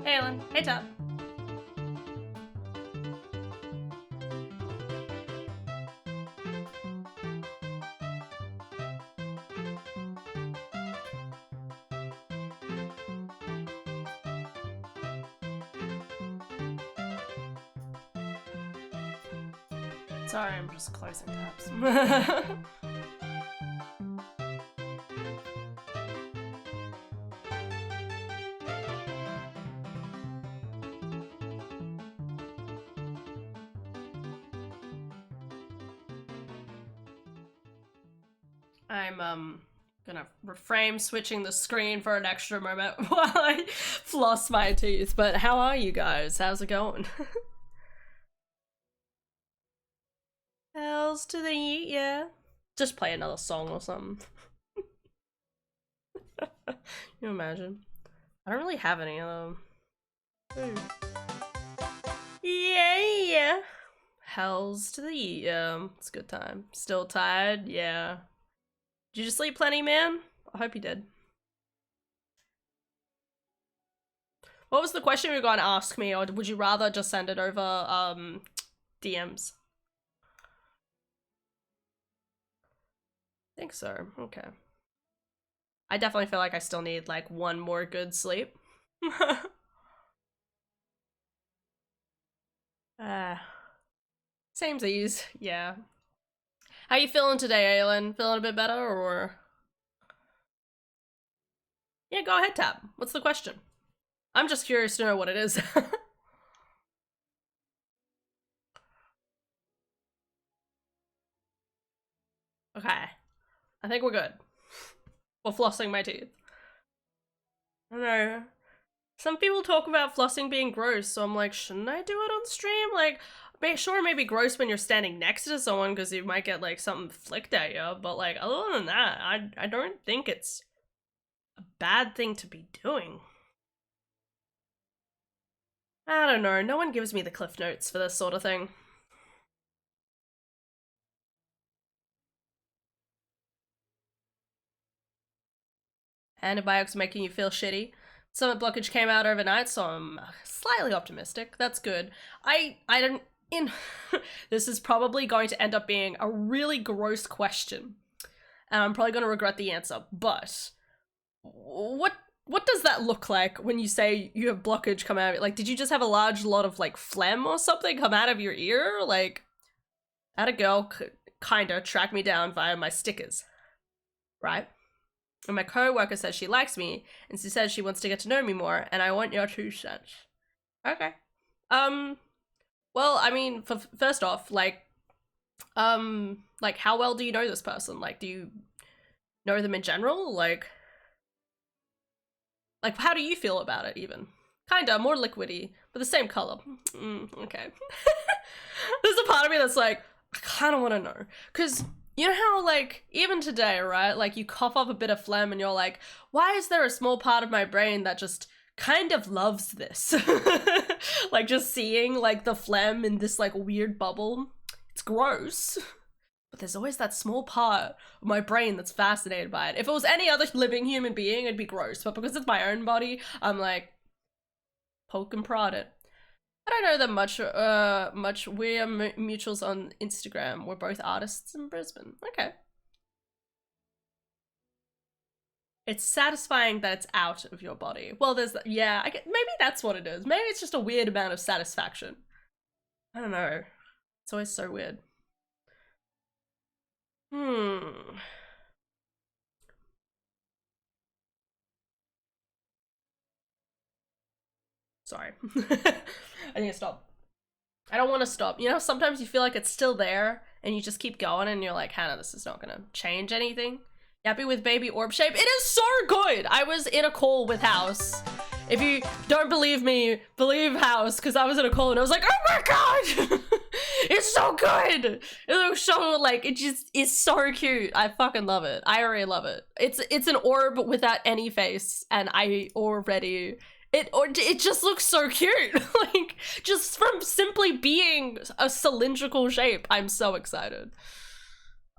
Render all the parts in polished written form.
Hey, Ellen. Hey, Top. Sorry, I'm just closing tabs. I'm gonna refrain switching the screen for an extra moment while I floss my teeth. But how are you guys? How's it going? Hells to the yeet, yeah. Just play another song or something. You imagine? I don't really have any of them. Ooh. Yeah. Hells to the yeet, yeah. It's a good time. Still tired? Yeah. Did you sleep plenty, man? I hope you did. What was the question you were going to ask me, or would you rather just send it over DMs? I think so. Okay. I definitely feel like I still need like one more good sleep. Samesies, yeah. How you feeling today, Aylin? Feeling a bit better, or? Yeah, go ahead, Tab. What's the question? I'm just curious to know what it is. Okay. I think we're good. We're flossing my teeth. I don't know. Some people talk about flossing being gross, so I'm like, shouldn't I do it on stream? Like, sure, it may be gross when you're standing next to someone because you might get like something flicked at you, but like, other than that, I don't think it's a bad thing to be doing. I don't know, no one gives me the cliff notes for this sort of thing. Antibiotics making you feel shitty. Stomach blockage came out overnight, so I'm slightly optimistic. That's good. I don't in this is probably going to end up being a really gross question. And I'm probably going to regret the answer, but what does that look like when you say you have blockage come out of it? Like, did you just have a large lot of like phlegm or something come out of your ear? Like, I had a girl kinda track me down via my stickers, right? And my co-worker says she likes me, and she says she wants to get to know me more, and I want your 2 cents. Okay. Well, I mean, first off, like how well do you know this person? Like, do you know them in general? Like how do you feel about it, even? Kinda, more liquidy, but the same color. Okay. There's a part of me that's like, I kinda wanna know. Because you know how, like, even today, right? Like, you cough up a bit of phlegm and you're like, why is there a small part of my brain that just kind of loves this? Like, just seeing, like, the phlegm in this, like, weird bubble. It's gross. But there's always that small part of my brain that's fascinated by it. If it was any other living human being, it'd be gross. But because it's my own body, I'm like, poke and prod it. I don't know them much. We're mutuals on Instagram. We're both artists in Brisbane. Okay. It's satisfying that it's out of your body. Well, there's, yeah, maybe that's what it is. Maybe it's just a weird amount of satisfaction. I don't know. It's always so weird. Sorry. I need to stop. I don't want to stop. You know, sometimes you feel like it's still there and you just keep going and you're like, Hannah, this is not gonna change anything. Happy with baby orb shape? It is so good! I was in a call with House. If you don't believe me, believe House, because I was in a call and I was like, oh my god! It's so good! It looks so, like, it just is so cute. I fucking love it. I already love it. It's an orb without any face, and I already... It just looks so cute. Like, just from simply being a cylindrical shape, I'm so excited.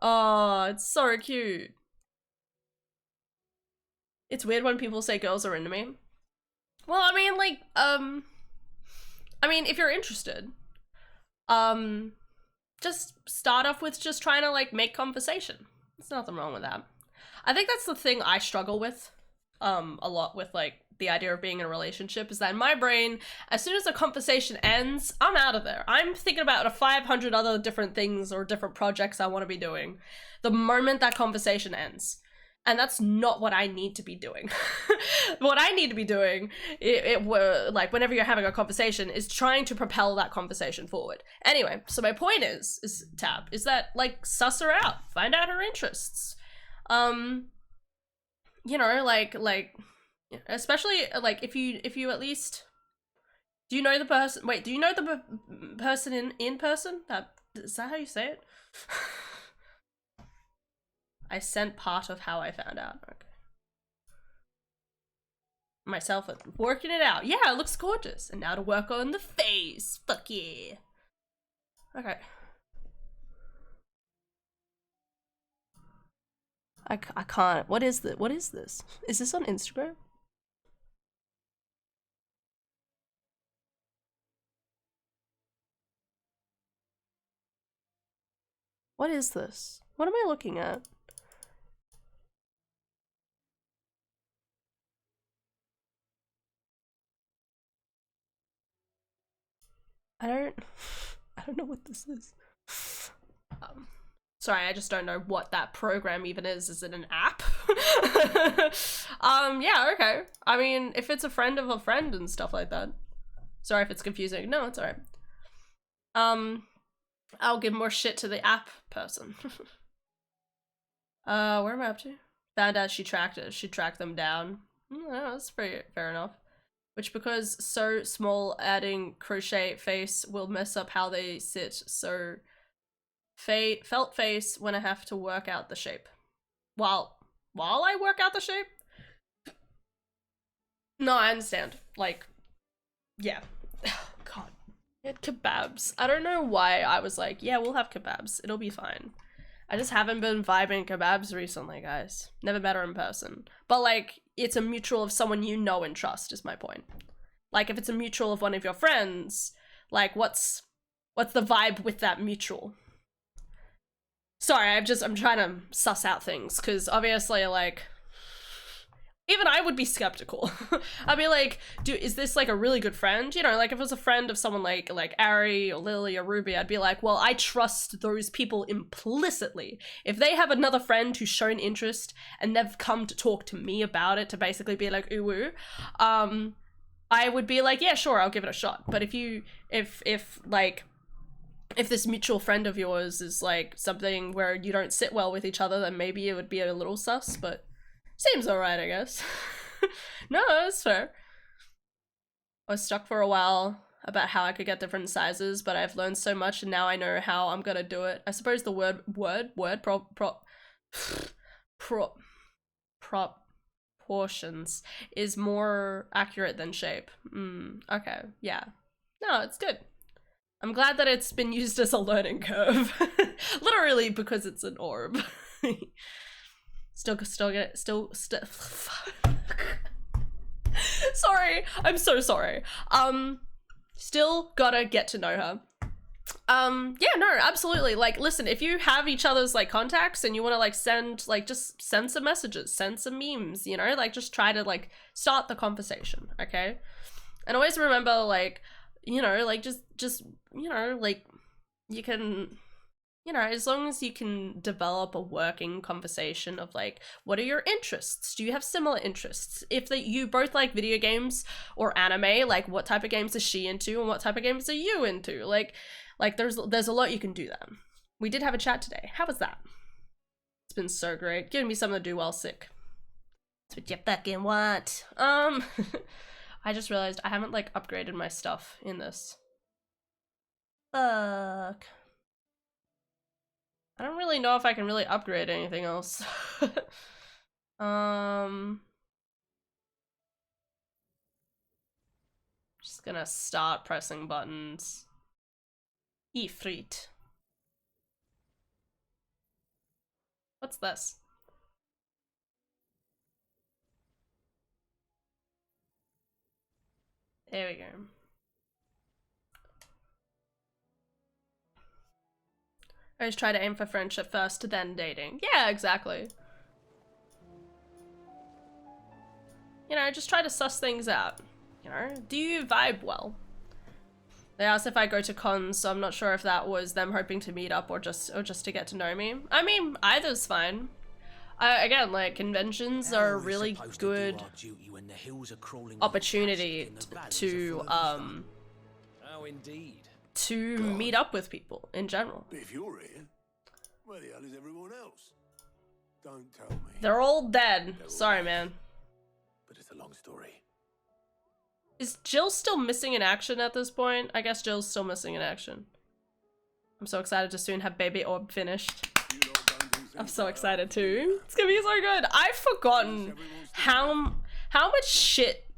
Oh, it's so cute. It's weird when people say girls are into me. Well, I mean, like, if you're interested, um, just start off with just trying to like make conversation. There's nothing wrong with that. I think that's the thing I struggle with, a lot with like the idea of being in a relationship is that in my brain, as soon as the conversation ends, I'm out of there. I'm thinking about 500 other different things or different projects I want to be doing the moment that conversation ends. And that's not what I need to be doing. What I need to be doing, like whenever you're having a conversation, is trying to propel that conversation forward. Anyway, so my point is Tab, is that like suss her out, find out her interests. You know, like especially like if you at least, do you know the person? Wait, do you know the person in person? Is that how you say it? I sent part of how I found out. Okay. Myself working it out. Yeah, it looks gorgeous. And now to work on the face. Fuck yeah. Okay. I can't. What is this? What is this? Is this on Instagram? What is this? What am I looking at? I don't know what this is. Sorry, I just don't know what that program even is. Is it an app? Yeah, okay. I mean, if it's a friend of a friend and stuff like that. Sorry if it's confusing. No, it's alright. I'll give more shit to the app person. Where am I up to? Found out she tracked them down. Yeah, that's pretty fair enough. Which, because so small, adding crochet face will mess up how they sit, so felt face when I have to work out the shape. While I work out the shape? No, I understand. Like, yeah. God. Get kebabs. I don't know why I was like, yeah, we'll have kebabs. It'll be fine. I just haven't been vibing kebabs recently, guys. Never met her in person. But like, it's a mutual of someone you know and trust is my point. Like, if it's a mutual of one of your friends, like, what's the vibe with that mutual? Sorry, I'm trying to suss out things, because obviously, like, even I would be skeptical. I'd be like, is this like a really good friend? You know, like if it was a friend of someone like Ari or Lily or Ruby, I'd be like, well, I trust those people implicitly. If they have another friend who's shown interest and they've come to talk to me about it to basically be like, ooh woo, I would be like, yeah, sure, I'll give it a shot. But if this mutual friend of yours is like something where you don't sit well with each other, then maybe it would be a little sus, but seems alright, I guess. No, that's fair. I was stuck for a while about how I could get different sizes, but I've learned so much and now I know how I'm gonna do it. I suppose the word proportions is more accurate than shape. Okay, yeah. No, it's good. I'm glad that it's been used as a learning curve. Literally because it's an orb. Still sorry, I'm so sorry. Still gotta get to know her. Yeah, no, absolutely. Like, listen, if you have each other's like contacts and you want to like send, like, just send some messages, send some memes, you know, like just try to like start the conversation, okay? And always remember, like, you know, like just you know, like you can, you know, as long as you can develop a working conversation of like, what are your interests? Do you have similar interests? If you both like video games or anime, like what type of games is she into and what type of games are you into? Like there's a lot you can do then. We did have a chat today. How was that? It's been so great. Giving me something to do while sick. That's what you fucking want. I just realized I haven't like upgraded my stuff in this. Fuck. I don't really know if I can really upgrade anything else. Just gonna start pressing buttons. Ifrit. What's this? Here we go. I just try to aim for friendship first, then dating. Yeah, exactly. You know, just try to suss things out. You know, do you vibe well? They asked if I go to cons, so I'm not sure if that was them hoping to meet up or just to get to know me. I mean, either's fine. Again, like, conventions are a really good opportunity to meet up with people in general. But if you're here, where the hell is everyone else? Don't tell me. They're all dead. Sorry, man. But it's a long story. Is Jill still missing in action at this point? I guess Jill's still missing in action. I'm so excited to soon have Baby Orb finished. I'm so excited too. It's gonna be so good. I've forgotten how much shit.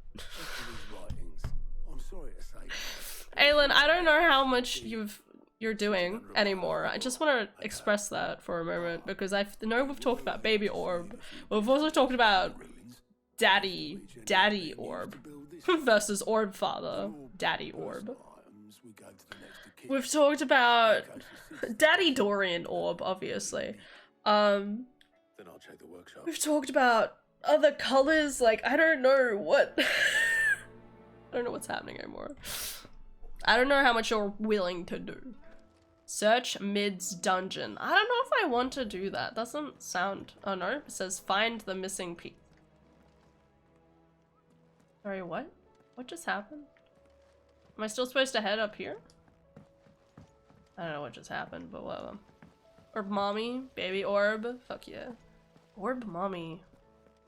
Aylin, I don't know how much you're doing anymore. I just want to express that for a moment because I know we've talked about Baby Orb. We've also talked about Daddy Orb versus Orb Father, Daddy Orb. We've talked about Daddy Dorian Orb, obviously. We've talked about other colors, like, I don't know what. I don't know what's happening anymore. I don't know how much you're willing to do. Search Mid's dungeon. I don't know if I want to do that. Doesn't sound. Oh no, it says find the missing piece. Sorry, what? What just happened? Am I still supposed to head up here? I don't know what just happened, but whatever. Orb mommy, baby orb, fuck yeah. Orb mommy.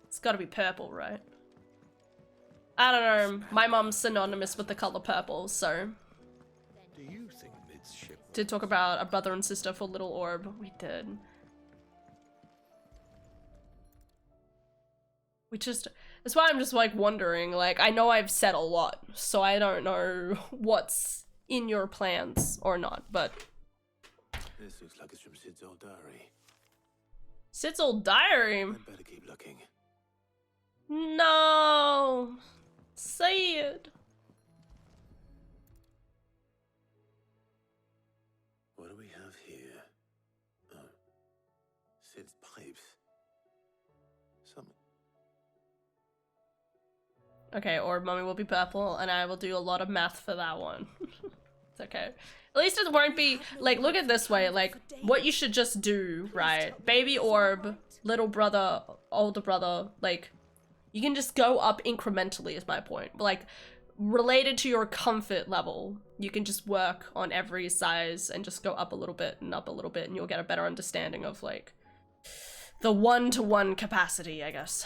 It's gotta be purple, right? I don't know, my mom's synonymous with the color purple, so. Do you think Mid's ship Did talk about a brother and sister for Little Orb. We did. That's why I'm just like wondering, like, I know I've said a lot, so I don't know what's in your plans or not, but. This looks like it's from Sid's old diary. Sid's old diary? I better keep looking. No! Sid! What do we have here? Oh. Sid's pipes. Something. Okay, Orb Mummy will be purple, and I will do a lot of math for that one. It's okay. At least it won't be, like, look at it this way, like, what you should just do, right? Baby Orb, little brother, older brother, like, you can just go up incrementally is my point. But, like, related to your comfort level, you can just work on every size and just go up a little bit, and you'll get a better understanding of, like, the one-to-one capacity, I guess.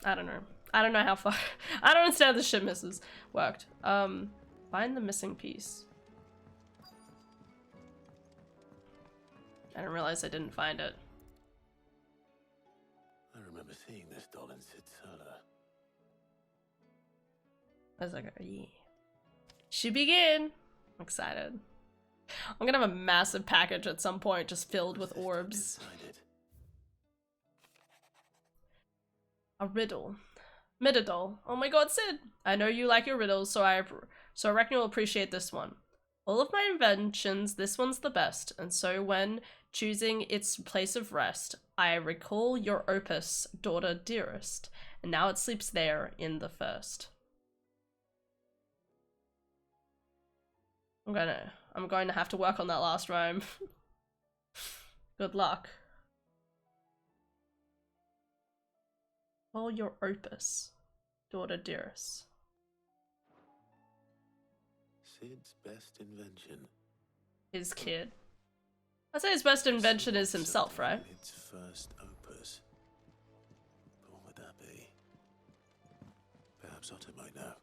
I don't know. I don't know how far. I don't understand how the shit misses worked. Find the missing piece. I didn't realize I didn't find it. I remember seeing this doll in Sid's cellar. I was like, yeah. Should begin. I'm excited. I'm gonna have a massive package at some point just filled with orbs. A riddle. Mididol. Oh my god, Sid! I know you like your riddles, so I reckon you'll appreciate this one. All of my inventions, this one's the best, and so when choosing its place of rest, I recall your opus, daughter dearest, and now it sleeps there in the first. I'm going to have to work on that last rhyme. Good luck. All your opus, daughter dearest. Sid's best invention. His kid. I'd say his best invention is himself, right? Its first opus. But what would that be? Perhaps Otter might know.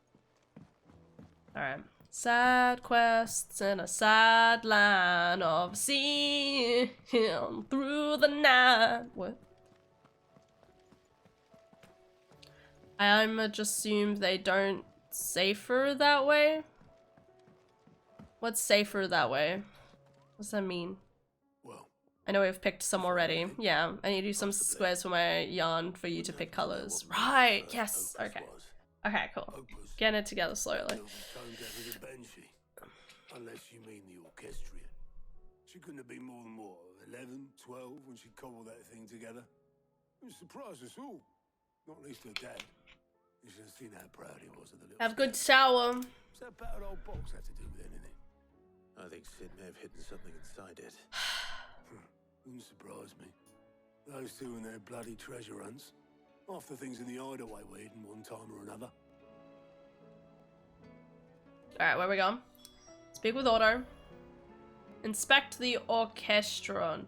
Alright. Sad quests in a sad line of seeing him through the night. What? I'ma just assume they don't safer that way? What's safer that way? What's that mean? Well, I know we've picked some already. Yeah, I need to do some squares for my yarn for you to pick colors. Right, yes, okay. Okay, cool. Opus. Getting it together slowly. Tone deaf as a banshee. Unless you mean the orchestrion. She couldn't have been more than what, 11, 12 when she cobbled that thing together. It surprised us all. Not least her dad. You should have seen how proud he was of the little. Have good shower. What's that battered old box had to do with anything? I think Sid may have hidden something inside it. Wouldn't surprise me. Those two and their bloody treasure hunts. Half the things in the hideaway were hidden one time or another. Alright, where we going? Speak with Otto. Inspect the orchestron.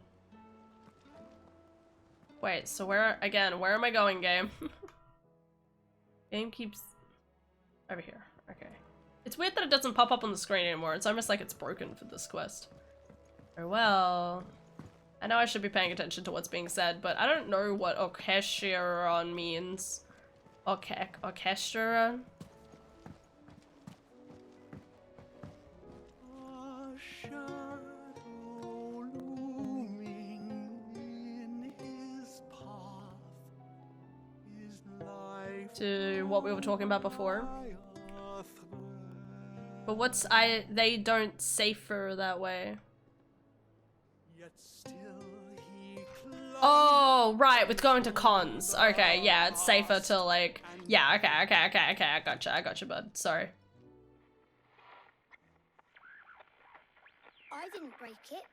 Wait, so where am I going, game? Game keeps over here. Okay. It's weird that it doesn't pop up on the screen anymore. It's almost like it's broken for this quest. Oh well. I know I should be paying attention to what's being said, but I don't know what orchestron means. Orchestron? To what we were talking about before. But what's they don't safer that way. Oh, right, with going to cons. Okay, yeah, it's safer to like, yeah, okay, I gotcha, bud. Sorry. I didn't break it.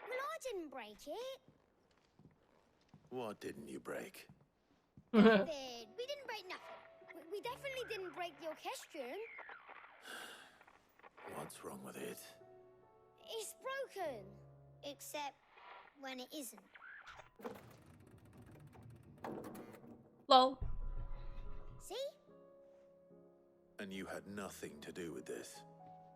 Well, I didn't break it. What didn't you break? Nothing. We didn't break nothing. We definitely didn't break the orchestron. What's wrong with it? It's broken. Except when it isn't. Lol. See? And you had nothing to do with this.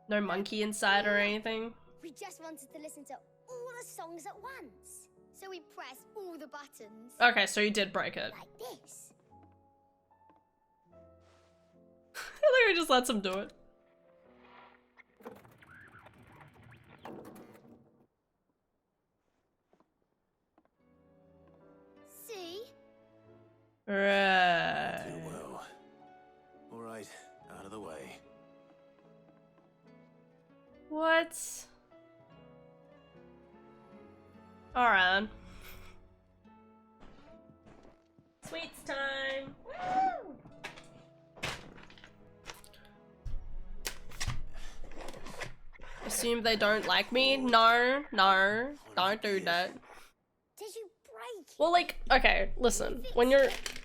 No monkey inside or anything? We just wanted to listen to all the songs at once. So we pressed all the buttons. Okay, so you did break it. Like this. I think we just lets him do it. See? Right. Too well. All right, out of the way. What? Alright then. Sweets time! Woo! Assume they don't like me? No, don't do that. Did you break it? Well, like, okay, listen. When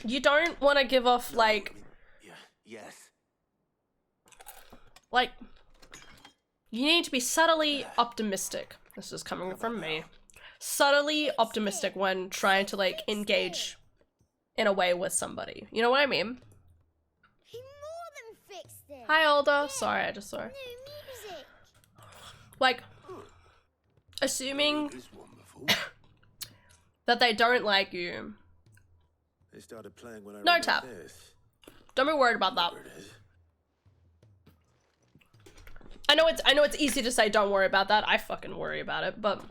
you don't want to give off, like... Yeah, yes. Like, you need to be subtly optimistic. This is coming from me. Subtly optimistic when trying to, like, engage in a way with somebody. You know what I mean? He more than fixed it. Hi, Alda. Sorry, I just saw her. New music. Like, assuming This one before. that they don't like you. They started playing when I No read tap. this. Don't be worried about that. There it is. I know it's easy to say don't worry about that. I fucking worry about it, but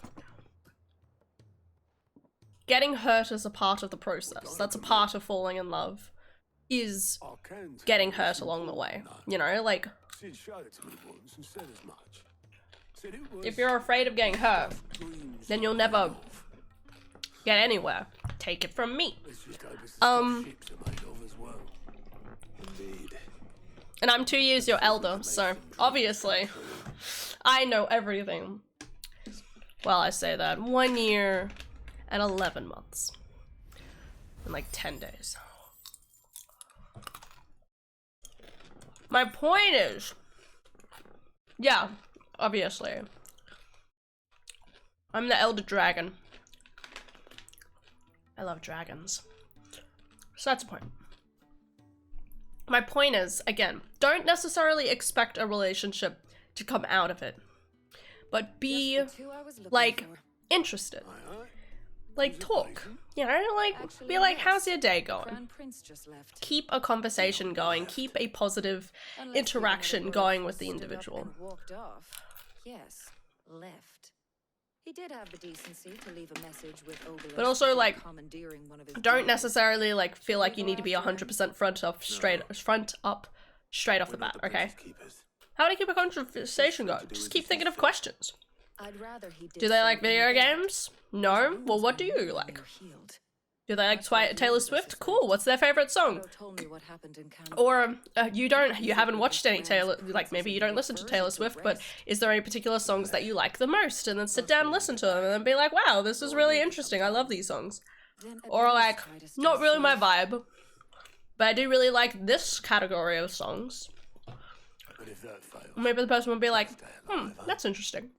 getting hurt is a part of the process. That's a part of falling in love. Is I can tell getting you hurt it's along the way. important. You know, like Sid showed it to me once and said as much. Said it was if you're afraid of getting hurt, dreams then you'll not never enough. get anywhere. Take it from me. Let's just hope it's the Um, stuff ships are made of as well. Indeed. And I'm 2 years your elder, so obviously I know everything. Well, I say that. 1 year and 11 months. And like 10 days. My point is, yeah, obviously. I'm the elder dragon. I love dragons. So that's the point. My point is, again, don't necessarily expect a relationship to come out of it. But be, like, interested. Aye, aye. Like, talk. You know, like, be like, how's your day going? Crown Prince just left. Keep a conversation going. Keep a positive Unless interaction even the going word with the stood up individual. and walked off. Yes, left. He did have the decency to leave a message with Obelus. But also, like, commandeering one of his don't dealers. necessarily like feel like you need to be 100% front up straight off the bat. Okay. How do you keep a conversation going? Just keep thinking of questions. I'd rather he did Do they so like in video bed. games? No. Well, what do you When like? you're healed. Do they like Taylor Swift? Cool. What's their favorite song? Frodo told me what happened in Canada. Or you haven't watched any Taylor, like maybe you don't listen to Taylor Swift, but is there any particular songs that you like the most? And then sit down and listen to them and then be like, wow, this is really interesting. I love these songs. Then at Or least like, try to stay not really my safe. vibe, but I do really like this category of songs. But if that fails, Maybe the person would be like, stay alive, huh? that's interesting.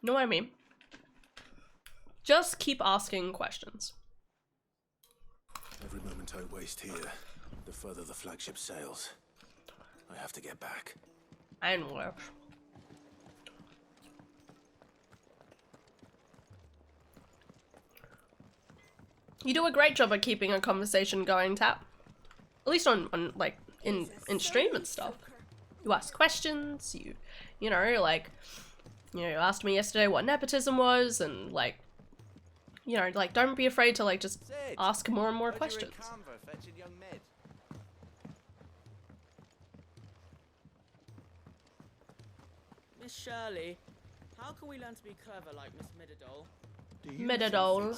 Know what I mean? Just keep asking questions. Every moment I waste here, the further the flagship sails. I have to get back. Ironworks. You do a great job at keeping a conversation going, Tap. At least on like in stream and stuff. You ask questions. You know, like, you know, you asked me yesterday what nepotism was, and like, you know, like, don't be afraid to like just ask more and more questions. Miss Shirley, how can we learn to be clever like Miss Middledole? Middledole.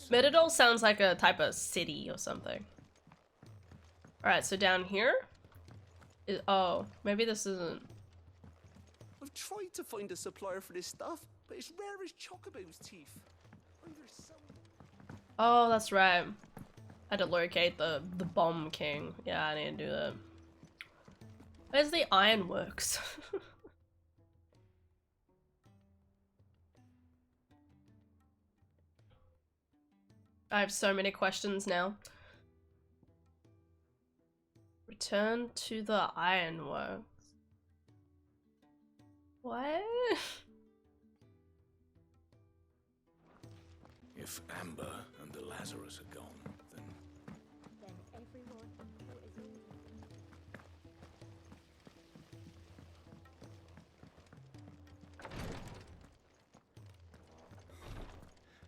Middledole sounds like a type of city or something. Alright, so down here is, oh, maybe this isn't. I've tried to find a supplier for this stuff, but it's rare as Chocobo's teeth. Oh, that's right. I had to locate the Bomb King. Yeah, I need to do that. Where's the ironworks? I have so many questions now. Return to the ironworks. What? If Amber and the Lazarus are gone, then everyone who is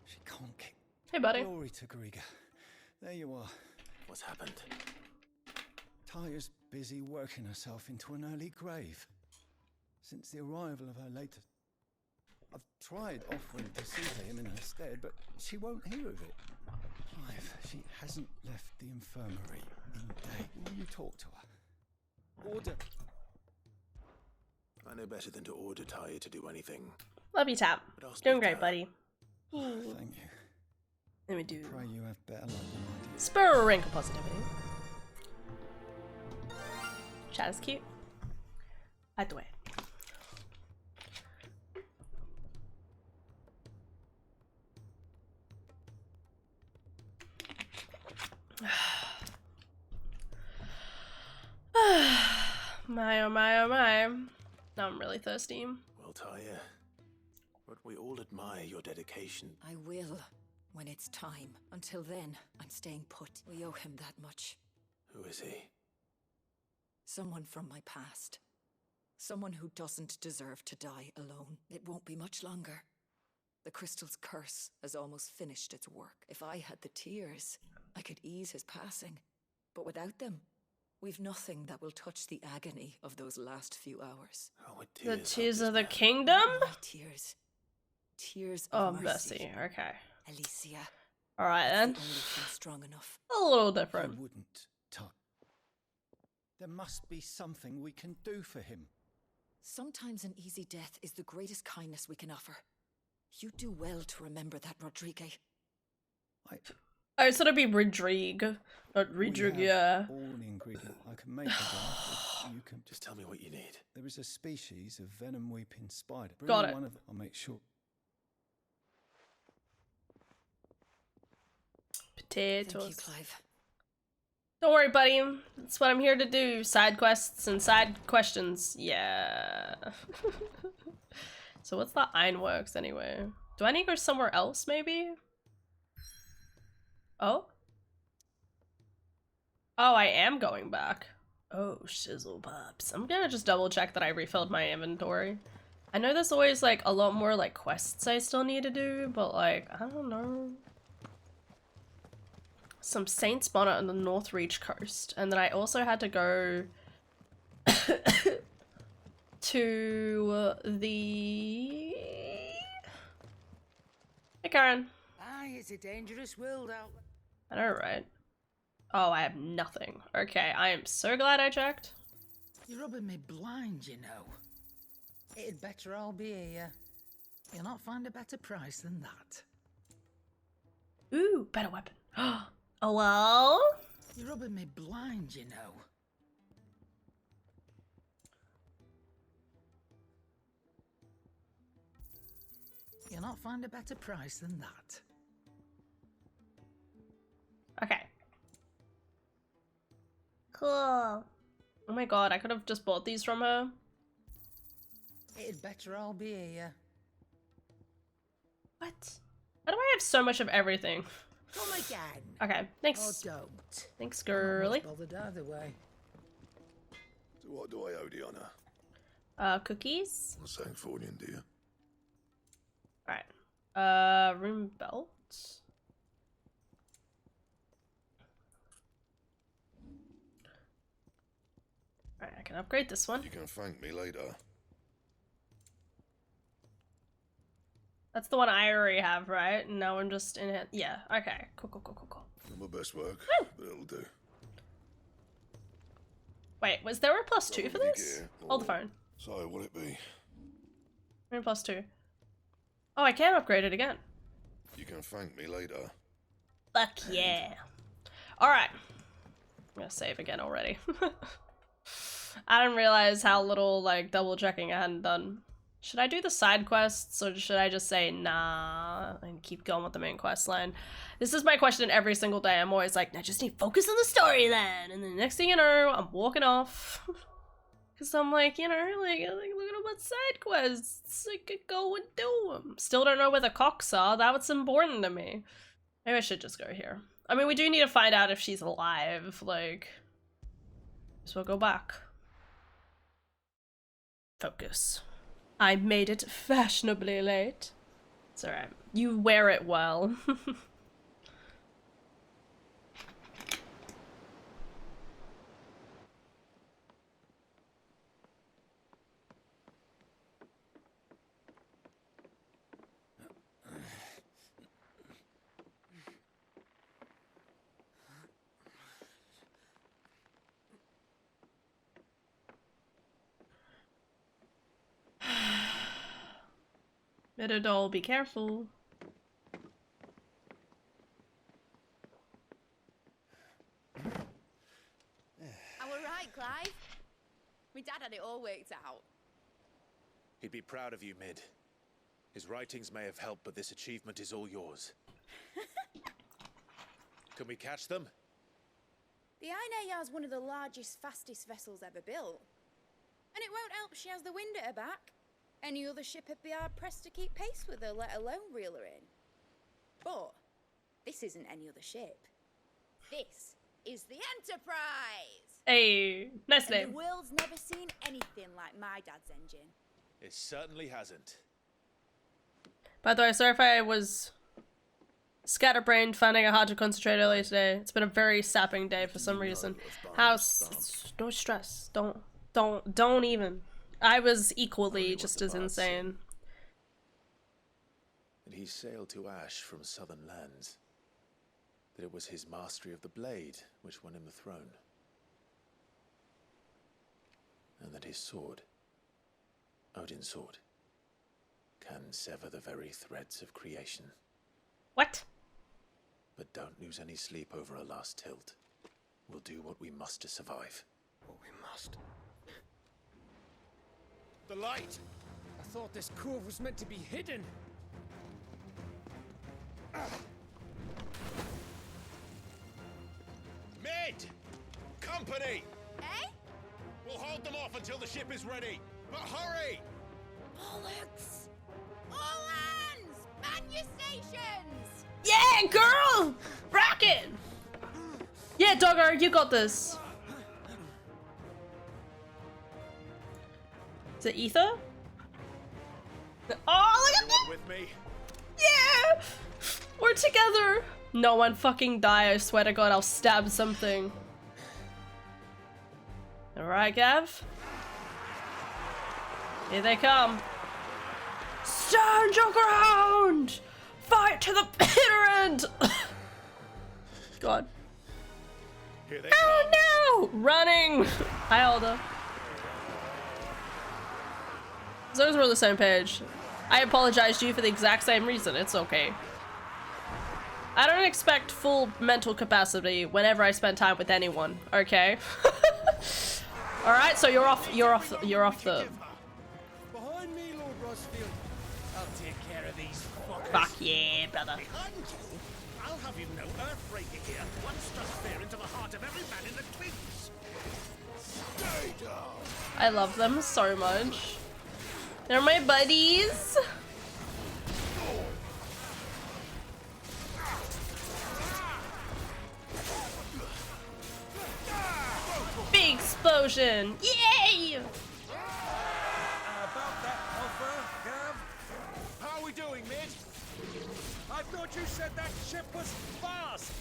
She can't kick. Hey, buddy. Glory to Griga. There you are. what's happened? Tyre's busy working herself into an early grave. Since the arrival of her latest... I've tried offering to see him in her stead, but she won't hear of it. Clive, she hasn't left the infirmary in day. Will you talk to her? Order... I know better than to order Tyre to do anything. Love you, Tap. But I'll speak Doing to great, her. buddy. Thank you. Let me do Pray you have better luck than I did. Sprinkle positivity. Chat is cute. By the way. My oh my oh my. Now I'm really thirsty. Well, Tyre, but we all admire your dedication. I will, when it's time. Until then, I'm staying put. We owe him that much. Who is he? Someone from my past. Someone who doesn't deserve to die alone. It won't be much longer. The crystal's curse has almost finished its work. If I had the tears, I could ease his passing. But without them, we've nothing that will touch the agony of those last few hours. Oh, The tears of the kingdom? My tears. Tears Oh, of mercy. Bessie. Okay. Alicia. Alright It's then. the only thing strong enough. A little I different. wouldn't, Ty. There must be something we can do for him. Sometimes an easy death is the greatest kindness we can offer. You do well to remember that, Rodrigue. I... Oh, so it'd be Rodrigue. Not We Rodrigue, have yeah. all the ingredients. I can make a bath. You can Just tell me what you need. There is a species of venom-weeping spider. Bring Got me it. one of them. I'll make sure. Thank you, Potatoes. Clive. Don't worry, buddy. That's what I'm here to do. Side quests and side questions. Yeah. So what's the ironworks anyway? Do I need to go somewhere else, maybe? Oh? Oh, I am going back. Oh, shizzle pops. I'm gonna just double check that I refilled my inventory. I know there's always like a lot more like quests I still need to do, but like, I don't know. Some Saints Bonnet on the North Reach coast, and then I also had to go to the... Hey Karen. Aye, it's a dangerous world out there. I know, right? Oh, I have nothing. Okay, I am so glad I checked. You're rubbing me blind, you know. It'd better all be here. You'll not find a better price than that. Ooh, better weapon. Oh well. You're rubbing me blind, you know. You'll not find a better price than that. Okay. Cool. Oh my god, I could have just bought these from her. It'd better all be here. What? Why do I have so much of everything? Come again. Okay, thanks. Or don't. Thanks, I'm not girly. much bothered either way. So what do I owe the honour? Cookies? I'm saying Sancthornian, do you? Alright. Room belt. Alright, I can upgrade this one. You can thank me later. That's the one I already have, right? And now I'm just in it. Yeah, okay. Cool. Not my best work, but it'll do. Wait, was there a +2 for this? Gear, Hold the phone. So, what'll it be? Room +2. Oh, I can upgrade it again. You can thank me later. Fuck yeah. Alright. I'm gonna save again already. I didn't realize how little, like, double checking I hadn't done. Should I do the side quests, or should I just say nah and keep going with the main quest line? This is my question every single day. I'm always like, I just need to focus on the story then. And then the next thing you know, I'm walking off. Because I'm like, you know, like look at all my side quests. I could go and do them. Still don't know where the cocks are. That was important to me. Maybe I should just go here. I mean, we do need to find out if she's alive. Like, so we'll go back. Focus. I made it fashionably late. It's alright. You wear it well. Better doll, be careful. I were right, Clive. My dad had it all worked out. He'd be proud of you, Mid. His writings may have helped, but this achievement is all yours. Can we catch them? The Ainayar's one of the largest, fastest vessels ever built. And it won't help she has the wind at her back. Any other ship would be hard-pressed to keep pace with her, let alone reel her in. But this isn't any other ship. This is the Enterprise! Hey, nice And name. the world's never seen anything like my dad's engine. It certainly hasn't. By the way, sorry if I was scatterbrained, finding it hard to concentrate earlier today. It's been a very sapping day for some reason. House, no stress. Don't even. I was equally just as insane. And he sailed to Ash from southern lands. That it was his mastery of the blade which won him the throne. And that his sword, Odin's sword, can sever the very threads of creation. What? But don't lose any sleep over a last tilt. We'll do what we must to survive. What we must. The light! I thought this cove was meant to be hidden. Mid! Company! Eh? We'll hold them off until the ship is ready. But hurry! Bollocks! All hands! Man your stations! Yeah, girl! Rocket! Yeah, Dogger, you got this. Is it Ether? Oh, look at that! With me? Yeah! We're together! No one fucking die, I swear to god, I'll stab something. Alright, Gav. Here they come. Stand your ground! Fight to the bitter end! God. Here they Oh no! Running! Hi, Alda. As long as we're on the same page. I apologize to you for the exact same reason. It's okay. I don't expect full mental capacity whenever I spend time with anyone, okay? Alright, so you're off the... Behind me, Lord Rosfield. I'll take care of these fuckers. Fuck yeah, brother. Behind you? I'll have you know Earthbreaker here. One struck fear into the heart of every man in the Twins. Stay down. I love them so much. They're my buddies. Big explosion! Yay! About that offer, Gav? How are we doing, mid? I thought you said that ship was fast.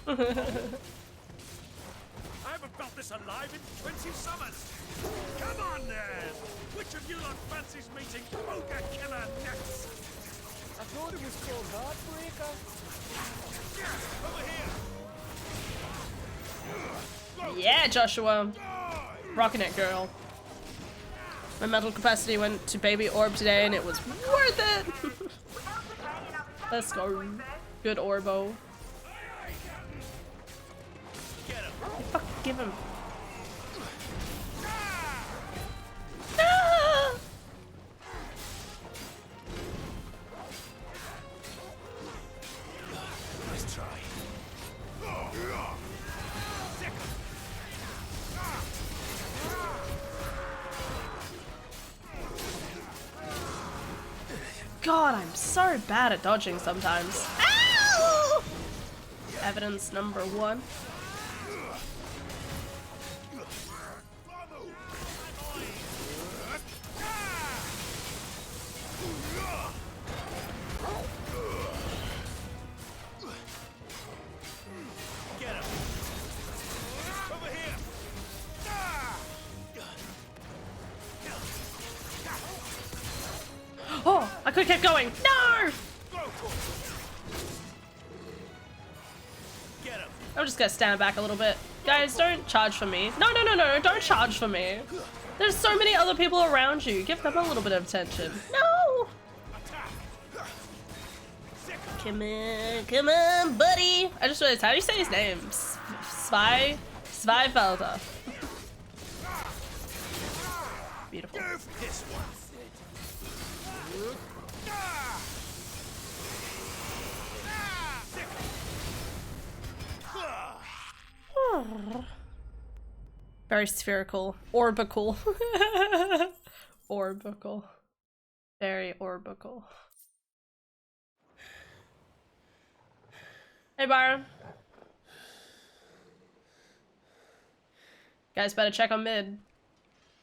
I haven't felt this alive in 20 summers. Come on then! Which of you lot fancies meeting Ogre Killer next? I thought it was called Heartbreaker. Yeah, over here! Yeah, Joshua. Rocking it, girl. My mental capacity went to Baby Orb today and it was worth it! Let's go. Good Orbo. Fuck, give him. Ah! Nice try. God, I'm so bad at dodging sometimes. Ow! Evidence number 1. Oh, I could have kept going. No! I'm just gonna stand back a little bit. Guys, don't charge for me. No, no, no, no, don't charge for me. There's so many other people around you. Give them a little bit of attention. No! Come on, buddy. I just realized, how do you say his name? Zweifelder. Beautiful. Very spherical. Orbical. Orbical. Very orbical. Hey, Byron. Guys better check on mid.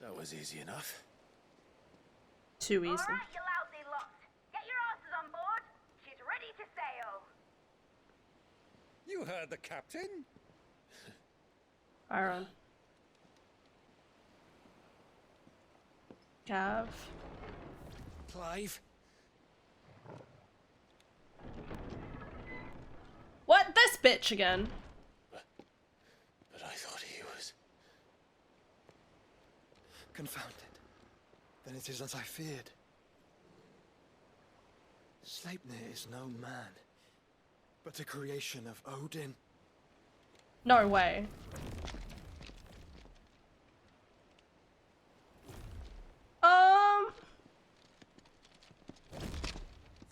That was easy enough. Too easy. All right, you lousy lot. Get your asses on board. She's ready to sail. You heard the captain. Byron. Cav. Clive. What? This bitch again. But I thought he was... Confounded. Then it is as I feared. Sleipnir is no man, but a creation of Odin. No way.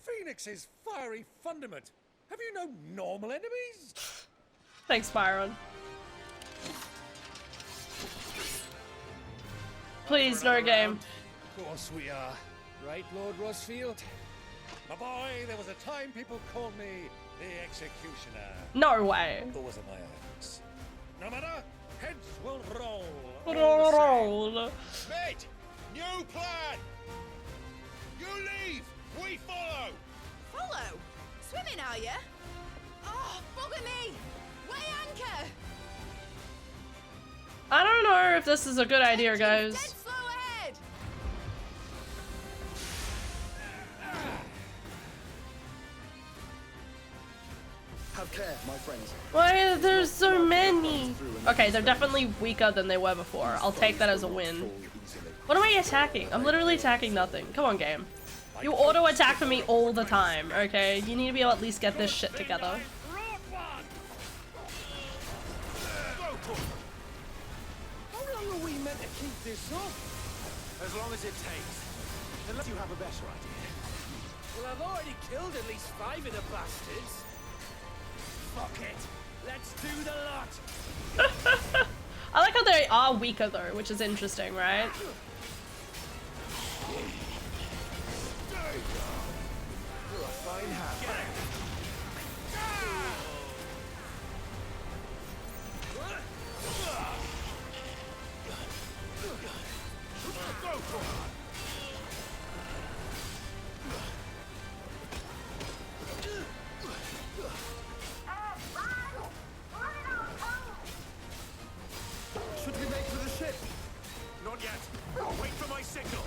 Phoenix's fiery fundament. Have you no normal enemies? Thanks, Byron. Please, no game. Of course we are. Right, Lord Rosfield? My boy, there was a time people called me The executioner. No way. Those are my acts. No matter, heads will roll. Roll. Mate, new plan. You leave, we follow. Follow? Swimming, are you? Oh, bugger me! Weigh anchor! I don't know if this is a good idea, guys. Dead slow ahead! Have care, my friends. Why are there so many? Okay, they're definitely weaker than they were before. I'll take that as a win. What am I attacking? I'm literally attacking nothing. Come on, game. You auto-attack for me all the time, okay? You need to be able to at least get this shit together. How long are we meant to keep this up? As long as it takes. Unless you have a better idea. Well, I've already killed at least 5 of the bastards. Fuck it. Let's do the lot. I like how they are weaker though, which is interesting, right? You're a fine hand. Go for it. Should we make for the ship? Not yet. Wait for my signal.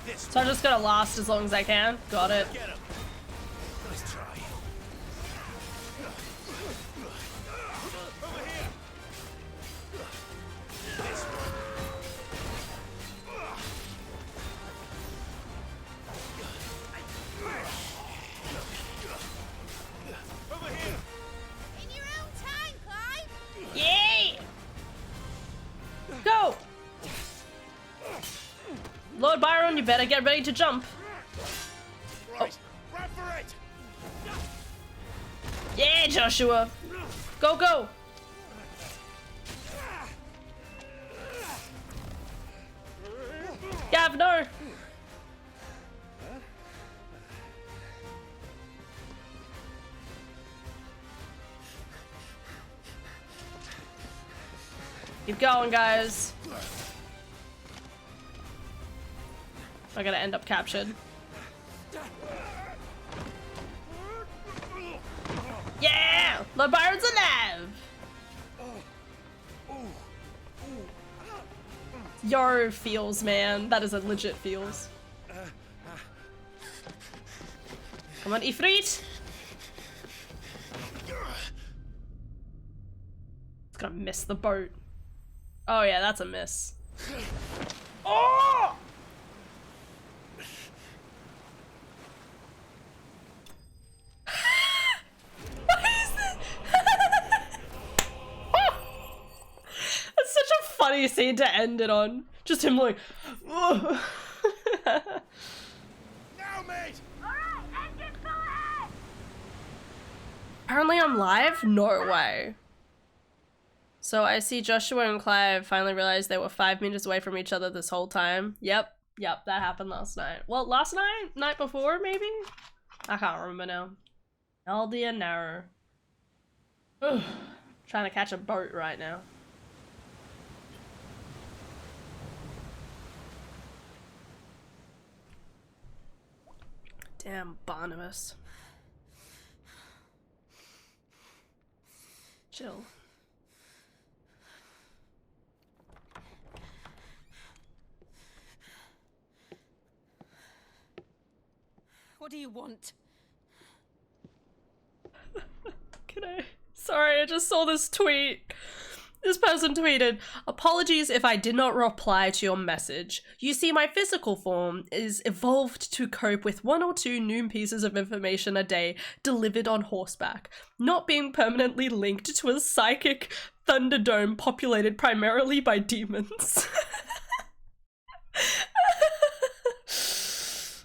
This. So I'm just gonna last as long as I can. Got it. Get him. Nice try. Over here. This one. Over here. In your own time, Clive! Yay! Go! Lord Byron, you better get ready to jump. Right. Run for it. Yeah, Joshua. Go, go. Gav, no. Keep going, guys. I'm gonna end up captured. Yeah! Lord Byron's alive! Yo, feels, man. That is a legit feels. Come on, Ifrit! It's gonna miss the boat. Oh yeah, that's a miss. Oh! What is this? That's such a funny scene to end it on. Just him like, oh. Now, mate. Alright, engine full ahead! Apparently I'm live? No way. So I see Joshua and Clive finally realized they were 5 meters away from each other this whole time. Yep, that happened last night. Well, last night? Night before, maybe? I can't remember now. Aldi and Narrow. Ugh. Trying to catch a boat right now. Damn Barnabas. Chill. What do you want? Can I? Sorry, I just saw this tweet. This person tweeted, "Apologies if I did not reply to your message. You see, my physical form is evolved to cope with 1 or 2 new pieces of information a day delivered on horseback, not being permanently linked to a psychic thunderdome populated primarily by demons."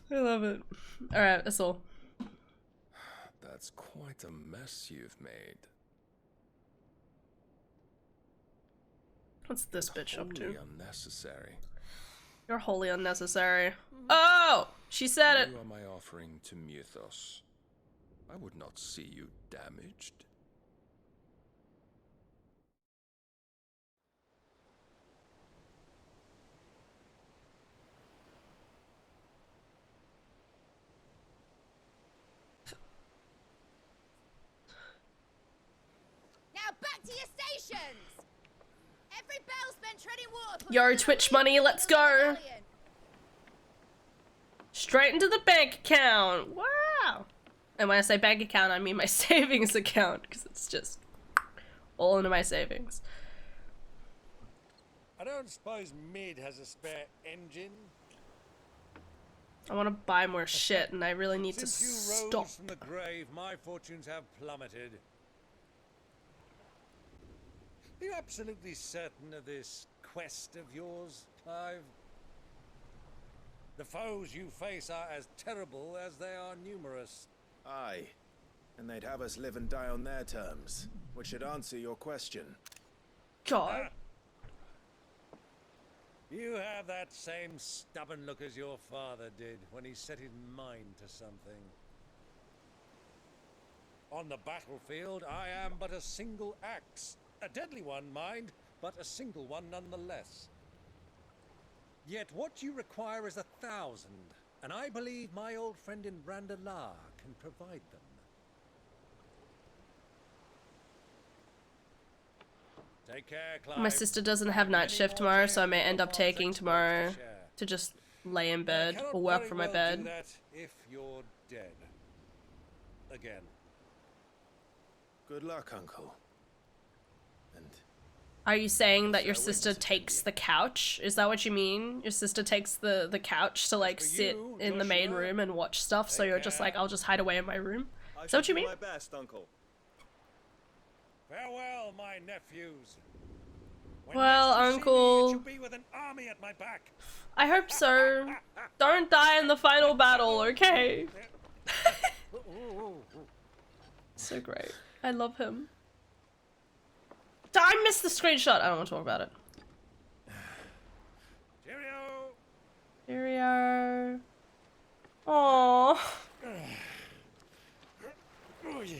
I love it. Alright, that's all. That's quite a mess you've made. What's this bitch up to? Wholly unnecessary. You're wholly unnecessary. Oh! She said it! You are my offering to Mythos. I would not see you damaged. Now back to your stations! Every bell spent treading water. Yo, Twitch money, let's go! Straight into the bank account! Wow! And when I say bank account, I mean my savings account, because it's just all into my savings. I don't suppose Mid has a spare engine? I want to buy more shit, and I really need to Since you stop. rose from the grave, my fortunes have plummeted. Are you absolutely certain of this quest of yours, Clive? The foes you face are as terrible as they are numerous. Aye. And they'd have us live and die on their terms, which should answer your question. God. You have that same stubborn look as your father did when he set his mind to something. On the battlefield, I am but a single axe. A deadly one, mind, but a single one nonetheless. Yet what you require is 1,000, and I believe my old friend in Randalar can provide them. Take care, Clive. My sister doesn't have night shift tomorrow, so I may end up taking tomorrow to just lay in bed or work from my bed. Do that if you're dead. Again. Good luck, Uncle. And Are you saying that your sister takes the couch? Is that what you mean? Your sister takes the couch to like sit in the main room and watch stuff, so you're just like, I'll just hide away in my room? Is that what you mean? My best, Uncle. Farewell, my nephews. When Well, next you see me, it Uncle, shall be with an army at my back. I hope so. Don't die in the final battle, okay? So great. I love him. I missed the screenshot. I don't want to talk about it. Cheerio. Cheerio. Aww. Oh, yeah.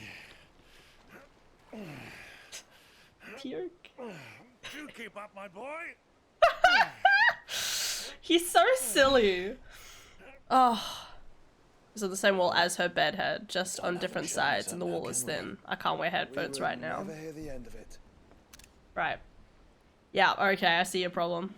Puke. Do keep up, my boy. He's so silly. Oh. It's on the same wall as her bed head, just on different sides, and the wall is thin. I can't wear headphones right now. Never hear the end of it. Right. Yeah, okay, I see your problem.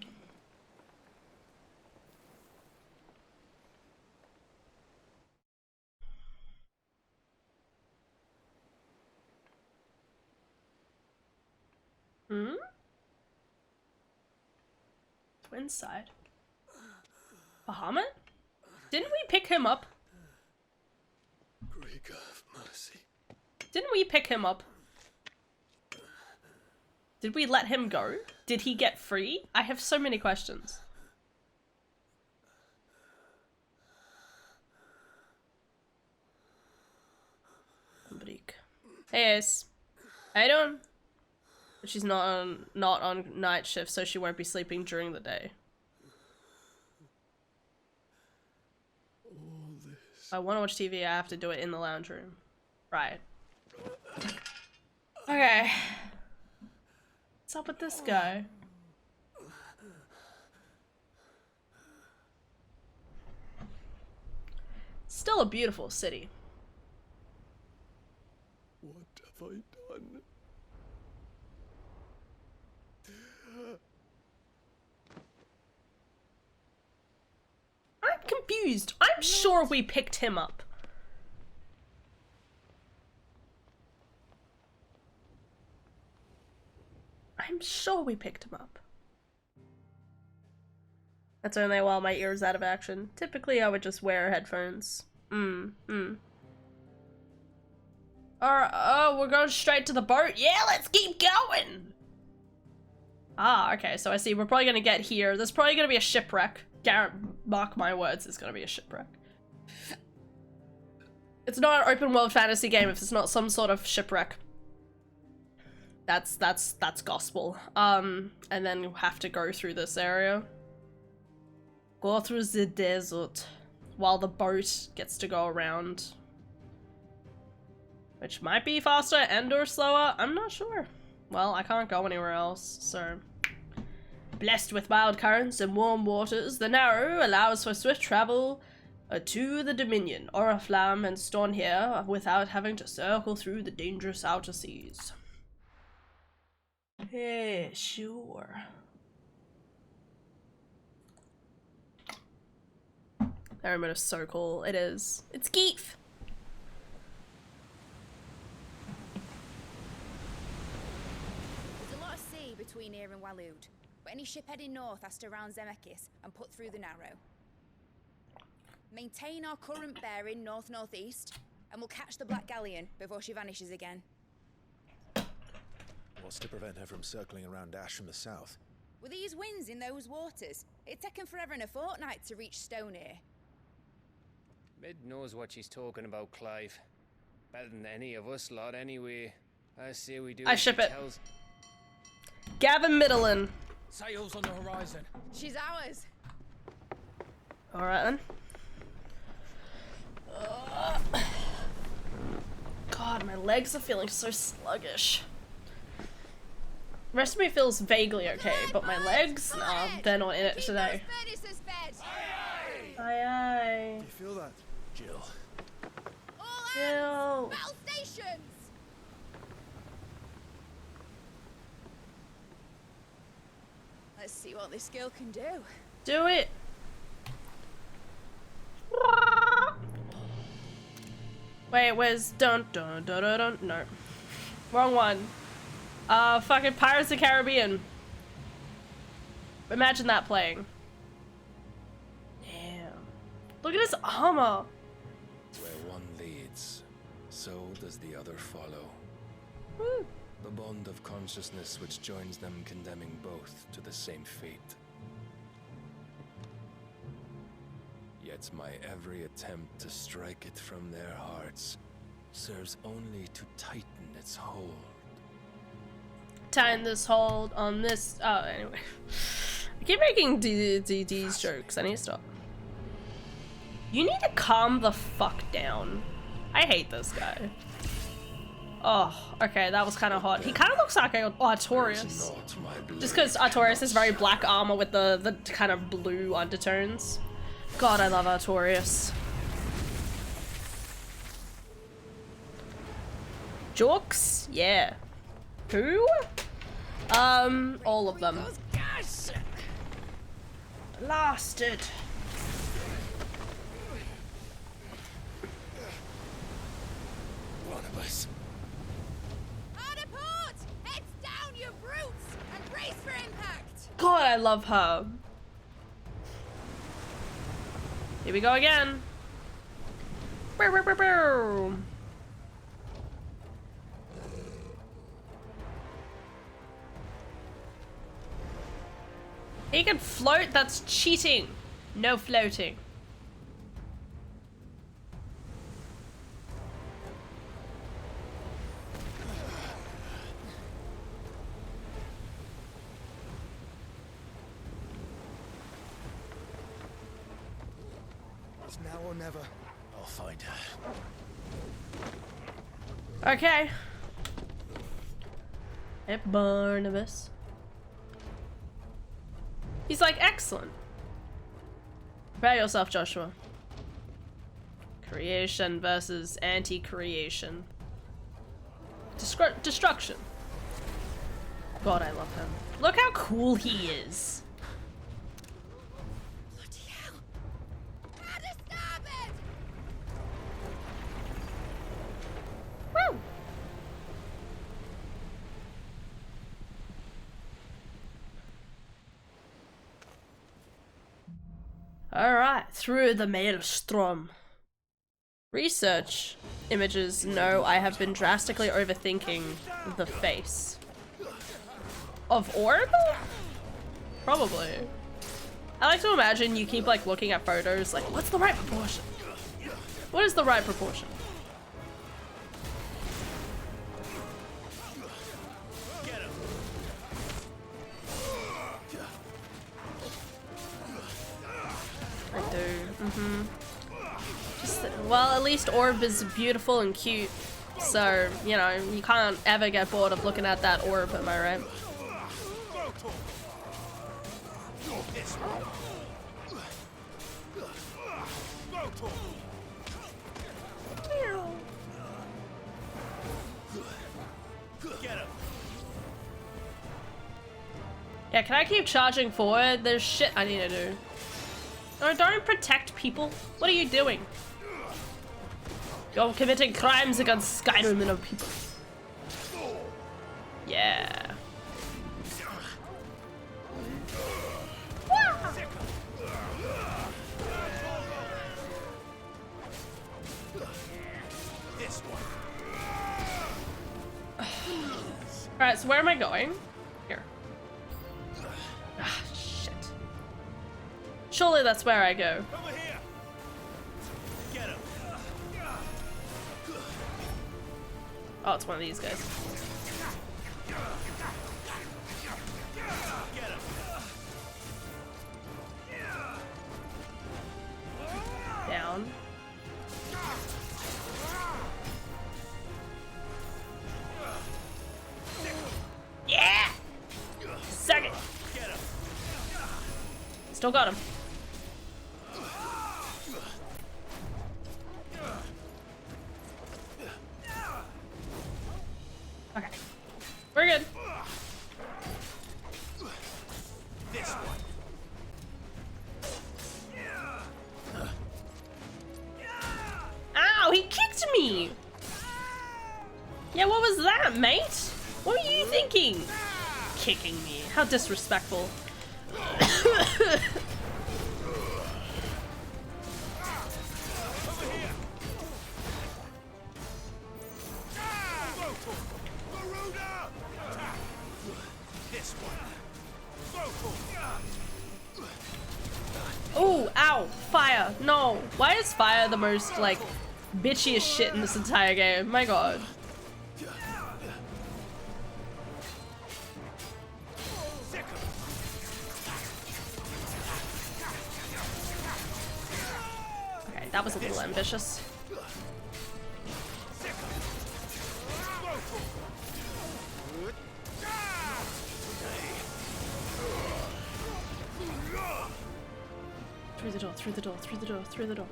Hmm? Twin side. Bahamut? Didn't we pick him up? Greek of mercy. Didn't we pick him up? Did we let him go? Did he get free? I have so many questions. Hey, Ace. How you doing? She's not on night shift, so she won't be sleeping during the day. If I want to watch TV, I have to do it in the lounge room. Right. Okay. What's up with this guy? Still a beautiful city. What have I done? I'm confused. I'm sure we picked him up. I'm sure we picked him up. That's only while my ear is out of action. Typically, I would just wear headphones. Alright, oh, we're going straight to the boat. Yeah, let's keep going! Ah, okay, so I see we're probably gonna get here. There's probably gonna be a shipwreck. Mark my words, there's gonna be a shipwreck. It's not an open world fantasy game if it's not some sort of shipwreck. That's gospel. And then you have to go through this area. Go through the desert while the boat gets to go around. Which might be faster and or slower, I'm not sure. Well, I can't go anywhere else, so... Blessed with wild currents and warm waters, the Narrow allows for swift travel to the Dominion, Oriflamme and Stornhere without having to circle through the dangerous outer seas. Yeah, sure. That remote is so cool. It is. It's Geef! There's a lot of sea between here and Waloed, but any ship heading north has to round Zemeckis and put through the Narrow. Maintain our current bearing north-northeast, and we'll catch the Black Galleon before she vanishes again. What's to prevent her from circling around Ash from the south? With these winds in those waters, it'd taken forever and a fortnight to reach Stonehere. Mid knows what she's talking about, Clive. Better than any of us lot, anyway. I say we do. I ship it. Gavin Middleton. Sails on the horizon. She's ours. Alright then. God, my legs are feeling so sluggish. The rest of me feels vaguely okay, but my legs, nah, they're not in it today. Aye aye. Do you feel that, Jill? Jill. Battle stations. Let's see what this girl can do. Do it. Wait, where's dun dun dun dun dun? No, wrong one. Fucking Pirates of the Caribbean. Imagine that playing. Damn. Look at his armor. Where one leads, so does the other follow. Woo. The bond of consciousness which joins them, condemning both to the same fate. Yet my every attempt to strike it from their hearts serves only to tighten its hold. Tighten this hold on this. Oh, anyway. I keep making these jokes. I need to stop. You need to calm the fuck down. I hate this guy. Oh, okay, that was kind of hot. He kind of looks like Artorias. Just because Artorias is very black armor with the kind of blue undertones. God, I love Artorias. Jorks? Yeah. Who? All of them. Blasted. One of us. Hard a port! Heads down, you brutes! And brace for impact! God, I love her. Here we go again. Bow, bow, bow, bow. He can float? That's cheating. No floating. It's now or never. I'll find her. Okay. Hey, Barnabas. He's like, excellent. Prepare yourself, Joshua. Creation versus anti-creation. Destruction. God, I love him. Look how cool he is. Bloody hell! At a starboard! Woo! Alright, through the maelstrom. Research images. No, I have been drastically overthinking the face. Of Orb? Probably. I like to imagine you keep like looking at photos like, what's the right proportion? What is the right proportion? I do. Just, well, at least Orb is beautiful and cute. So, you know, you can't ever get bored of looking at that orb, am I right? Yeah, can I keep charging forward? There's shit I need to do. No, don't protect people. What are you doing? You're committing crimes against Skyrim and people. Yeah. Alright, so where am I going? Here. Ah, shit. Surely that's where I go. Oh, it's one of these guys. Down. Yeah! Suck it! Still got him. Okay. We're good. This one. Ow, he kicked me! Yeah, what was that, mate? What were you thinking? Kicking me. How disrespectful. Oh, ow, fire. No. Why is fire the most, like, bitchiest shit in this entire game? My god. Okay, that was a little ambitious. Through the door, through the door, through the door, through the door.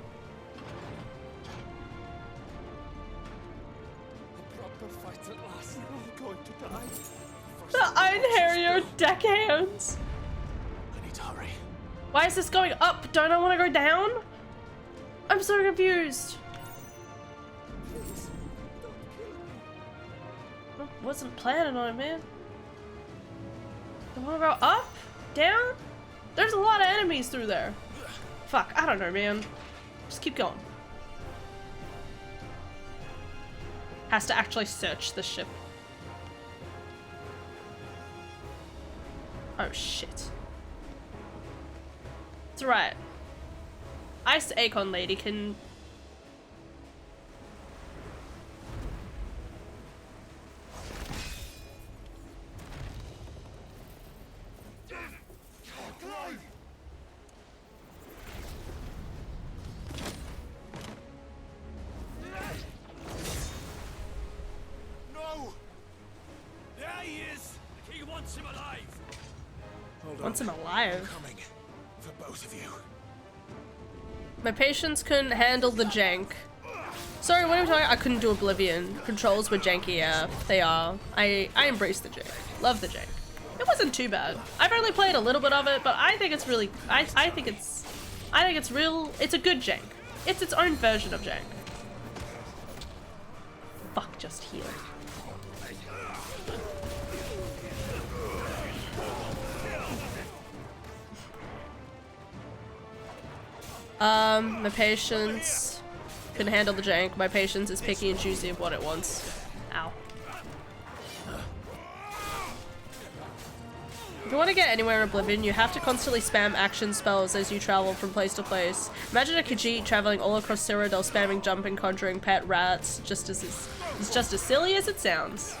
A proper fight at last. You're all going to die. The Iron Harrier deckhands! I need to hurry. Why is this going up? Don't I want to go down? I'm so confused. Please, don't kill me. I wasn't planning on it, man. I want to go up? Down? There's a lot of enemies through there. Fuck, I don't know, man. Just keep going. Has to actually search the ship. Oh, shit. It's alright. Ice Acorn Lady can... No! There he is! The king wants him alive! Hold Wants on. him alive. I'm coming. For both of you. My patience couldn't handle the jank. Sorry, what am I talking? I couldn't do Oblivion. Controls were janky, yeah, they are. I embrace the jank. Love the jank. It wasn't too bad. I've only played a little bit of it, but I think it's really, I think it's real, it's a good jank. It's its own version of jank. Fuck, just heal. My patience can handle the jank. My patience is picky and choosy of what it wants. Ow. If you want to get anywhere in Oblivion, you have to constantly spam action spells as you travel from place to place. Imagine a Khajiit traveling all across Cyrodiil, spamming, jumping, conjuring pet rats. It's just as silly as it sounds.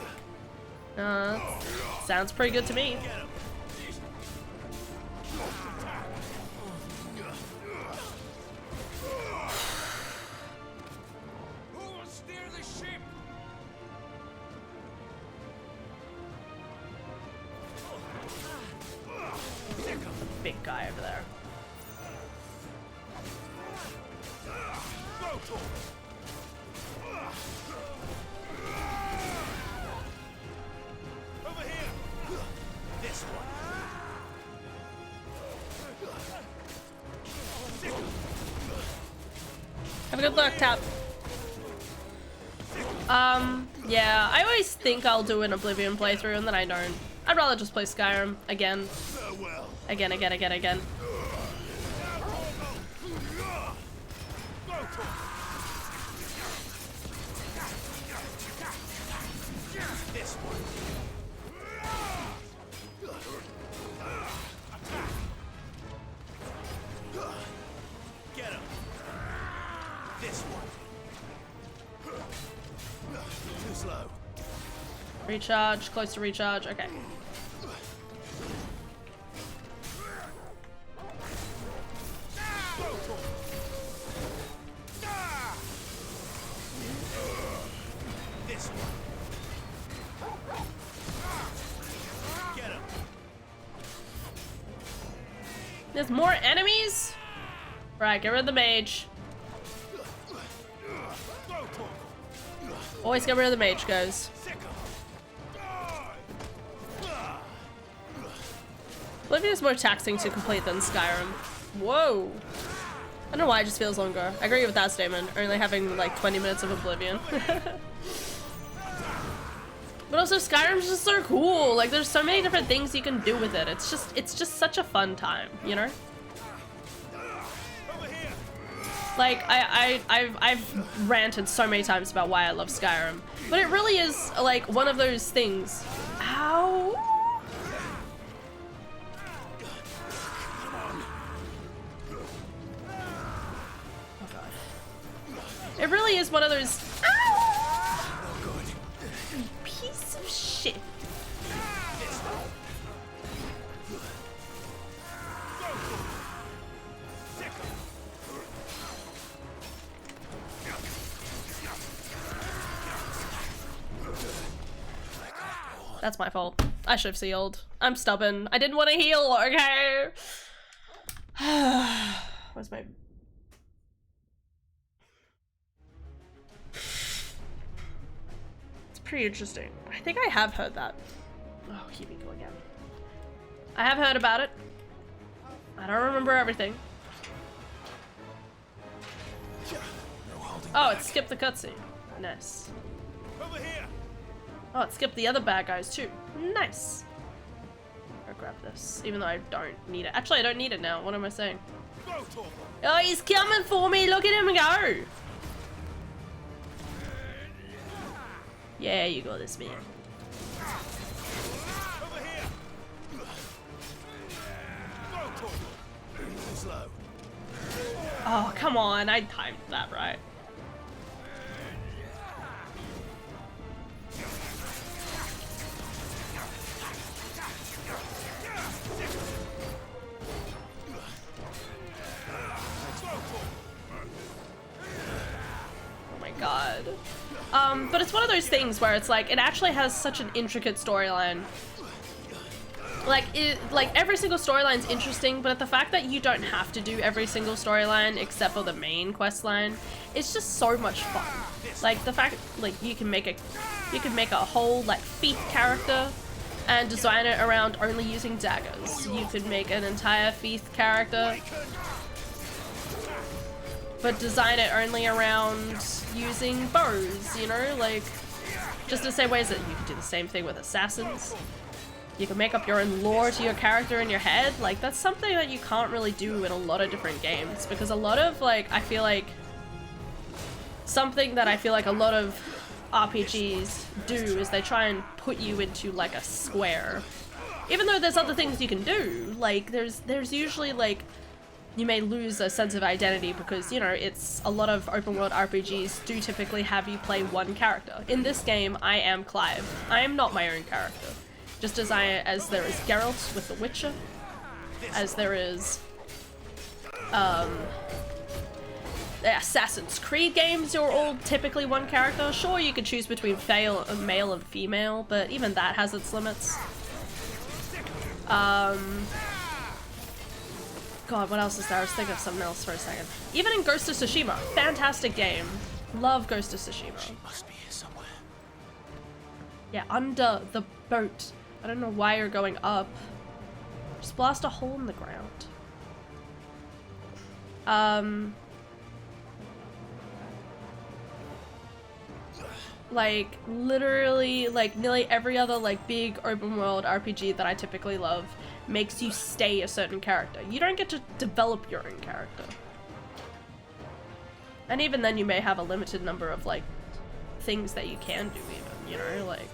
Sounds pretty good to me. big guy over there. Over here. This one. Have a good luck, Tap. Yeah, I always think I'll do an Oblivion playthrough and then I don't. I'd rather just play Skyrim again. Again. This one. Get him. This one. Too slow. Recharge, close to recharge, okay. This one. Get him. There's more enemies? Right, get rid of the mage. Always get rid of the mage, guys. Oblivion is more taxing to complete than Skyrim. Whoa. I don't know why it just feels longer. I agree with that statement, only having like 20 minutes of Oblivion. But also Skyrim's just so cool. Like there's so many different things you can do with it. It's just such a fun time, you know? Like I've ranted so many times about why I love Skyrim, but it really is like one of those things. Ow. Oh god. It really is one of those. Ow! You piece of shit. That's my fault. I should have sealed. I'm stubborn. I didn't want to heal, okay? Where's my... It's pretty interesting. I think I have heard that. Oh, here we go again. I have heard about it. I don't remember everything. Oh, it skipped the cutscene. Nice. Over here. Oh, it skipped the other bad guys too. Nice. I'll grab this, even though I don't need it. Actually, I don't need it now. What am I saying? Oh, he's coming for me. Look at him go. Yeah, you got this, man. Over here. Slow. Oh, come on. I timed that right. God. But it's one of those things where it's like, it actually has such an intricate storyline. Like, every single storyline's interesting, but the fact that you don't have to do every single storyline except for the main quest line, it's just so much fun. Like, the fact, like, you can make a whole, like, thief character and design it around only using daggers. You could make an entire thief character but design it only around using bows, you know, like, just the same way as that you can do the same thing with assassins. You can make up your own lore to your character in your head. Like, that's something that you can't really do in a lot of different games, because a lot of, like, I feel like something that I feel like a lot of RPGs do is they try and put you into, like, a square. Even though there's other things you can do, like, there's usually, like, you may lose a sense of identity because, you know, it's a lot of open world RPGs do typically have you play one character. In this game, I am Clive. I am not my own character. Just as there is Geralt with The Witcher, as there is, the Assassin's Creed games are all typically one character. Sure, you could choose between male and female, but even that has its limits. God, what else is there? I was thinking of something else for a second. Even in Ghost of Tsushima, fantastic game. Love Ghost of Tsushima. She must be here somewhere. Yeah, under the boat. I don't know why you're going up. Just blast a hole in the ground. Like, literally, like, nearly every other, like, big open world RPG that I typically love makes you stay a certain character. You don't get to develop your own character. And even then you may have a limited number of, like, things that you can do even, you know, like...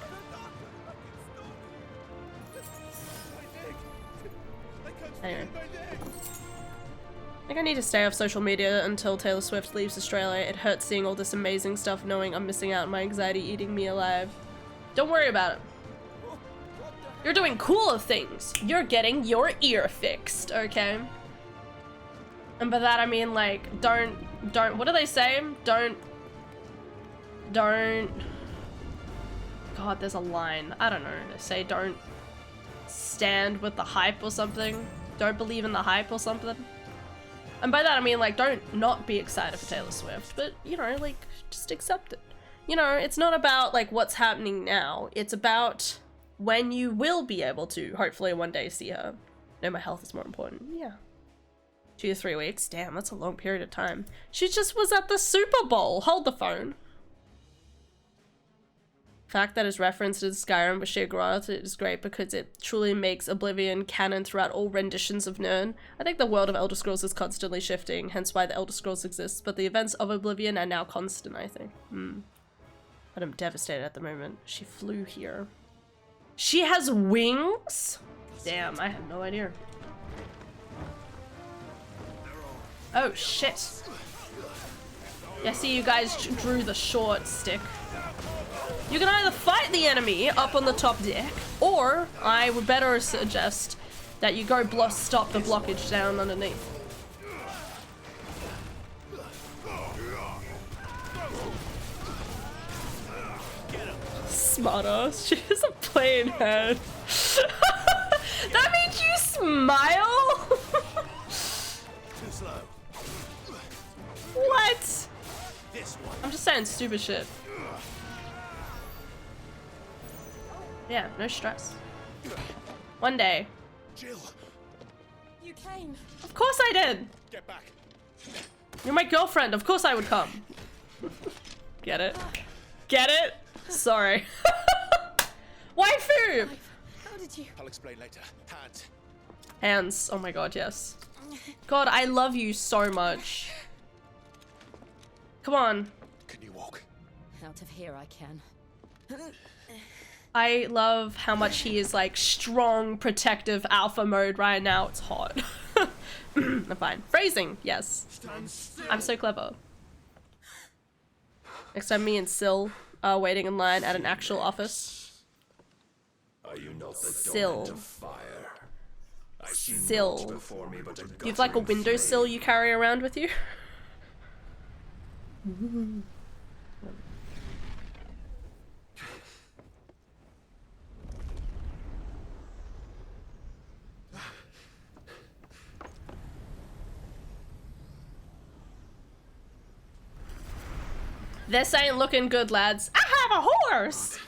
Anyway. I think I need to stay off social media until Taylor Swift leaves Australia. It hurts seeing all this amazing stuff knowing I'm missing out on my anxiety eating me alive. Don't worry about it. You're doing cooler things. You're getting your ear fixed, okay? And by that I mean, like, don't, what do they say? Don't. God, there's a line. I don't know. They say don't stand with the hype or something. Don't believe in the hype or something. And by that I mean, like, don't not be excited for Taylor Swift, but, you know, like, just accept it. You know, it's not about, like, what's happening now. It's about when you will be able to, hopefully one day, see her. No, my health is more important. Yeah. 2 to 3 weeks. Damn, that's a long period of time. She just was at the Super Bowl. Hold the phone. Fact that is referenced in Skyrim with sheer gratitude is great because it truly makes Oblivion canon throughout all renditions of Nirn. I think the world of Elder Scrolls is constantly shifting, hence why the Elder Scrolls exists, but the events of Oblivion are now constant, I think. But I'm devastated at the moment. She flew here. She has wings? Damn, I had no idea. Oh, shit. Yeah, see, you guys drew the short stick. You can either fight the enemy up on the top deck, or I would better suggest that you go stop the blockage down underneath. Smartass, she has a plain head. That means you smile? What? I'm just saying stupid shit. Yeah, no stress. One day. Jill. You came. Of course I did. Get back. You're my girlfriend. Of course I would come. Get it? Get it? Sorry. Waifu! How did you? I'll explain later. Hands. Hands. Oh my god, yes. God, I love you so much. Come on. Can you walk? Out of here I can. I love how much he is like strong, protective alpha mode right now. It's hot. I'm fine. Phrasing, yes. I'm so clever. Next time me and Syl are waiting in line at an actual office. Are you not the Syl. of fire? I see Syl. naught before me but a You've like a guttering windowsill you carry around with you? This ain't looking good, lads. I have a horse!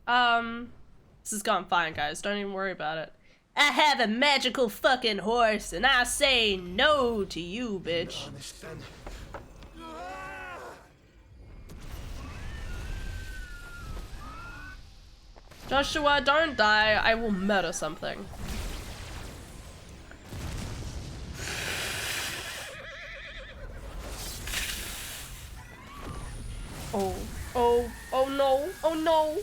Woohoo! This is going fine, guys. Don't even worry about it. I have a magical fucking horse, and I say no to you, bitch. Joshua, don't die. I will murder something. Oh no, oh no.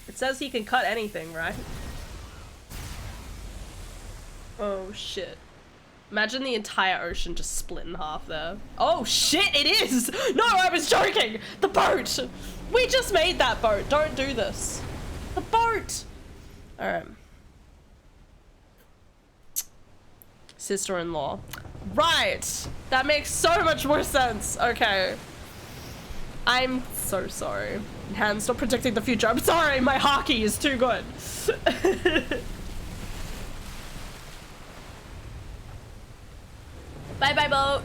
It says he can cut anything, right? Oh shit. Imagine the entire ocean just split in half there. Oh shit, it is! No, I was joking! The boat! We just made that boat, don't do this. The boat! Alright. Sister-in-law. Right! That makes so much more sense. Okay. I'm so sorry. Hands, stop predicting the future. I'm sorry, my hockey is too good. Bye bye boat.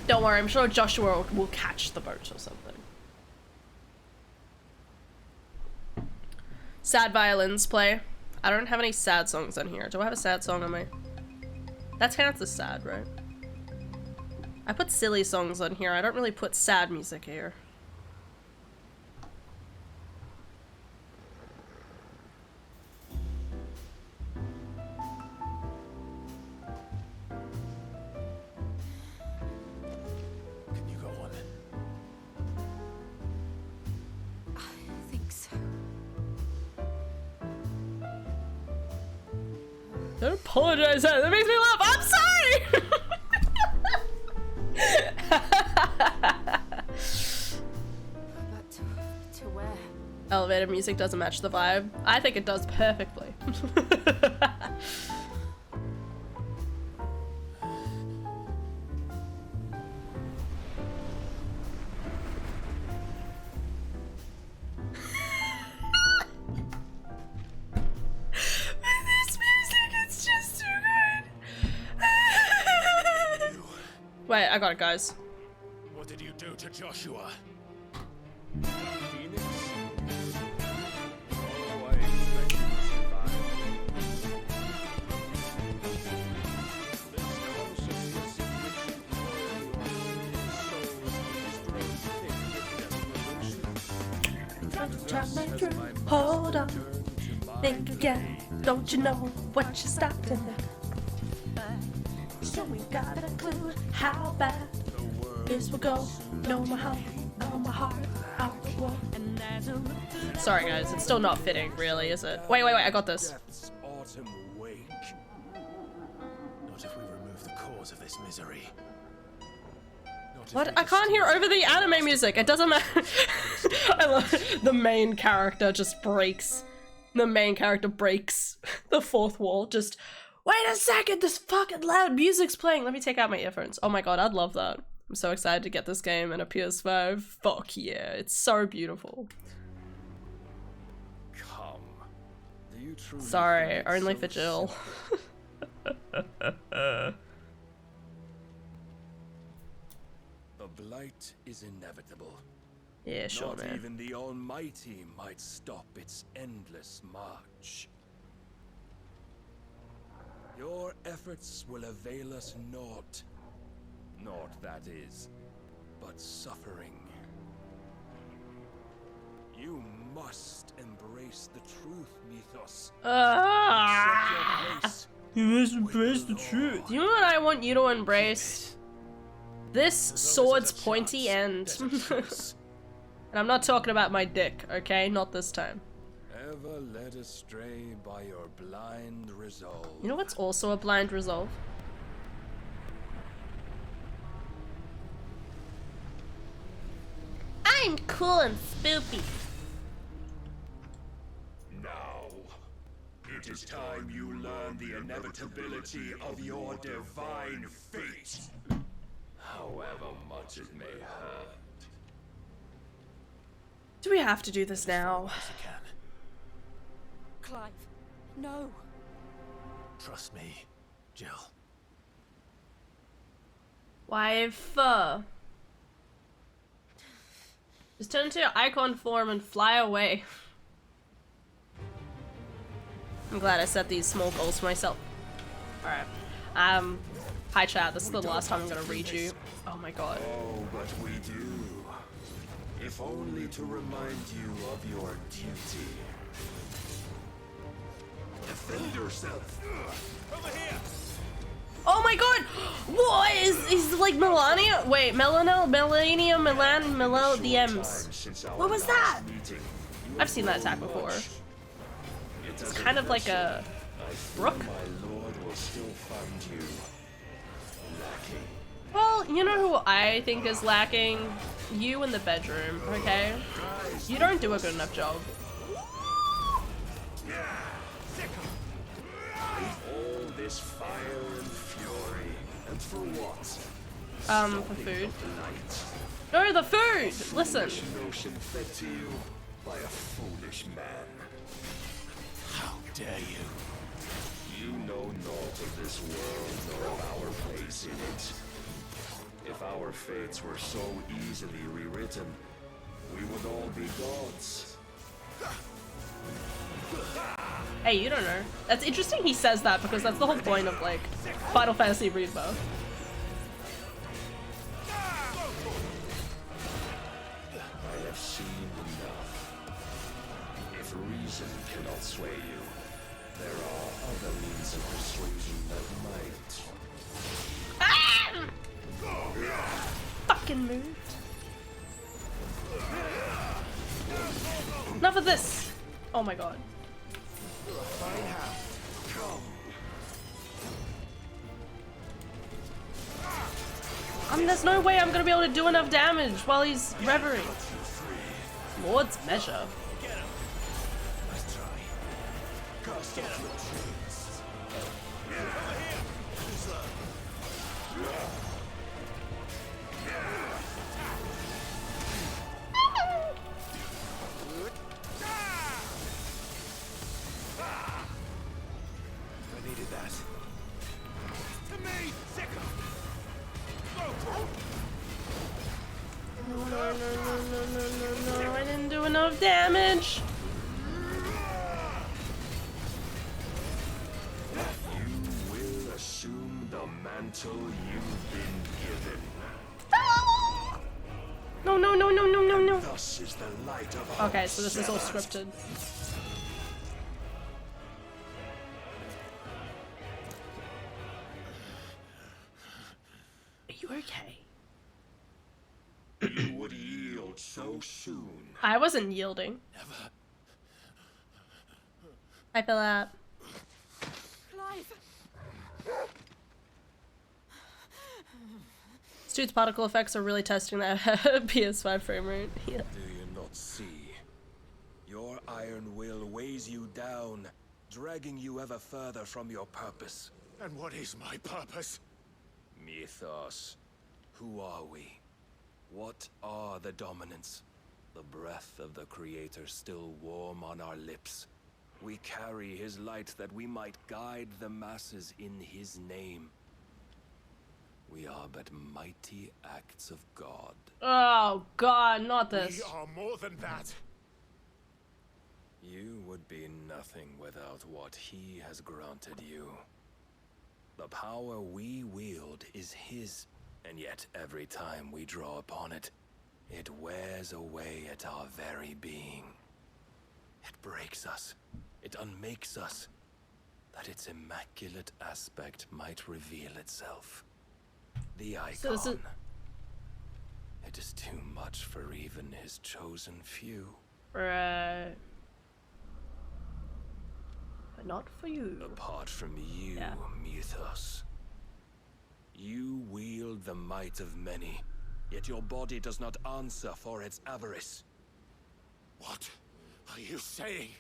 Don't worry, I'm sure Joshua will catch the boat or something. Sad violins play. I don't have any sad songs on here. Do I have a sad song on my... That counts as sad, right? I put silly songs on here. I don't really put sad music here. Can you go on? I think so. Don't apologize. That makes me laugh. I'm sorry. But to where? Elevator music doesn't match the vibe. I think it does perfectly. This music is just too good. Wait, I got it, guys. What did you do to Joshua? Phoenix? Oh, I expect you to survive. This consciousness in which you Hold on, think again. Don't you know what you stopped in there? So we got a clue how bad this will go. No my heart, out the wall. Sorry guys, it's still not fitting, really, is it? Wait, I got this. Death's autumn wake. Not if we remove the cause of this misery. What? I can't hear over the anime music. It doesn't matter. I love the main character just breaks. The main character breaks the fourth wall. Just wait a second. This fucking loud music's playing. Let me take out my earphones. Oh my god, I'd love that. I'm so excited to get this game in a PS5. Fuck yeah, it's so beautiful. Come. Do you truly Sorry, think it's only so for Jill. The blight is inevitable. Yeah, sure, Not man. even the Almighty might stop its endless march. Your efforts will avail us naught. Naught, that is, but suffering. You must embrace the truth, Mythos. You must embrace the truth. You know what I want you to embrace? This sword's pointy end. And I'm not talking about my dick, okay? Not this time. Ever led astray by your blind resolve. You know what's also a blind resolve? I'm cool and spoopy. Now, it is time you learn the inevitability of your divine fate. However much it may hurt. Do we have to do this now? Clive, no. Trust me, Jill. Wife. Just turn into your icon form and fly away. I'm glad I set these small goals for myself. Alright. Hi chat, this is the last time I'm gonna read you. Oh my god. Oh, but we do. If only to remind you of your duty. Defend yourself. Over here. Oh my god! What is like Melania? Wait, Melania, the M's. What was that? I've seen that attack before. It's kind of like a brook. My lord will still find you lacking. Well, you know who I think is lacking? You in the bedroom, okay? You don't do a good enough job. All this fire and fury, and for what? For food. No, the food! Listen. Notion fed to you by a foolish man. How dare you? You know naught of this world nor of our place in it. If our fates were so easily rewritten, we would all be gods. Hey, you don't know. That's interesting he says that because that's the whole point of like Final Fantasy Rebirth. I have seen enough. If reason cannot sway you, there are other means of persuasion that might. Fucking moved. Enough of this! Oh my god. There's no way I'm gonna be able to do enough damage while he's revering. Lord's measure. I needed that. To me, Sicko! No, I didn't do enough damage. You will assume the mantle you've been given. No, no, no, no, no, no, no. Thus is the light of our Okay, so this is all scripted. Are you okay? You would yield so soon. I wasn't yielding. Never. I fell out. Clive. Stu's particle effects are really testing that PS5 frame rate. Yeah. Do you not see? Your iron will weighs you down, dragging you ever further from your purpose. And what is my purpose? Mythos. Who are we? What are the dominants? The breath of the Creator still warm on our lips. We carry his light that we might guide the masses in his name. We are but mighty acts of God. Oh god, not this. We are more than that. You would be nothing without what he has granted you. The power we wield is his, and yet every time we draw upon it, it wears away at our very being. It breaks us, it unmakes us, that its immaculate aspect might reveal itself. The icon. So It is too much for even his chosen few. Right. But not for you. Apart from you, Yeah. Mythos. You wield the might of many, yet your body does not answer for its avarice. What are you saying?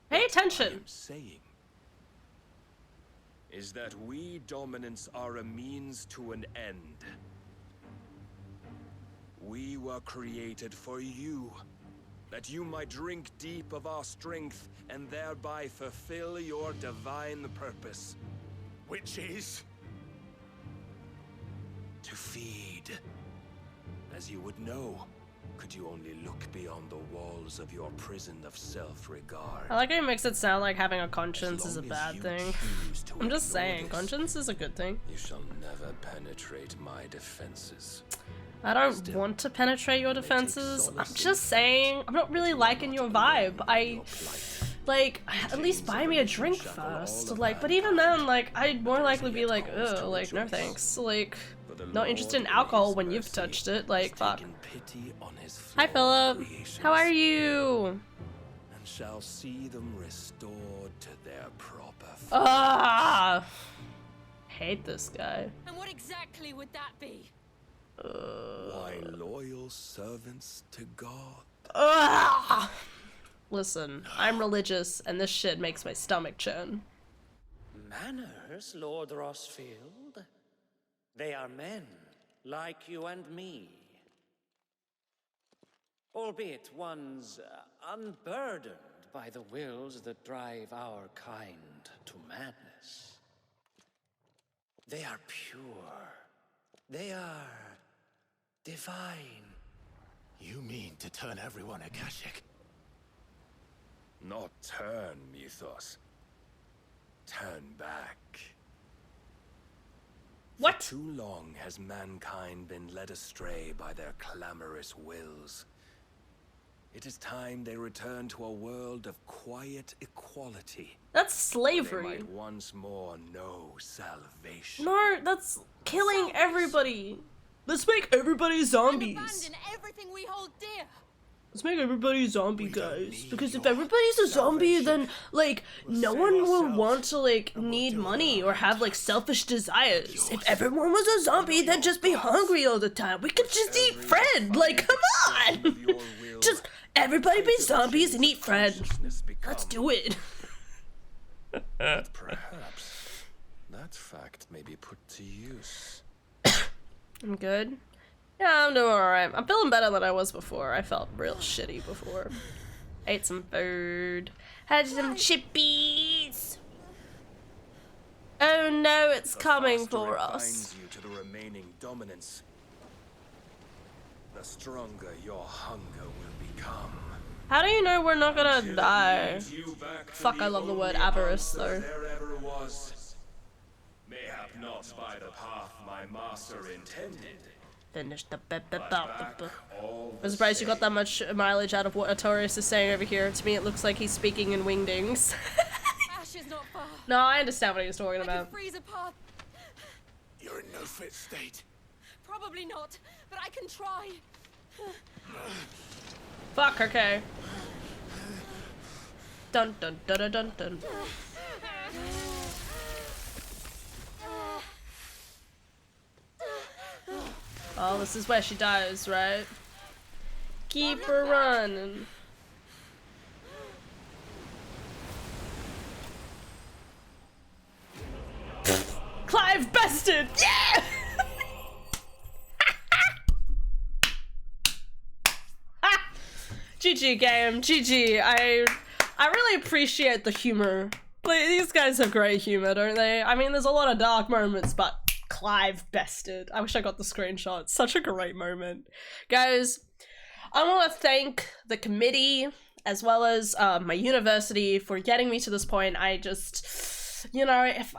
Pay I attention. am saying is that we dominants are a means to an end. We were created for you, that you might drink deep of our strength and thereby fulfill your divine purpose. Which is? To feed. As you would know, could you only look beyond the walls of your prison of self-regard. I like how he makes it sound like having a conscience is a bad thing. I'm just saying, this, conscience is a good thing. You shall never penetrate my defenses. I don't want to penetrate your defenses. I'm just saying, I'm not really liking your vibe. Like, at least buy me a drink first. Like, but even then, like, I'd more likely be like, ugh, like, no thanks. Like, not interested in alcohol when you've touched it. Like, fuck. Hi, Philip. How are you? And shall see them restored to their proper form. Ah, hate this guy. And what exactly would that be? Why, loyal servants to God. Listen, I'm religious, and this shit makes my stomach churn. Manners, Lord Rossfield? They are men, like you and me. Albeit ones unburdened by the wills that drive our kind to madness. Yes. They are pure. They are divine. You mean to turn everyone Akashic? Not turn, Mythos. Turn back. What? For too long has mankind been led astray by their clamorous wills. It is time they return to a world of quiet equality. That's slavery. They might once more know salvation. No, that's killing everybody. Let's make everybody zombies. Abandon everything we hold dear. Let's make everybody a zombie, guys. Because if everybody's a zombie, then, like, no one will want to, like, need money or have, like, selfish desires. If everyone was a zombie, they'd just be hungry all the time. We could just eat Fred. Like, come on! Just everybody be zombies and eat Fred. Let's do it. But perhaps that fact may be put to use. I'm good. Yeah, I'm doing alright. I'm feeling better than I was before. I felt real shitty before. Ate some food. Had some chippies. Oh no, it's coming for us. You to the remaining dominance, the stronger your hunger will become. How do you know we're not gonna die? Fuck, I love the word avarice though. There ever was. Mayhap not by the path my master intended. Finish the I'm surprised you got that much mileage out of what Artorias is saying over here. To me, it looks like he's speaking in wingdings. Ash is not far. No, I understand what he was talking I about. can freeze a path. You're in no fit state. Probably not, but I can try. Fuck, okay. Dun dun dun dun dun dun. Oh, this is where she dies, right? Keep her running. Clive bested! Yeah! GG game, GG. I really appreciate the humor. Like, these guys have great humor, don't they? I mean, there's a lot of dark moments, but Clive bested. I wish I got the screenshot. Such a great moment. Guys, I want to thank the committee as well as my university for getting me to this point. I just, you know, if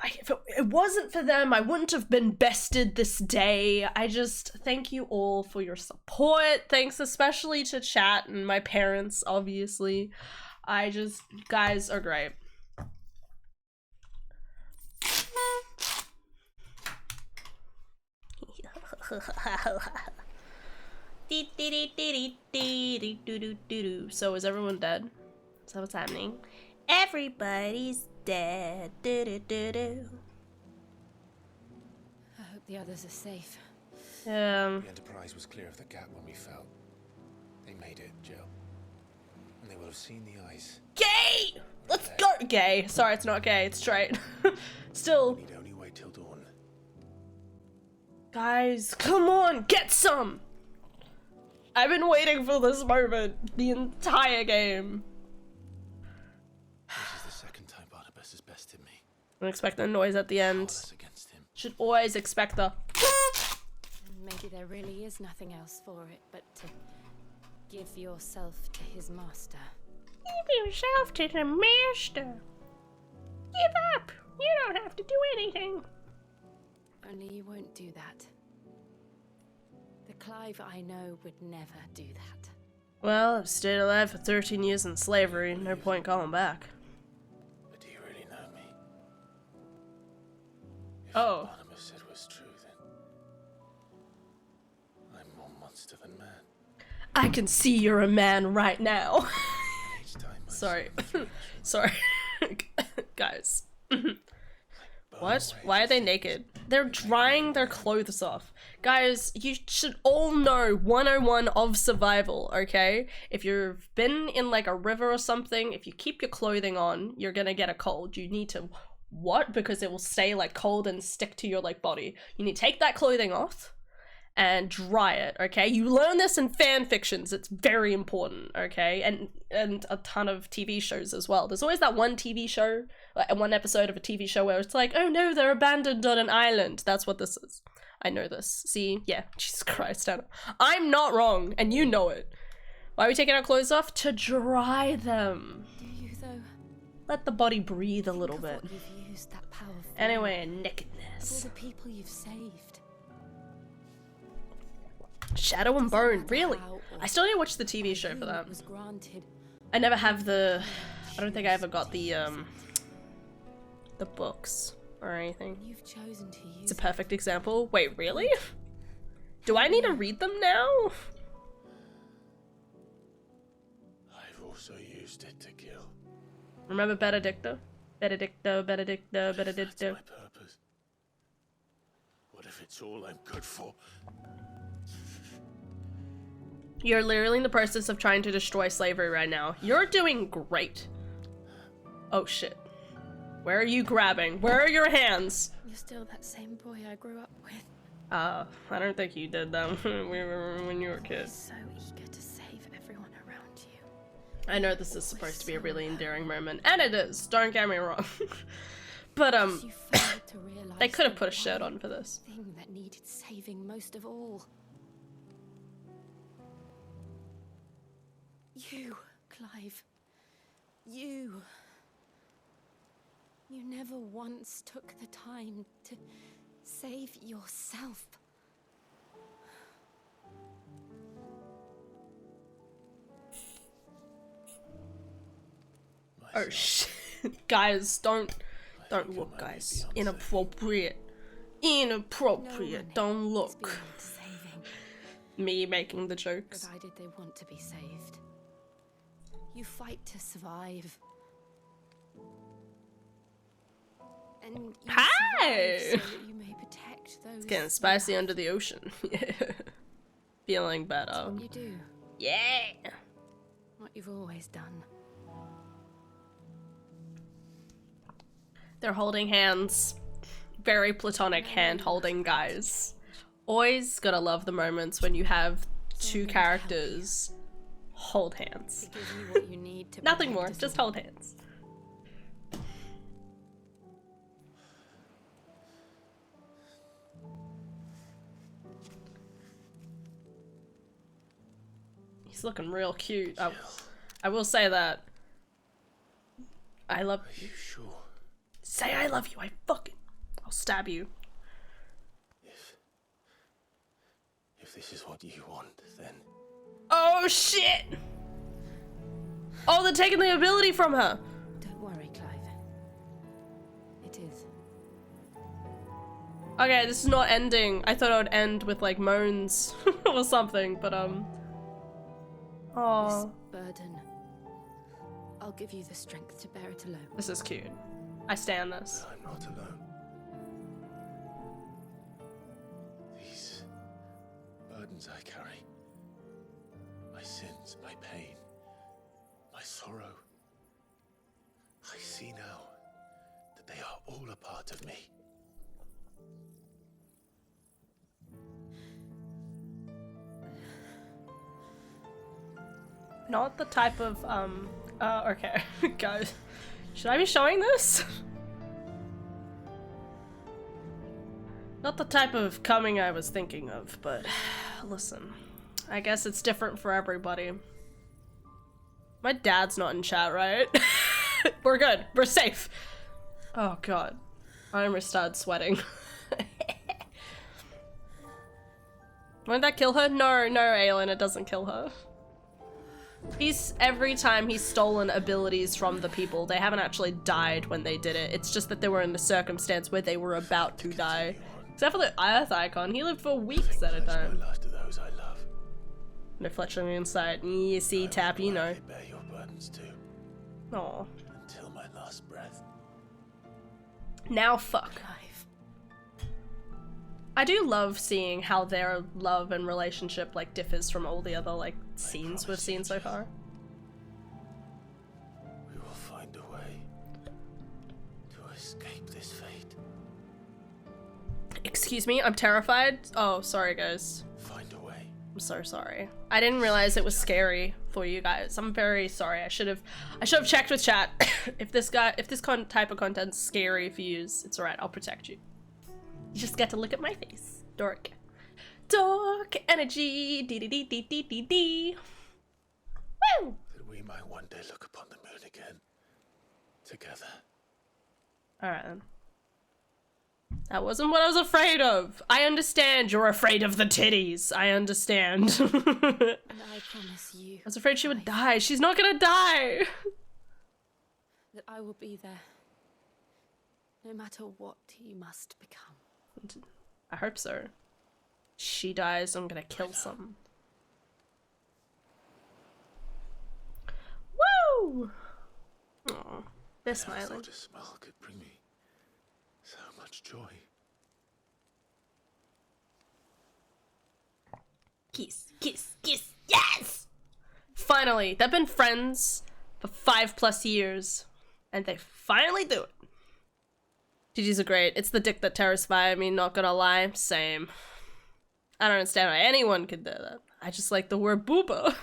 it wasn't for them, I wouldn't have been bested this day. I just thank you all for your support. Thanks especially to chat and my parents, obviously. You guys are great. So is everyone dead? Is that what's happening? Everybody's dead. I hope the others are safe. The Enterprise was clear of the gap when we fell. They made it, Jill. And they will have seen the ice. Gay! Let's go! Gay. Sorry, it's not gay, it's straight. Still. Need only wait till dawn. Guys, come on, get some! I've been waiting for this moment the entire game. This is the second time Barnabas has bested me. I expect the noise at the end. Should always expect the. Maybe there really is nothing else for it but to give yourself to his master. Give yourself to the master. Give up. You don't have to do anything. Only you won't do that. The Clive I know would never do that. Well, I've stayed alive for 13 years in slavery. No point calling back. But do you really know me? If Oh. what Barnabas said was true, then I'm more monster than man. I can see you're a man right now. Sorry. Sorry. Guys. What? Why are they naked? They're drying their clothes off. Guys, you should all know 101 of survival, okay? If you've been in like a river or something, if you keep your clothing on, you're gonna get a cold. You need to, what? Because it will stay like cold and stick to your like body. You need to take that clothing off and dry it, okay? You learn this in fan fictions. It's very important, okay? And a ton of TV shows as well. There's always that one TV show, one episode of a TV show where it's like, oh no, they're abandoned on an island. That's what this is. I know this. See? Yeah. Jesus Christ, Anna. I'm not wrong, and you know it. Why are we taking our clothes off? To dry them. Do you, though? Let the body breathe a little bit. You've used that power for. Anyway, Of nakedness. all the people you've saved. Shadow and Bone, really? I still need to watch the TV show for that. Was granted. I never have the... I don't think I ever got the books or anything. You've chosen to use. It's a perfect example. Wait, really? Do I need to read them now? I've also used it to kill. Remember Benedicto? Benedicto, Benedicto, Benedicto. That's my purpose. What if it's all I'm good for? You're literally in the process of trying to destroy slavery right now. You're doing great. Oh shit. Where are you grabbing? Where are your hands? You're still that same boy I grew up with. I don't think you did that when you were a kid. So eager to save everyone around you. I know this is supposed to be a really endearing moment, and it is, don't get me wrong. But they could have put a shirt on for this. Thing that needed saving most of all. You, Clive. You. You never once took the time to save yourself. Oh shit. Guys, don't look, guys. Inappropriate. Inappropriate. Don't look. Me making the jokes. Provided they want to be saved. You fight to survive. And you Hi! survive so that you may protect those. It's getting spicy under the ocean. Feeling better. That's what you do. Yeah! What you've always done. They're holding hands. Very platonic hand-holding guys. Always gotta love the moments when you have two characters hold hands. It gives you what you need to Nothing more, just hold hands. He's looking real cute. I will say that. I love you. Sure? Say I love you. I'll stab you. If this is what you want, then... Oh shit! Oh, they're taking the ability from her! Don't worry, Clive. It is. Okay, this is not ending. I thought it would end with like moans or something, but This burden. I'll give you the strength to bear it alone. This is cute. I stand this. I'm not alone. These burdens I carry, my sins, my pain, my sorrow, I see now that they are all a part of me. Not the type of, okay, guys. Should I be showing this? Not the type of coming I was thinking of, but listen. I guess it's different for everybody. My dad's not in chat, right? We're good. We're safe. Oh god. I almost started sweating. Won't that kill her? No, Aelin, it doesn't kill her. Every time he's stolen abilities from the people, they haven't actually died when they did it. It's just that they were in a circumstance where they were about to die. Except for the Earth Icon, he lived for weeks at a time. No fletch on the inside. You see, Tap, you know. Bear your burdens too. Aw. Until my last breath. Now fuck. I do love seeing how their love and relationship like differs from all the other like scenes we've seen so far. We will find a way to escape this fate. Excuse me, I'm terrified. Oh, sorry guys. Find a way. I'm so sorry. I didn't realize it was scary for you guys. I'm very sorry. I should have checked with chat. if this type of content's scary for you, it's alright. I'll protect you. You just get to look at my face. Dork. Dork energy. Dee dee dee dee dee dee dee. Woo! That we might one day look upon the moon again. Together. Alright then. That wasn't what I was afraid of. I understand you're afraid of the titties. I understand. And I promise you. I was afraid she would die. She's not gonna die. That I will be there. No matter what you must become. I hope so. She dies, I'm gonna kill some. Woo! Aw, they're smiling. I thought a smile could bring me so much joy. Kiss, kiss, kiss, yes! Finally, they've been friends for 5+ years, and they finally do it. GGs are great. It's the dick that terrifies me, not gonna lie. Same. I don't understand why anyone could do that. I just like the word booba.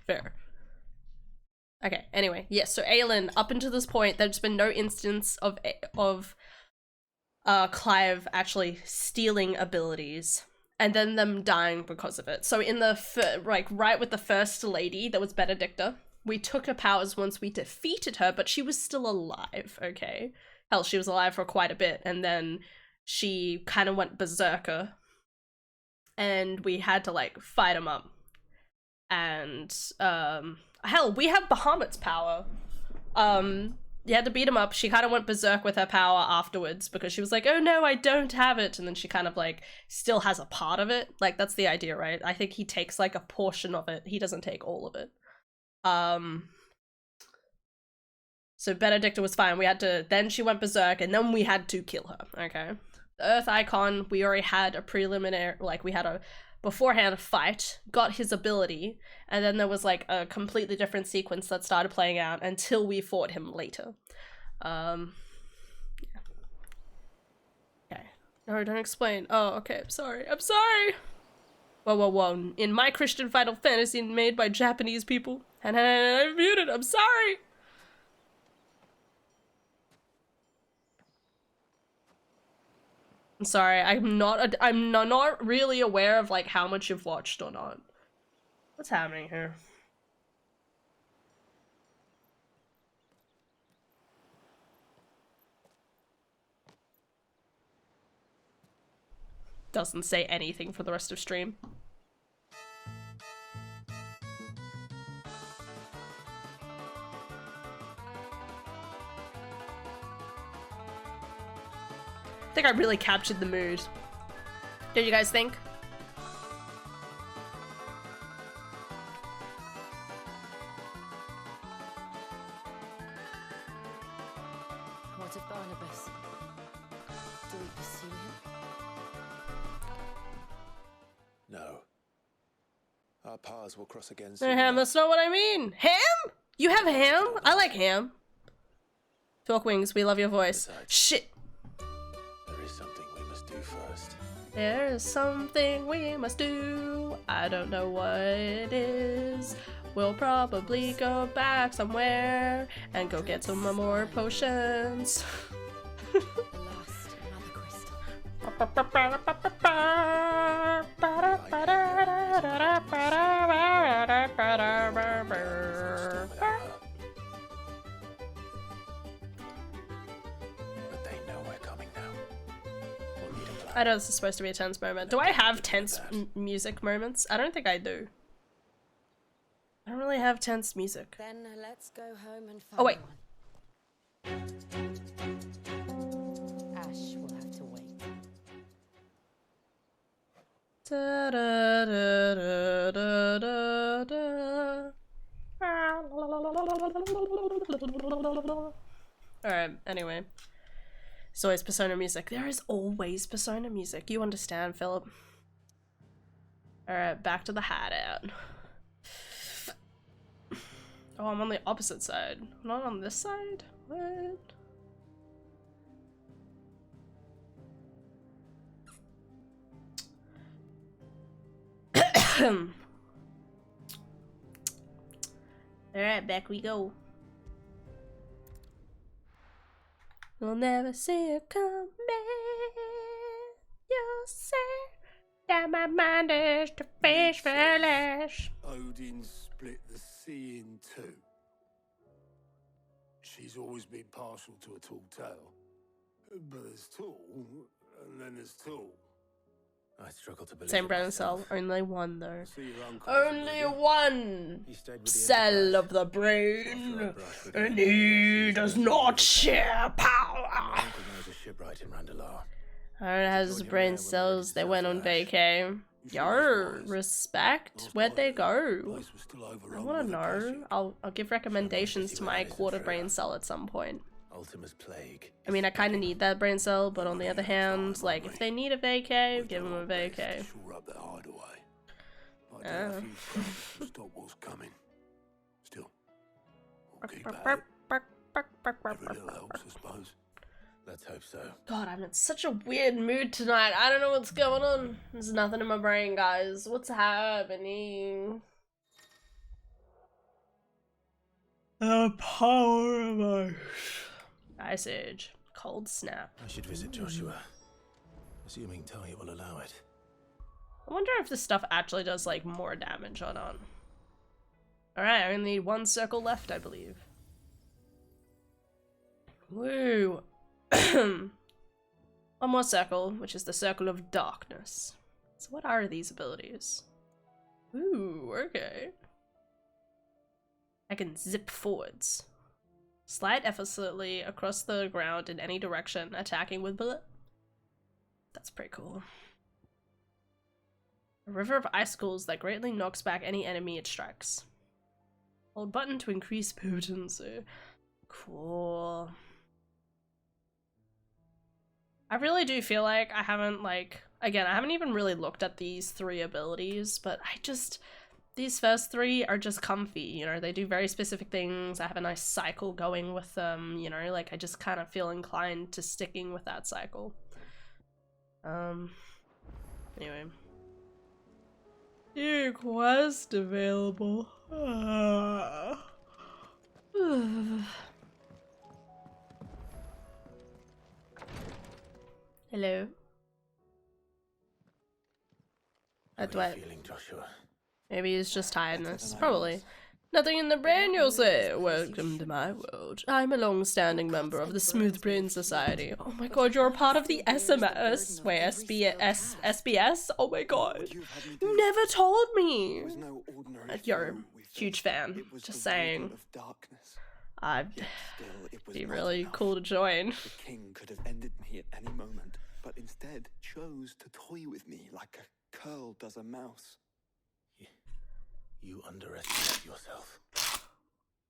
Fair. Okay, anyway, yes, so Aelin, up until this point, there's been no instance of Clive actually stealing abilities, and then them dying because of it. So in the, right with the first lady, that was Benedicta, we took her powers once we defeated her, but she was still alive, okay? Hell, she was alive for quite a bit, and then she kind of went berserker, and we had to, like, fight him up. And, hell, we have Bahamut's power. You had to beat him up. She kind of went berserk with her power afterwards because she was like, oh no, I don't have it. And then she kind of, like, still has a part of it. Like, that's the idea, right? I think he takes, like, a portion of it. He doesn't take all of it. So Benedicta was fine. We had to, then she went berserk, and then we had to kill her, okay? The Earth Icon, we already had a preliminary, like, we had a beforehand fight, got his ability, and then there was, like, a completely different sequence that started playing out until we fought him later. Yeah. Okay. No, don't explain. Oh, okay, I'm sorry. I'm sorry! Whoa, whoa, whoa. In my Christian Final Fantasy made by Japanese people, and I'm muted, I'm sorry! I'm sorry, I'm not really aware of, like, how much you've watched or not. What's happening here? Doesn't say anything for the rest of stream. I think I really captured the mood. Did you guys think? What of Barnabas? Do we pursue him? No. Our paths will cross again No, soon. Ham, that's not what I mean. Ham? You have ham? I like ham. Talk Wings, we love your voice. Shit. There is something we must do first. There is something we must do. I don't know what it is. We'll probably go back somewhere and go get some more potions. I know this is supposed to be a tense moment. Do I have tense music moments? I don't think I do. I don't really have tense music. Then let's go home and find Oh wait. one. Ash will have to wait. Da, da, da, da, da, da, da. Alright, anyway. There's always Persona music. There is always Persona music. You understand, Philip. Alright, back to the hideout. Oh, I'm on the opposite side. I'm not on this side? What? Alright, back we go. We'll never see it coming. You say that my mind is to fish flesh. Odin split the sea in two. She's always been partial to a tall tale. But there's tall, and then there's tall. I struggle to believe Same it brain cell, myself. only one though. See your uncle. Only one cell of the brain, and he does not share power. My uncle knows a shipwright in Randalar. Aaron has brain cells. They went on vacay. Yo, respect. Where'd they go? I want to know. I'll give recommendations to my quarter brain cell at some point. Ultima's plague. I mean, I kind of need that brain cell, but on the other hand, like, if they need a vacay, give them a vacay. Stop what's coming. Still, we'll keep at it. Every little helps, I suppose. Let's hope so. God, I'm in such a weird mood tonight. I don't know what's going on. There's nothing in my brain, guys. What's happening? The power of ice. Ice Age. Cold Snap. I should visit Joshua. Assuming Talia will allow it. I wonder if this stuff actually does, like, more damage or not. Alright, I only need one circle left, I believe. Woo! One more circle, which is the Circle of Darkness. So what are these abilities? Ooh, okay. I can zip forwards. Slide effortlessly across the ground in any direction, attacking with bullet. That's pretty cool. A river of icicles that greatly knocks back any enemy it strikes. Hold button to increase potency. Cool. I really do feel like I haven't, like, again, I haven't even really looked at these three abilities, but these first three are just comfy, you know, they do very specific things. I have a nice cycle going with them, you know, like I just kind of feel inclined to sticking with that cycle. Anyway. New quest available. Hello. How are you feeling, Joshua? Maybe it's just tiredness. Probably. Nothing in the brain, you'll say. Welcome to my world. I'm a long-standing member of the Smooth Brain Society. Oh my god, you're a part of the SMS? Wait, SBS? Oh my god. You never told me. You're a huge fan. Just saying. I'd be really cool to join. The king could have ended me at any moment, but instead chose to toy with me like a curl does a mouse. You underestimate yourself.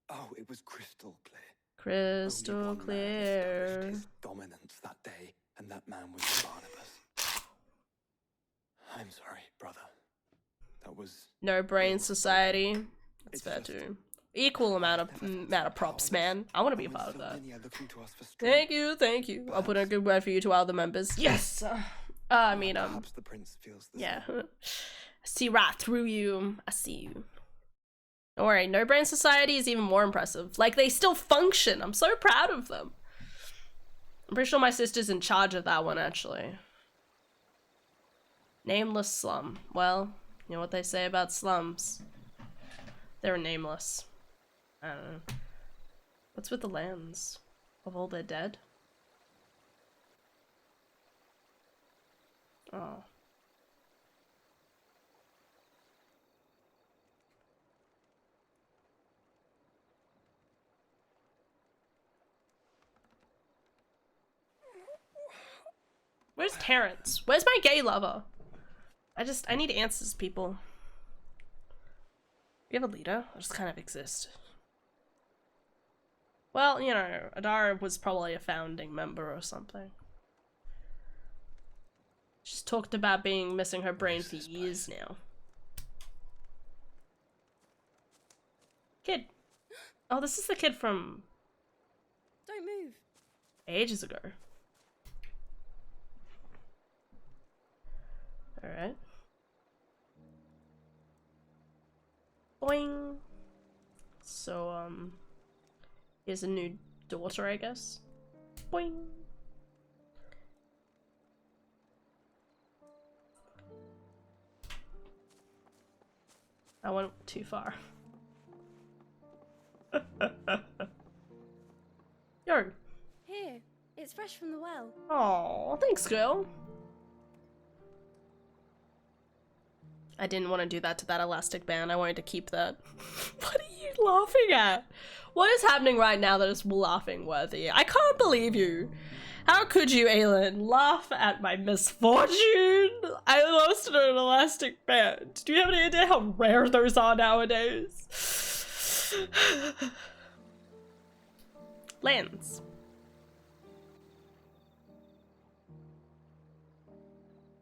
Oh, it was crystal clear. Crystal clear. His dominance that day, and that man was Barnabas. I'm sorry, brother. That was no brain society. That's fair too. Equal amount of props, man. I want to be a part of that. Thank you, thank you. I'll put in a good word for you to our other members. Yes. I mean, perhaps the prince feels the yeah. I see right through you. I see you. Don't worry, No Brain Society is even more impressive. Like, they still function. I'm so proud of them. I'm pretty sure my sister's in charge of that one, actually. Nameless slum. Well, you know what they say about slums. They're nameless. I don't know. What's with the lands of all their dead? Oh. Where's Terrence? Where's my gay lover? I need answers, people. You have a leader? I just kind of exist. Well, you know, Adara was probably a founding member or something. She's talked about missing her brain for years now. Kid. Oh, this is the kid from... Don't move. Ages ago. Alright. Here's a new daughter, I guess. Boing. I went too far. Yo. Here, it's fresh from the well. Oh, thanks, girl. I didn't want to do that to that elastic band. I wanted to keep that. What are you laughing at? What is happening right now that is laughing worthy? I can't believe you. How could you, Aelin, laugh at my misfortune? I lost an elastic band. Do you have any idea how rare those are nowadays? Lens.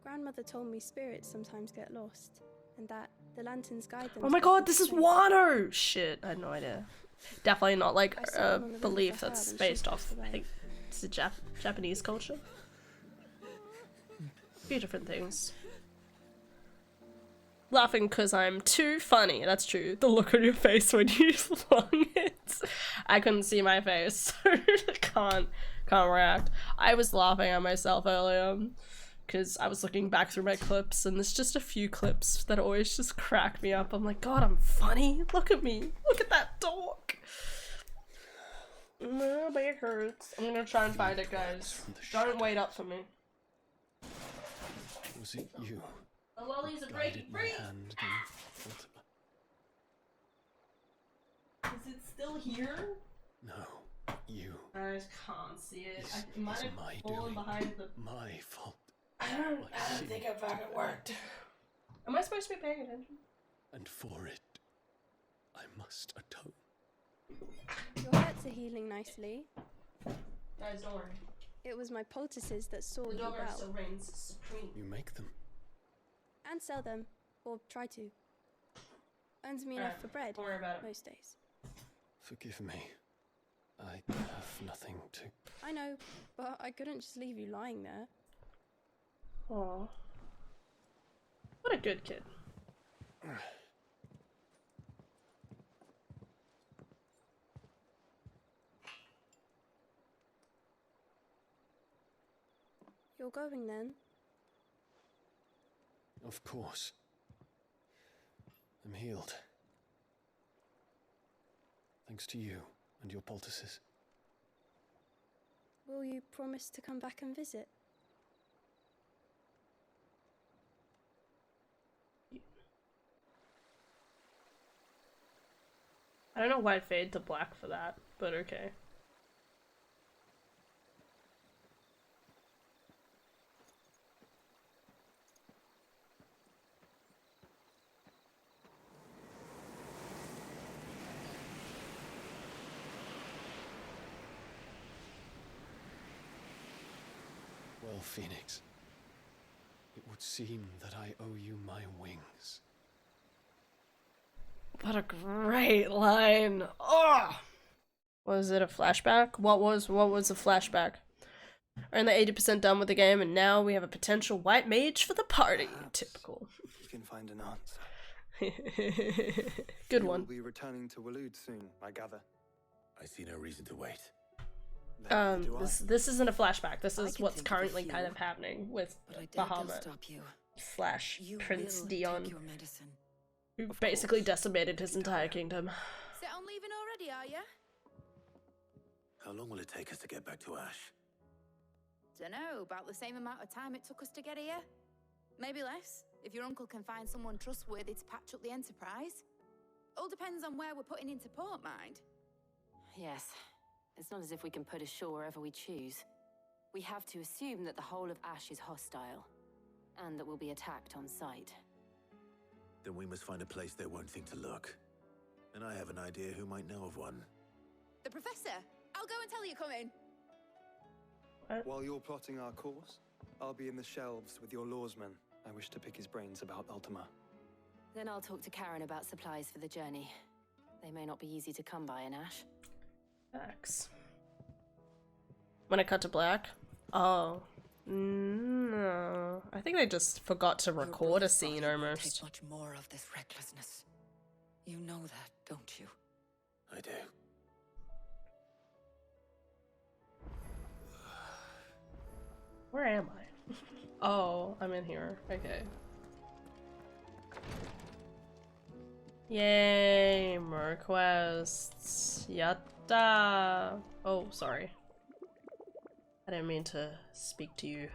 Grandmother told me spirits sometimes get lost, and that the lanterns guide them. Oh my god, this is Wano! Shit, I had no idea. Definitely not like a belief that's based off, I think it's a Japanese culture. A few different things. Laughing because I'm too funny, that's true. The look on your face when you flung it. I couldn't see my face, so can't react. I was laughing at myself earlier because I was looking back through my clips and there's just a few clips that always just crack me up. I'm like, God, I'm funny. Look at me. Look at that dog. My back hurts. I'm gonna try and find it, guys. Don't wait up for me. Was it you? The lollies are breaking free! Is it still here? No, you. I just can't see it. This It might is have my fallen doing. behind the... My fault. I don't think it fucking worked. Am I supposed to be paying attention? And for it, I must atone. Your hurts are healing nicely. Guys, don't worry. It was my poultices that saw The you dogger well. still reigns supreme. You make them. And sell them, or try to. Earns me enough for bread. Don't worry about it. Most days. Forgive me. I have nothing to... I know, but I couldn't just leave you lying there. Aw. What a good kid. You're going then? Of course. I'm healed. Thanks to you and your poultices. Will you promise to come back and visit? I don't know why fade to black for that, but okay. Well, Phoenix, it would seem that I owe you my wings. What a great line. Oh! Was it a flashback? What was the flashback? We're only 80% done with the game and now we have a potential white mage for the party. Perhaps Typical. You can find an answer. Good one. You'll be returning to Waloed soon, I gather. I see no reason to wait. This isn't a flashback. This is what's currently kind of happening with Bahamut / Prince Dion, who basically decimated his entire kingdom. Set on leaving already, are ya? How long will it take us to get back to Ash? Dunno, about the same amount of time it took us to get here. Maybe less, if your uncle can find someone trustworthy to patch up the Enterprise. All depends on where we're putting into port, mind. Yes. It's not as if we can put ashore wherever we choose. We have to assume that the whole of Ash is hostile, and that we'll be attacked on sight. Then we must find a place they won't think to look. And I have an idea who might know of one. The Professor! I'll go and tell you come in. While you're plotting our course, I'll be in the shelves with your lawsman. I wish to pick his brains about Ultima. Then I'll talk to Karen about supplies for the journey. They may not be easy to come by in Ash. Facts. When I cut to black? Oh. No. I think they just forgot to record a scene almost. Take much more of this recklessness. You know that, don't you? I do. Where am I? Oh, I'm in here. Okay. Yay, more quests. Yatta! Oh, sorry. I didn't mean to speak to you.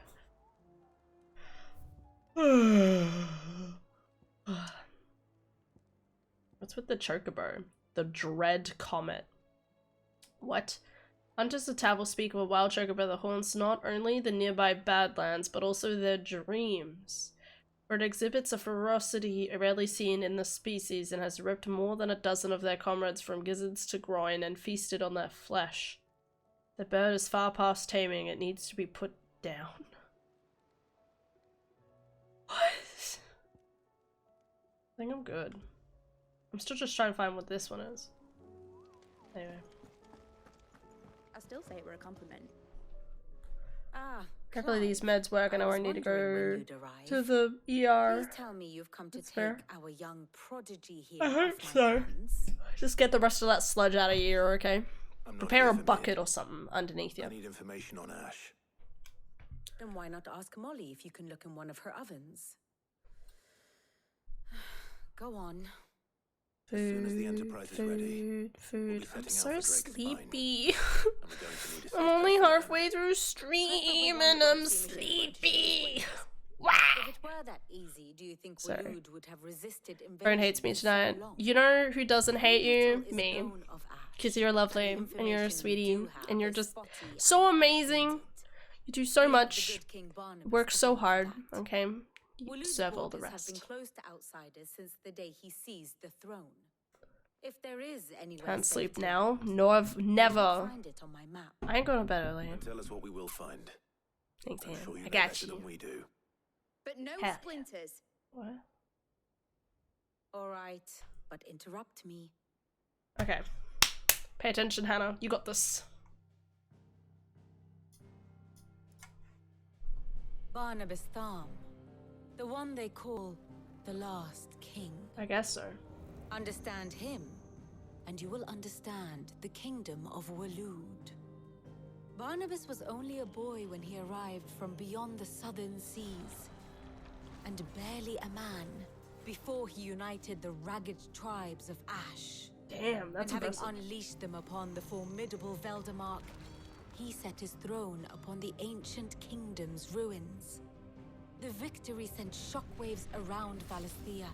What's with the chocobo? The Dread Comet. What? Hunters of Tab will speak of a wild chocobo that haunts not only the nearby Badlands, but also their dreams. For it exhibits a ferocity rarely seen in the species and has ripped more than a dozen of their comrades from gizzards to groin and feasted on their flesh. The bird is far past taming, it needs to be put down. What? I think I'm good. I'm still just trying to find what this one is. Anyway. I still say it were a compliment. Carefully these meds work, I know I need to go to the ER. Please tell me you've come to That's take fair. our young prodigy here. I hope so. Just get the rest of that sludge out of your ear, okay? Prepare a bucket or something underneath you. I need information on Ash. Then why not ask Molly if you can look in one of her ovens? Go on. As soon as the Enterprise is ready, Food. I'm setting out so for Drake's sleepy. we're going to need a I'm only halfway through stream and I'm sleepy. Wow. If it were that easy, do you think Sorry. Waloed would have resisted invasion? Everyone hates me tonight. You know who doesn't hate you? Me. Because you're lovely and you're a sweetie and you're just so amazing. You do so much. Work so hard. Okay. You deserve all the Have been rest. close to outsiders since the day he seized the throne. If there is anywhere Can't safe sleep to now. No, I've never. find it on my map. I ain't going to bed early. And tell us what we will find. Thanks, I'm sure you I know got better you. than we do. But no Hell. splinters. What? All right, but interrupt me. Okay. Pay attention, Hannah. You got this. Barnabas Tharm, the one they call the Last King. I guess so. Understand him, and you will understand the kingdom of Waloed. Barnabas was only a boy when he arrived from beyond the southern seas, and barely a man before he united the ragged tribes of Ash. Damn, that's and having impressive. unleashed them upon the formidable Veldamark, he set his throne upon the ancient kingdom's ruins. The victory sent shockwaves around Valisthea,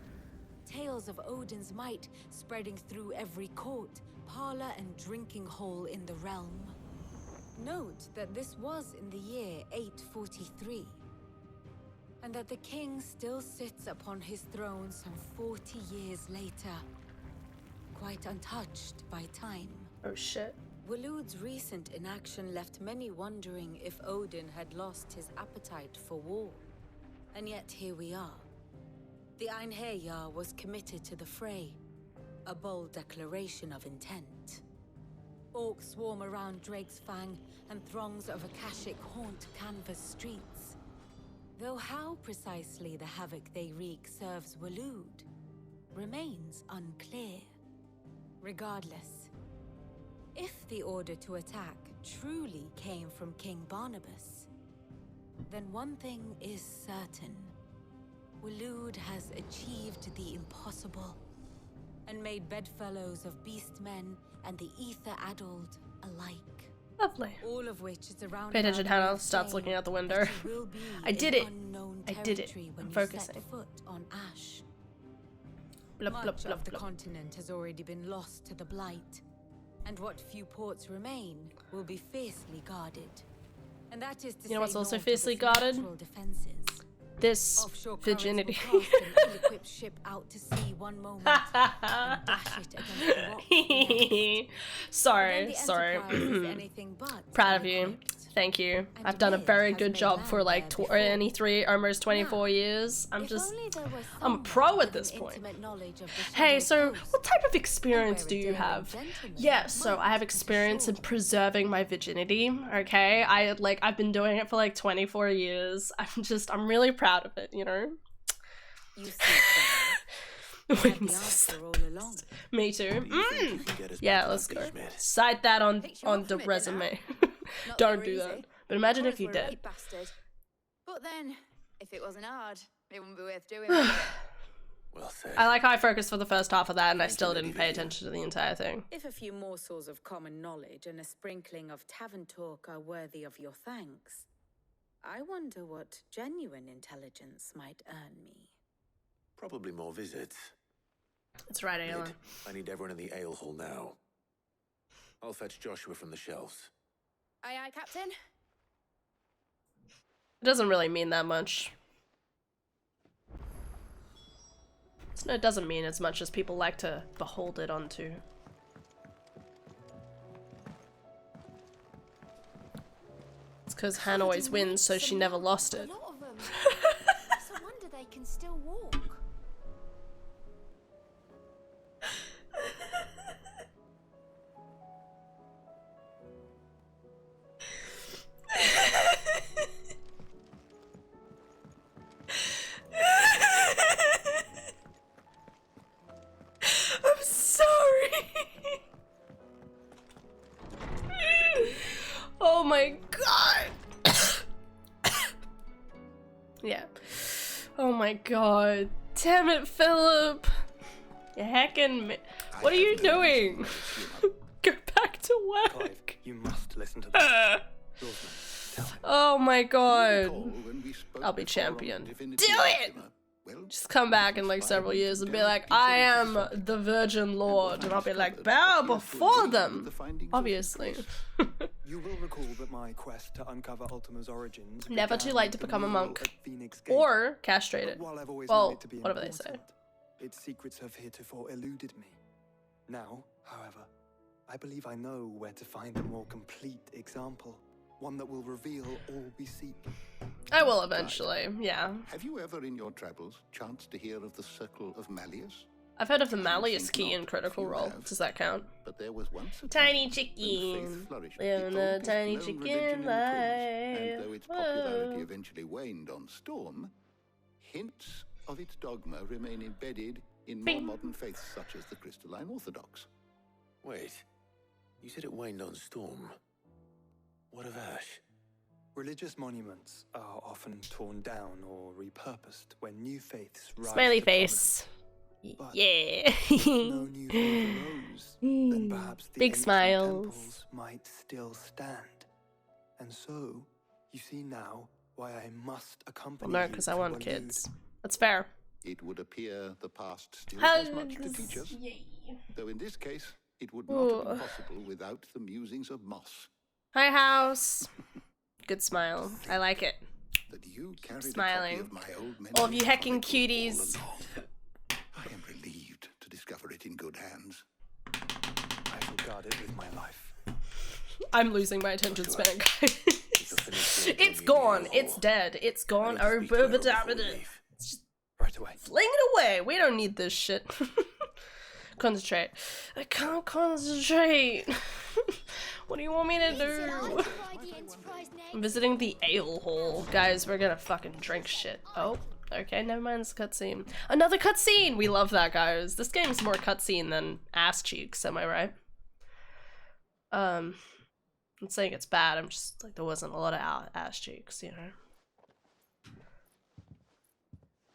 tales of Odin's might spreading through every court, parlor, and drinking hole in the realm. Note that this was in the year 843, and that the king still sits upon his throne some 40 years later, quite untouched by time. Oh shit. Waloed's recent inaction left many wondering if Odin had lost his appetite for war. And yet here we are. The Einherjar was committed to the fray, a bold declaration of intent. Orcs swarm around Drake's Fang, and throngs of Akashic haunt canvas streets. Though how precisely the havoc they wreak serves Waloed remains unclear. Regardless, if the order to attack truly came from King Barnabas, then one thing is certain. Waloed has achieved the impossible, and made bedfellows of beastmen and the ether-addled alike. Lovely. All of which is around. Pay attention, Hannah starts looking out the window. I did it. I did it. I'm focusing. Set foot on Ash. Blup, Much blup, blup, of the blup. continent has already been lost to the Blight, and what few ports remain will be fiercely guarded. And that is to You know what's say also naught of fiercely its guarded? natural defenses. This Offshore virginity. currents will cast an ill-equipped ship out to sea one moment and dash it against the rocks the next. Sorry, Then the sorry. Enterprise is anything but Proud of you. Thank you. I've done a very good job for like 23, almost 24 years. I'm a pro at this point. Hey, so what type of experience do you have? Yeah, so I have experience in preserving my virginity, okay? I've been doing it for like 24 years. I'm really proud of it, you know? You see, Me too. Yeah, let's go. Cite that on the resume. Don't do that. But imagine if you did. But then, if it wasn't hard, it wouldn't be worth doing. Would it? Well said. I like how I focused for the first half of that and I still didn't pay attention to the entire thing. If a few morsels of common knowledge and a sprinkling of tavern talk are worthy of your thanks, I wonder what genuine intelligence might earn me. Probably more visits. That's right, Aelin. Mid, I need everyone in the ale hall now. I'll fetch Joshua from the shelves. Aye, aye, Captain. It doesn't really mean that much. It doesn't mean as much as people like to behold it onto. It's because Han always wins, so she never lost it. A lot of them. It's a wonder they can still walk. I'm sorry. Oh my god. Yeah. Oh my god. Damn it, Philip. You heckin' what are you doing? Go back to work. Clive, you must listen to this. Oh my god. I'll be champion. Do it! Just come back in like several years and be like, I am the Virgin Lord. And I'll be like, bow before them. Obviously. You will recall that my quest to uncover Ultima's origins. Never too late to become a monk. Or castrated. Well, whatever they say. Its secrets have heretofore eluded me. Now, however, I believe I know where to find a more complete example. One that will reveal all we seek. I will eventually, yeah. Have you ever in your travels chanced to hear of the Circle of Malleus? I've heard of the Malleus key in Critical Role. Does that count? But there was once a tiny chicken. Living a tiny chicken life. And though its popularity eventually waned on Storm, hints of its dogma remain embedded in more modern faiths such as the Crystalline Orthodox. Wait, you said it waned on Storm. What of Ash? Religious monuments are often torn down or repurposed when new faiths rise. Smiley face. Yeah. No new faith arose, then perhaps the big ancient smiles. temples might still stand. And so, you see now why I must accompany Well, no, you because I to want elude. kids. That's fair. It would appear the past still has much to teach us. Though in this case, it would not have been possible without the musings of Moss. Hi, house. Good smile. I like it. That you carried Smiling. a copy of my old All of you memory hecking cuties. I am relieved to discover it in good hands. I will guard it with my life. I'm losing my attention span, guys. It's gone. It's dead. It's gone. It's just right away. Fling it away. We don't need this shit. Concentrate. I can't concentrate. What do you want me to do? I'm visiting the ale hall. Guys, we're gonna fucking drink shit. Oh, okay, never mind, it's a cutscene. Another cutscene! We love that, guys. This game's more cutscene than ass cheeks, am I right? I'm not saying it's bad, I'm just like, there wasn't a lot of ass cheeks, you know?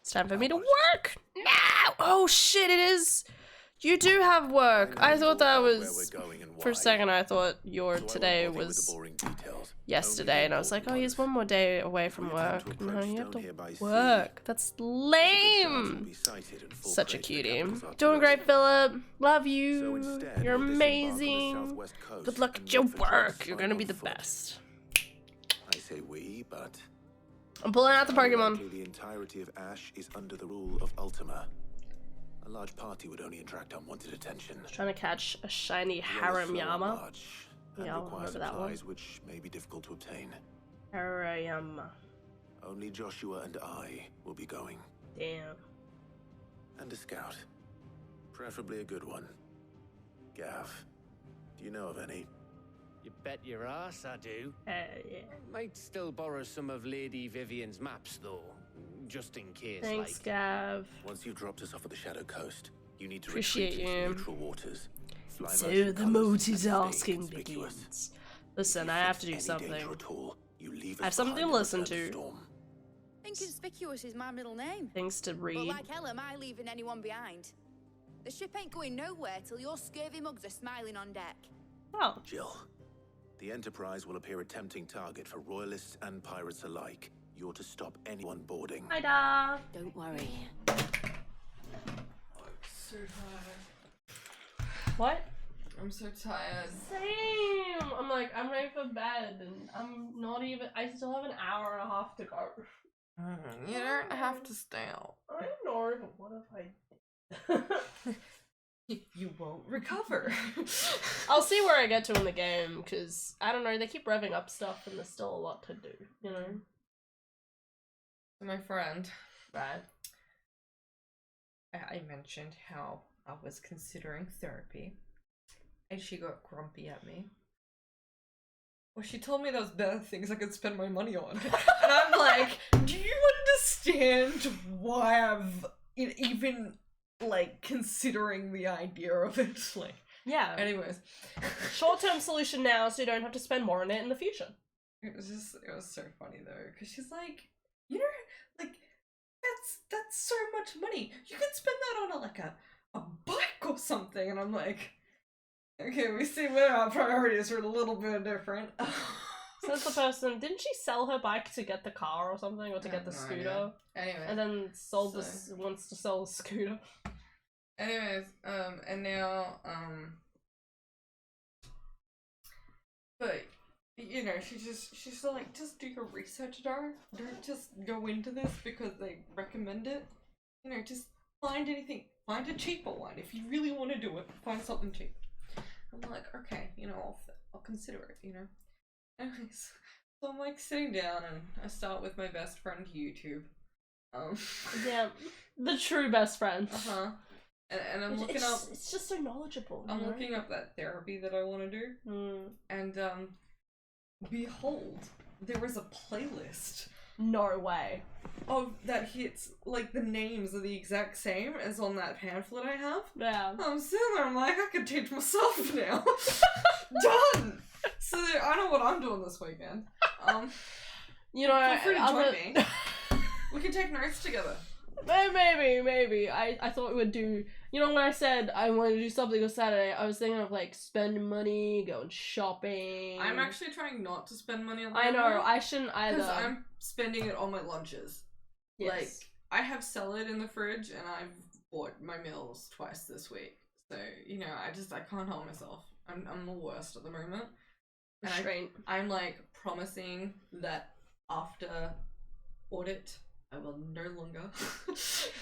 It's time for me to work! No! Oh shit, it is! You do have work. I thought that was, for a second I thought your today was yesterday, and I was like, oh, he's one more day away from work. No, you have to work. That's lame. Such a cutie. Doing great, Philip. Love you. You're amazing. Good luck at your work. You're gonna be the best. I say we, but I'm pulling out the Pokemon. the entirety of Ash is under the rule of Ultima. A large party would only attract unwanted attention. Trying to catch a shiny Harem-yama. Yeah, I'll remember that one. Which may be difficult to obtain. Harem-yama. Only Joshua and I will be going. Damn. And a scout. Preferably a good one. Gav, do you know of any? You bet your ass I do. Yeah. Might still borrow some of Lady Vivian's maps, though. Just in case, Thanks, like. Gav. Once you've dropped us off at the Shadow Coast, you need to Appreciate retreat into you. neutral waters. Fly So merchant the colours and stay multitasking conspicuous. begins. Listen, I have to do Any something. danger at all, you leave us I have something to behind and listen return to. Storm. Inconspicuous is my middle name. Things to read. But like hell am I leaving anyone behind. The ship ain't going nowhere till your scurvy mugs are smiling on deck. Oh. Jill, the Enterprise will appear a tempting target for royalists and pirates alike. You're to stop anyone boarding. Hi, Da. Don't worry. So tired. What? I'm so tired. Same. I'm like, I'm ready for bed, and I'm not even. I still have an hour and a half to go. You don't have to stay out. I know, but what if I? You won't recover. I'll see where I get to in the game, because I don't know. They keep revving up stuff, and there's still a lot to do. You know. My friend, right? I mentioned how I was considering therapy, and she got grumpy at me. Well, she told me those better things I could spend my money on, and I'm like, do you understand why I've even like considering the idea of it? Like, yeah. Anyways, short-term solution now, so you don't have to spend more on it in the future. It was so funny though, because she's like, you know, like that's so much money. You could spend that on a bike or something, and I'm like, okay, we see where our priorities are a little bit different. So that's the person. Didn't she sell her bike to get the car or something, or to get the scooter? Anyway, and then wants to sell the scooter. Anyways, and now but you know, she's like, just do your research, Dar. Don't just go into this because they recommend it. You know, just find a cheaper one. If you really want to do it, find something cheap. I'm like, okay, you know, I'll consider it, you know. Anyways, so I'm like sitting down and I start with my best friend YouTube. Yeah, the true best friend. And I'm looking up. It's just so knowledgeable. I'm looking up that therapy that I want to do, and behold, there was a playlist. No way. Of that hits, like, the names are the exact same as on that pamphlet I have. Yeah. I'm sitting there, I'm like, I could teach myself now. Done! So I know what I'm doing this weekend. You know, feel free to join me. We can take notes together. Maybe. I thought we would do, you know, when I said I wanted to do something on Saturday, I was thinking of like spending money, going shopping. I'm actually trying not to spend money on that. I know, I shouldn't either. Because I'm spending it on my lunches. Yes. Like, I have salad in the fridge and I've bought my meals twice this week. So, you know, I can't help myself. I'm the worst at the moment. Restraint. I'm like promising that after audit, I will no longer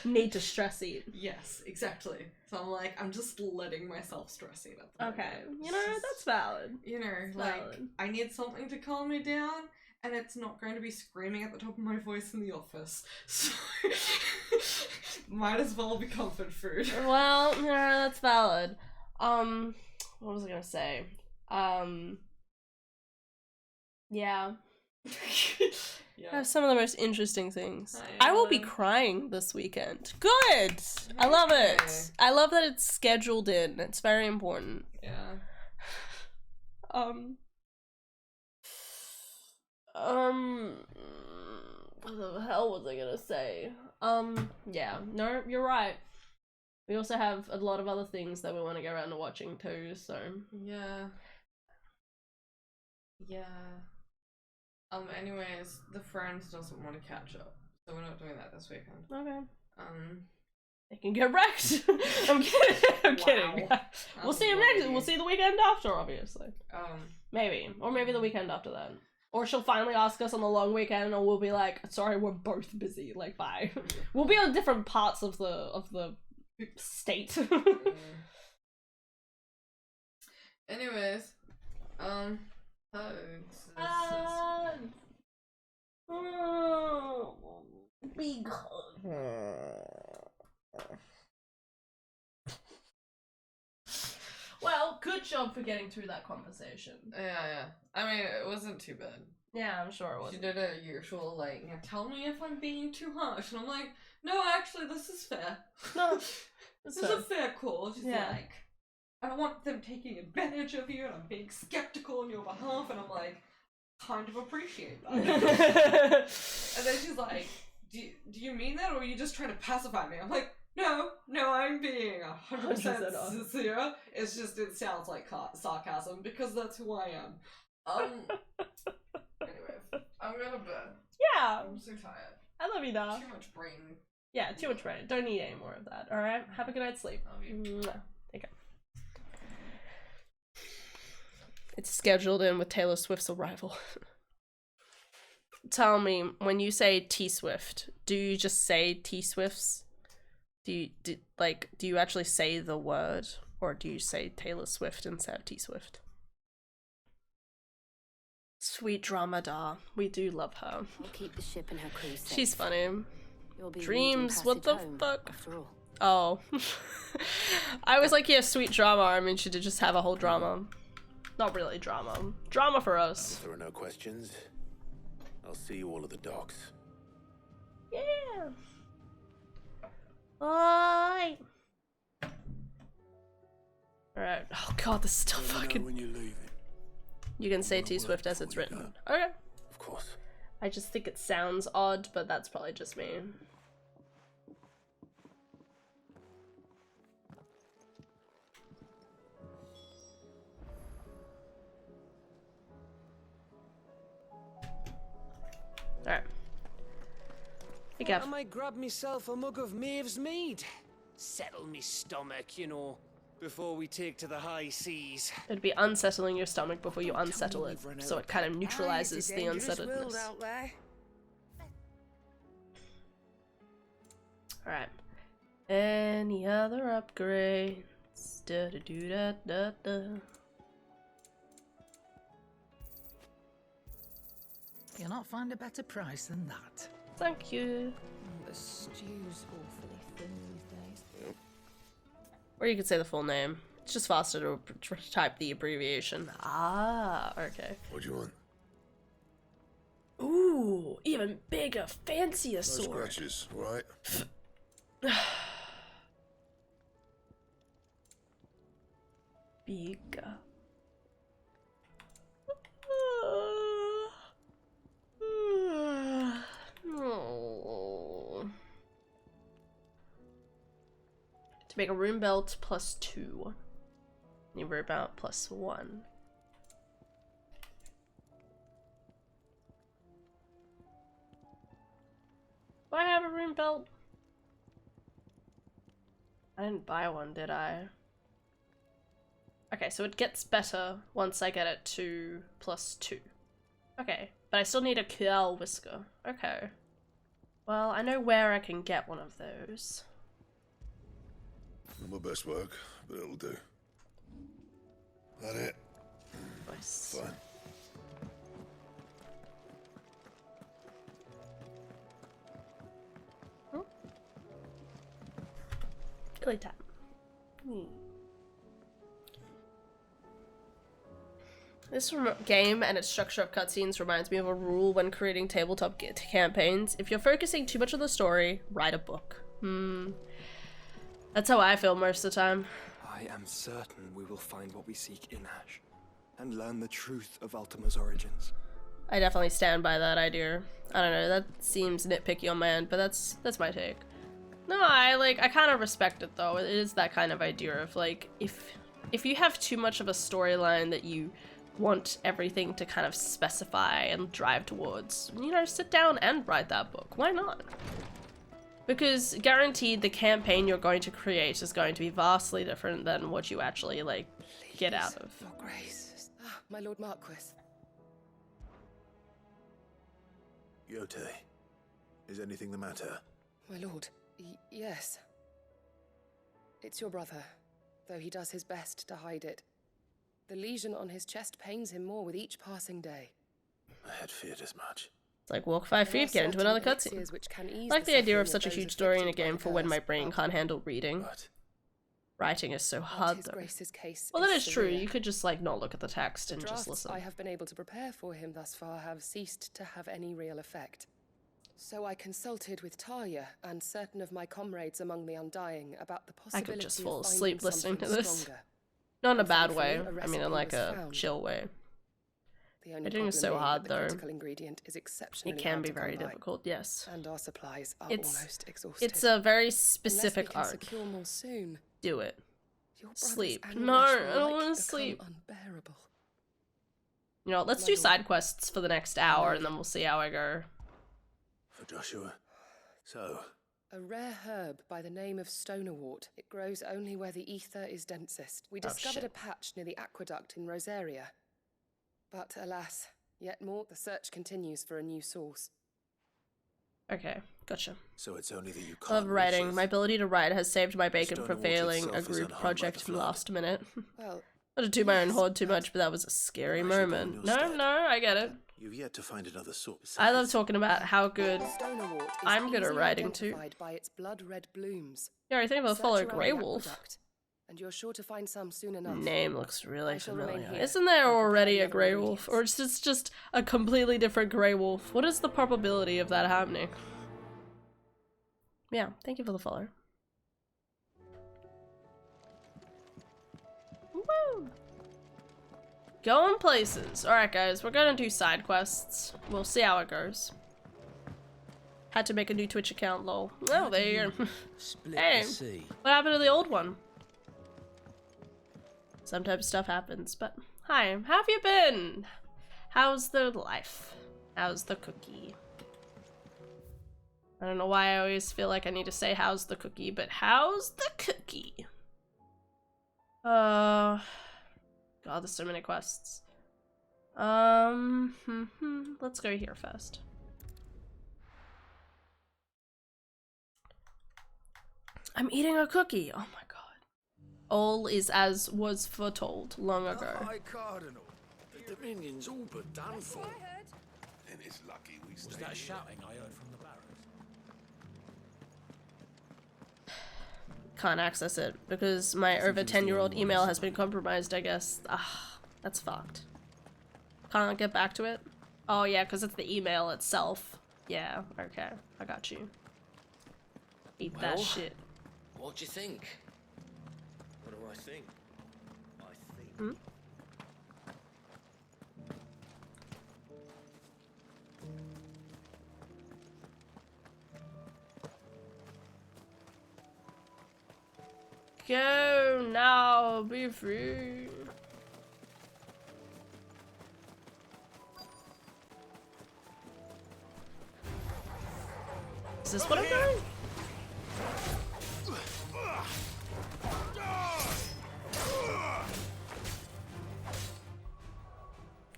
need to stress eat. Yes, exactly. So I'm like, I'm just letting myself stress eat at the moment. Okay, you know, that's valid. You know, It's like, valid. I need something to calm me down, and it's not going to be screaming at the top of my voice in the office. So, might as well be comfort food. Well, you know, that's valid. What was I gonna say? Yeah. Some of the most interesting things. I will be crying this weekend. Good! I love it. I love that it's scheduled in. It's very important. Yeah. What the hell was I gonna say? Yeah. No, you're right. We also have a lot of other things that we want to get around to watching too, so. Yeah. Anyways, the friend doesn't want to catch up, so we're not doing that this weekend. Okay. They can get wrecked. I'm kidding. We'll see him next. We'll see the weekend after, obviously. Maybe, or maybe the weekend after that. Or she'll finally ask us on the long weekend, and we'll be like, "Sorry, we're both busy. Like, bye." We'll be on different parts of the state. Anyways, big hug. Well, good job for getting through that conversation. Yeah. I mean, it wasn't too bad. Yeah, I'm sure it wasn't. She did a usual, like, tell me if I'm being too harsh. And I'm like, no, actually, this is fair. No, this is a fair call. She's like, I don't want them taking advantage of you, and I'm being skeptical on your behalf. And I'm like, kind of appreciate that. And then she's like, do you mean that, or are you just trying to pacify me? I'm like, no, I'm being 100% sincere. It's just, it sounds like sarcasm, because that's who I am. Anyway, I'm going to bed. Yeah. I'm so tired. I love you, dog. Too much brain. Yeah, too much brain. Don't need any more of that. Alright? Have a good night's sleep. Mwah. Take care. It's scheduled in with Taylor Swift's arrival. Tell me, when you say T-Swift, do you just say T-Swifts? Do you actually say the word? Or do you say Taylor Swift instead of T-Swift? Sweet drama da. We do love her. I'll keep the ship and her crew safe. She's funny. You'll be Dreams, what the home, fuck? After all. Oh. I was like, yeah, sweet drama. I mean, she did just have a whole drama. Not really drama. Drama for us. If there are no questions, I'll see you all at the docks. Yeah. Bye. Alright. Oh god, this is still fucking... when you're leaving. You can say T-Swift as it's written. Okay. Of course. I just think it sounds odd, but that's probably just me. Alright. Hey, Gav. I might grab myself a mug of Maeve's mead. Settle me stomach, you know, before we take to the high seas. It'd be unsettling your stomach before you unsettle it, so it kind of neutralizes the unsettledness. Alright. Any other upgrades? Da da do da da da. You'll not find a better price than that. Thank you. The stew's awfully thin these days. Or you could say the full name. It's just faster to type the abbreviation. Ah, okay. What do you want? Ooh, even bigger, fancier No sword. scratches, right? Bigger. Oh. To make a rune belt +2. New rune belt +1. Do I have a rune belt? I didn't buy one, did I? Okay, so it gets better once I get it to +2. Okay, but I still need a curl whisker. Okay. Well, I know where I can get one of those. Not my best work, but it'll do. That it? Nice. Fine. Killy time. This game and its structure of cutscenes reminds me of a rule when creating tabletop campaigns. If you're focusing too much on the story, write a book. That's how I feel most of the time. I am certain we will find what we seek in Ash, and learn the truth of Ultima's origins. I definitely stand by that idea. I don't know, that seems nitpicky on my end, but that's my take. No, I kind of respect it though. It is that kind of idea of like, if you have too much of a storyline that you want everything to kind of specify and drive towards, you know, sit down and write that book. Why not? Because guaranteed the campaign you're going to create is going to be vastly different than what you actually, like, get out of. Your Grace. Ah, my Lord Marquis. Yote, is anything the matter? My lord, yes. It's your brother, though he does his best to hide it. The lesion on his chest pains him more with each passing day. I had feared as much. It's like walk 5 feet, get into another cutscene. I like the idea of such a huge story in a game for when my brain can't handle reading. Writing is so hard though. Well, that is true. You could just like not look at the text and just listen. I have been able to prepare for him thus far have ceased to have any real effect. So I consulted with Talia and certain of my comrades among the Undying about the possibility I could just fall of asleep finding listening to something this. stronger. Not in a bad way. Thankfully, a I mean, in recipe like was a found. chill way. The only Editing is so problem being hard, that the though. critical ingredient is exceptionally It can hard be to very come by. difficult, yes. And our supplies are It's- almost exhausted. It's a very specific Unless we can arc. secure more soon. Do it. Your brother's Sleep. anguish No, will I don't likely want to become sleep. Unbearable. You know, let's do side quests for the next hour, and then we'll see how I go. For Joshua. So, A rare herb by the name of stonerwort. It grows only where the ether is densest. We discovered shit. a patch near the aqueduct in Rosaria. But alas, yet more, the search continues for a new source. Okay, gotcha. so it's only that you can't. Love writing. reach My ability to write has saved my bacon Stone from Water failing a itself is group unharmed by project the from flood. last minute. Well, Not to toot my own horn too much, but that was a scary moment. No, I get it. You've yet to find another source. I love talking about how good stonerwort is I'm good at easily writing too. identified by its blood-red blooms. Yeah, I think I'll Search follow around Grey the Wolf. aqueduct, and you're sure to find some soon enough. Name looks really I shall remain familiar. here Isn't there and prepare already the a other Grey Wolf? Or is this just a completely different Grey Wolf? What is the probability of that happening? Yeah, thank you for the follow. Woo! Going places. Alright guys, we're gonna do side quests. We'll see how it goes. Had to make a new Twitch account, lol. Oh, there you go. Hey, what happened to the old one? Sometimes stuff happens, but hi, how have you been? How's the life? How's the cookie? I don't know why I always feel like I need to say how's the cookie, but how's the cookie? God, there's so many quests. Let's go here first. I'm eating a cookie. Oh my god. All is as was foretold long ago. High Cardinal, the Dominion's all but done for. Then it's lucky we stayed. Was that shouting I heard from the barracks? Can't access it because my over 10-year-old email has been compromised, I guess. Ah, that's fucked. Can't get back to it? Oh yeah, because it's the email itself. Yeah, okay. I got you. Eat that shit. What do you think? What do I think? Hmm? Go now, be free. Is this what I'm doing?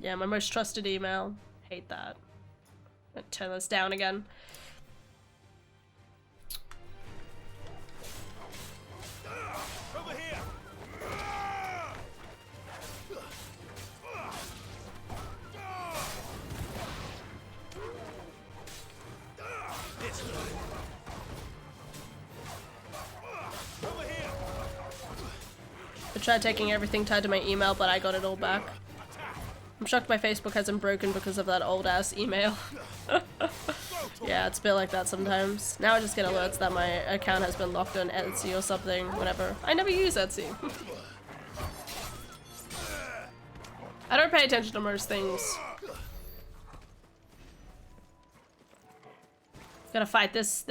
Yeah, my most trusted email. Hate that. Let's turn this down again. Over here! This way. Over here! I tried taking everything tied to my email, but I got it all back. I'm shocked my Facebook hasn't broken because of that old ass email. Yeah, it's a bit like that sometimes. Now I just get alerts that my account has been locked on Etsy or something, whatever. I never use Etsy. I don't pay attention to most things. Gotta fight this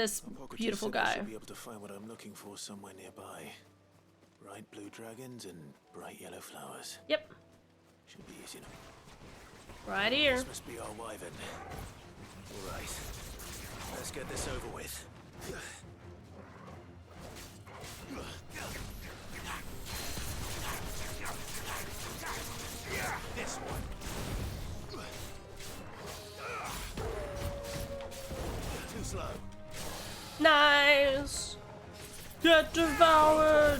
beautiful guy. Should be able to find what I'm looking for somewhere nearby. Bright blue dragons and bright yellow flowers. Yep. Should be easy enough. Right here. This must be our wyvern. All right. Let's get this over with. This one. Too slow. Nice. Get devoured.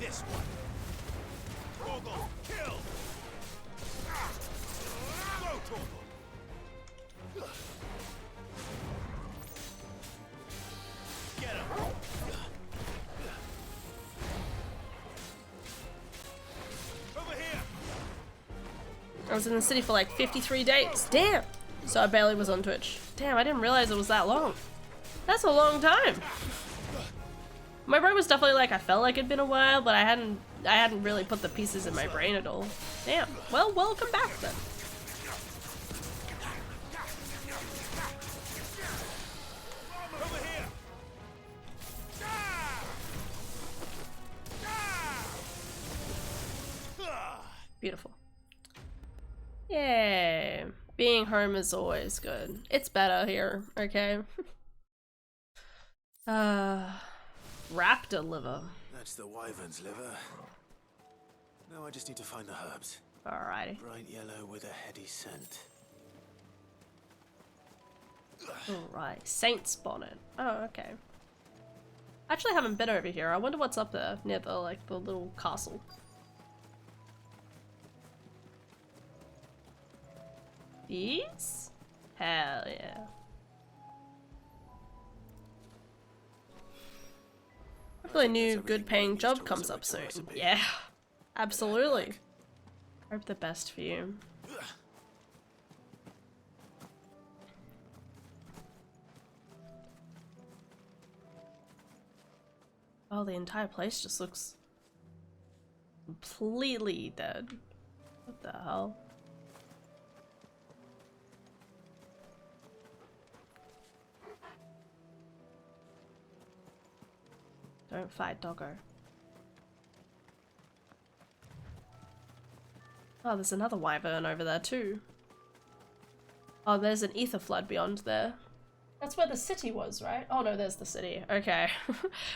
This one. Torgal, kill! Go, Torgal! Get him! Over here! I was in the city for like 53 days. Damn. So I barely was on Twitch. Damn, I didn't realize it was that long. That's a long time. My brain was definitely like, I felt like it'd been a while, but I hadn't really put the pieces in my brain at all. Damn. Well, welcome back then. Beautiful. Yay. Being home is always good. It's better here, okay? Raptor liver. That's the wyvern's liver. Now I just need to find the herbs. Alrighty. Bright yellow with a heady scent. Alright. Saint's bonnet. Oh, okay. Actually, I haven't been over here. I wonder what's up there near the, like, the little castle. These? Hell yeah. Hopefully a new good paying job comes up soon. Yeah, absolutely. Hope the best for you. Oh, the entire place just looks completely dead. What the hell? Don't fight, doggo. Oh, there's another wyvern over there too. Oh, there's an ether flood beyond there. That's where the city was, right? Oh no, there's the city. Okay.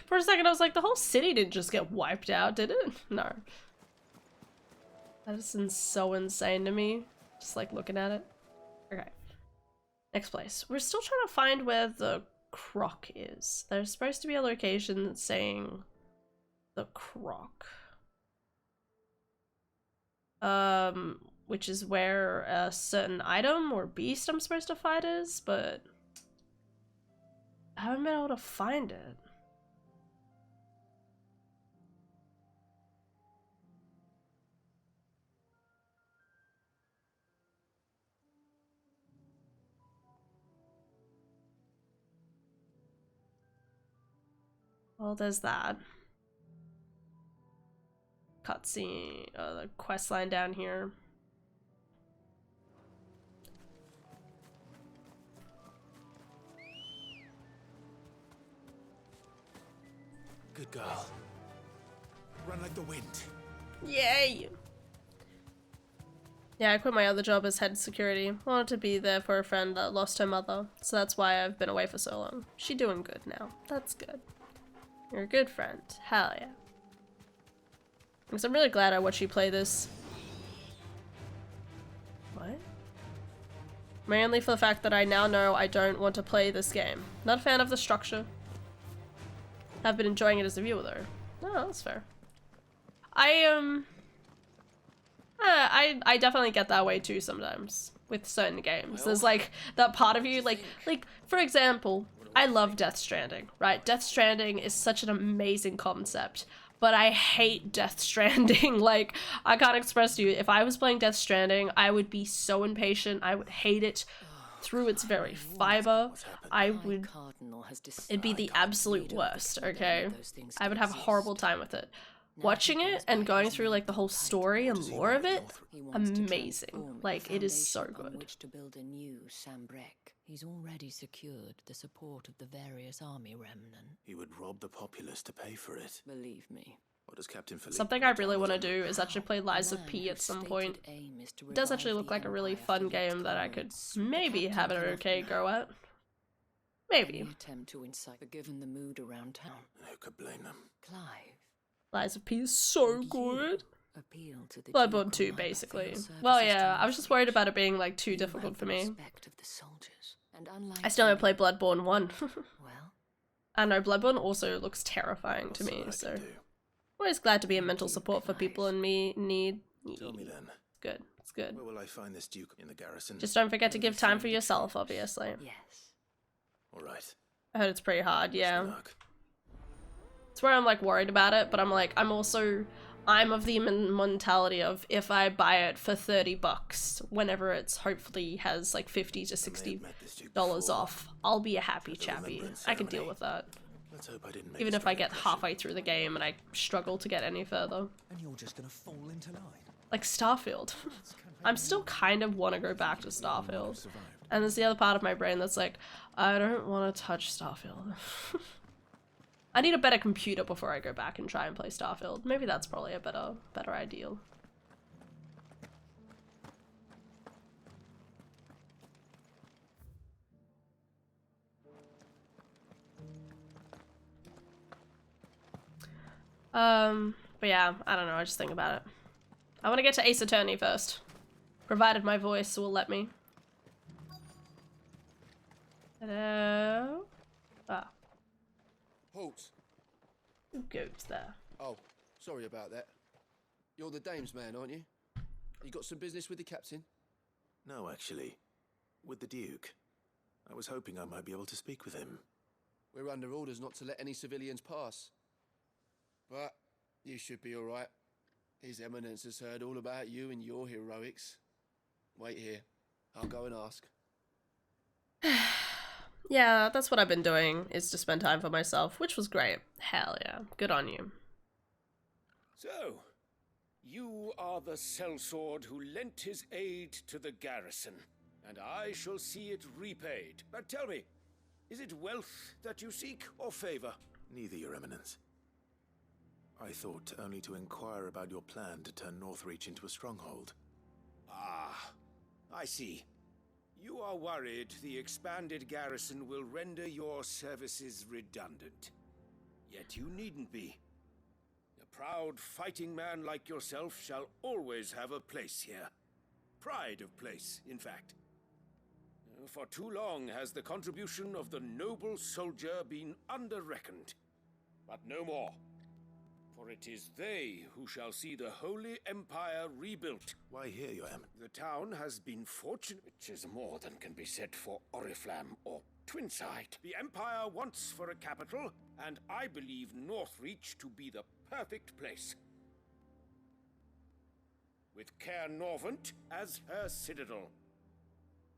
For a second I was like, the whole city didn't just get wiped out, did it? No. That is so insane to me. Just like looking at it. Okay. Next place. We're still trying to find where the croc is. There's supposed to be a location that's saying the croc. Which is where a certain item or beast I'm supposed to fight is, but I haven't been able to find it. Well, there's that. Cutscene, the quest line down here. Good girl. Run like the wind. Yay! Yeah, I quit my other job as head security. Wanted to be there for a friend that lost her mother, so that's why I've been away for so long. She doing good now. That's good. You're a good friend. Hell yeah. Because I'm really glad I watched you play this. What? Mainly for the fact that I now know I don't want to play this game. Not a fan of the structure. I've been enjoying it as a viewer though. No, that's fair. I definitely get that way too sometimes with certain games. There's like that part of you, like for example, I love Death Stranding, right? Death Stranding is such an amazing concept, but I hate Death Stranding. Like, I can't express to you, if I was playing Death Stranding, I would be so impatient, I would hate it through its very fiber. It'd be the absolute worst, okay? I would have a horrible time with it. Watching it and going through like the whole story and lore of it, amazing. Like, it is so good. He's already secured the support of the various army remnant. He would rob the populace to pay for it. Believe me. What does Captain Philippe? Something I really want to do is actually play Lies of P at some point. It does actually look like a really fun game that I could maybe have an okay go at. Maybe. Attempt to incite, given the mood around town. Who could blame them? Clive. Lies of P is so good. Bloodborne 2, basically. Well, yeah, I was just worried about it being like too difficult for me. I still haven't played Bloodborne 1. I know, Bloodborne also looks terrifying to me, so I'm always glad to be a mental support for people in need. Tell me then. It's good, it's good. Where will I find this duke in the garrison? Just don't forget to give time for yourself, obviously. Yes. Alright. I heard it's pretty hard, yeah. It's where I'm like worried about it, but I'm like, I'm of the mentality of if I buy it for $30 whenever it's hopefully has like $50 to $60 off, I'll be a happy chappy. I can deal with that. Let's hope I didn't make Even a if I strong get impression. halfway through the game and I struggle to get any further. And you're just gonna fall into line. Like Starfield. I'm still kind of want to go back to Starfield. And there's the other part of my brain that's like, I don't want to touch Starfield. I need a better computer before I go back and try and play Starfield. Maybe that's probably a better ideal. But yeah, I don't know, I just think about it. I want to get to Ace Attorney first. Provided my voice will let me. Hello? Ah. Halt. Who goes there? Oh, sorry about that. You're the dame's man, aren't you? You got some business with the captain? No, actually. With the Duke. I was hoping I might be able to speak with him. We're under orders not to let any civilians pass. But you should be all right. His Eminence has heard all about you and your heroics. Wait here. I'll go and ask. Yeah, that's what I've been doing, is to spend time for myself, which was great. Hell yeah. Good on you. So, you are the sellsword who lent his aid to the garrison, and I shall see it repaid. But tell me, is it wealth that you seek, or favor? Neither, Your Eminence. I thought only to inquire about your plan to turn Northreach into a stronghold. Ah, I see. You are worried the expanded garrison will render your services redundant. Yet you needn't be. A proud fighting man like yourself shall always have a place here. Pride of place, in fact. For too long has the contribution of the noble soldier been under-reckoned. But no more. For it is they who shall see the Holy Empire rebuilt. Why here, Your Em? The town has been fortunate, which is more than can be said for Oriflamme or Twinside. The Empire wants for a capital, and I believe Northreach to be the perfect place. With Caer Norvent as her citadel.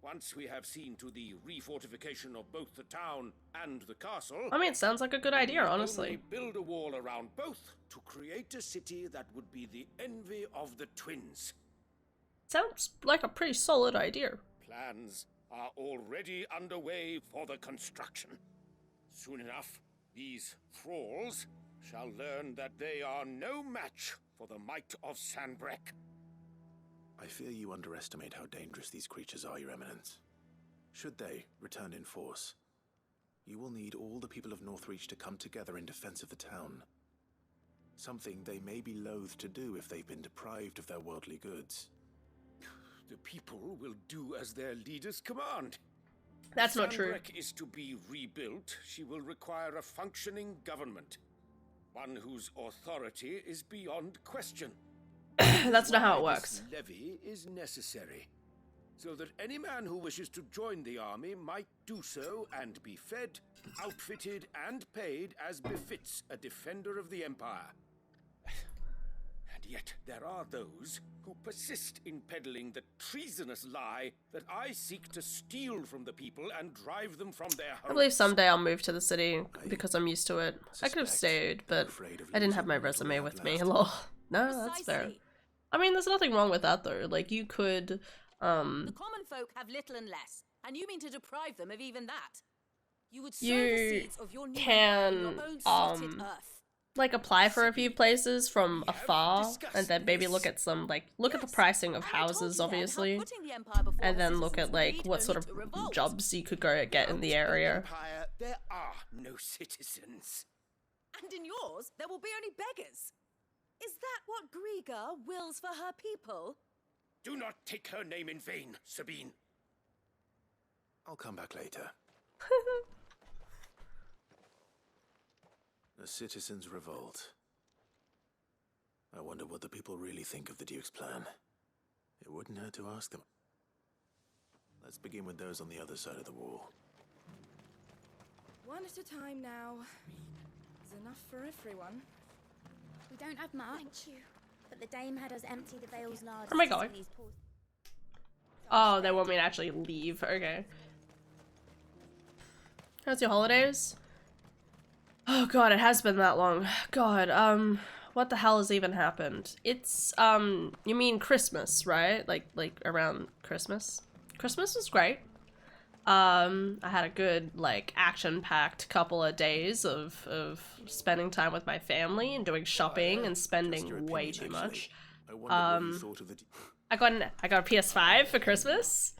Once we have seen to the refortification of both the town and the castle... I mean, it sounds like a good idea, we honestly. only build a wall around both to create a city that would be the envy of the twins. Sounds like a pretty solid idea. Plans are already underway for the construction. Soon enough, these thralls shall learn that they are no match for the might of Sanbreque. I fear you underestimate how dangerous these creatures are, Your Eminence. Should they return in force, you will need all the people of Northreach to come together in defense of the town. Something they may be loath to do if they've been deprived of their worldly goods. The people will do as their leaders command. That's not true. Sanbreque is to be rebuilt. She will require a functioning government. One whose authority is beyond question. That's not how it works. This levy is necessary, so that any man who wishes to join the army might do so and be fed, outfitted, and paid as befits a defender of the Empire. And yet there are those who persist in peddling the treasonous lie that I seek to steal from the people and drive them from their homes. I believe someday I'll move to the city because I'm used to it. I could have stayed, but I didn't have my resume with me. Lol. No, that's fair. I mean, there's nothing wrong with that though. Like, you could, The common folk have little and less, and you mean to deprive them of even that? You would sow the you seeds of your new empire in your own slotted earth. like apply for a few places from afar, and then maybe look at some, like, look at the pricing of houses, obviously, and then look at, like, what sort of jobs you could go get in the area. Empire, there are no citizens. And in yours, there will be only beggars. Is that what Griga wills for her people? Do not take her name in vain, Sabine. I'll come back later. The citizens revolt. I wonder what the people really think of the Duke's plan. It wouldn't hurt to ask them. Let's begin with those on the other side of the wall. One at a time now. There's enough for everyone. We don't have much. Thank you. But the dame had us empty the Vale's larder. Where am I going? Oh, they want me to actually leave. Okay. How's your holidays? Oh god, it has been that long. God, what the hell has even happened? It's, you mean Christmas, right? Like around Christmas? Christmas was great. I had a good, like, action-packed couple of days of spending time with my family and doing shopping and spending way too much. I got a PS5 for Christmas.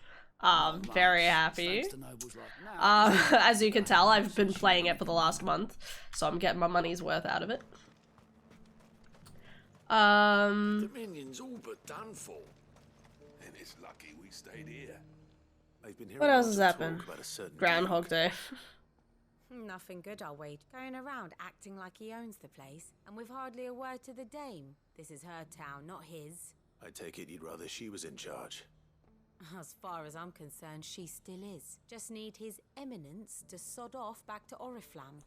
Very happy. As you can tell, I've been playing it for the last month, so I'm getting my money's worth out of it. Dominion's all but done for. And it's lucky we stayed here. What else has happened? Groundhog Day. Nothing good, I'll wait. Going around acting like he owns the place, and with hardly a word to the dame. This is her town, not his. I take it you'd rather she was in charge. As far as I'm concerned, she still is. Just need his eminence to sod off back to Oriflamme.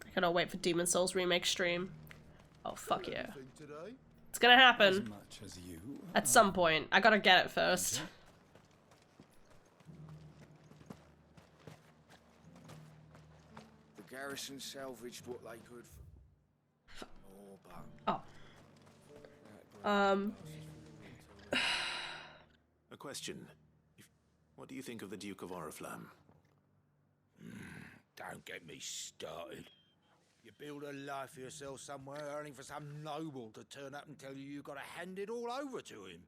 I cannot wait for Demon Souls remake stream. Oh fuck yeah. It's gonna happen. At some point. I gotta get it first. The garrison salvaged what they could. Oh. A question. What do you think of the Duke of Oriflamme? Don't get me started. You build a life for yourself somewhere, earning for some noble to turn up and tell you gotta hand it all over to him.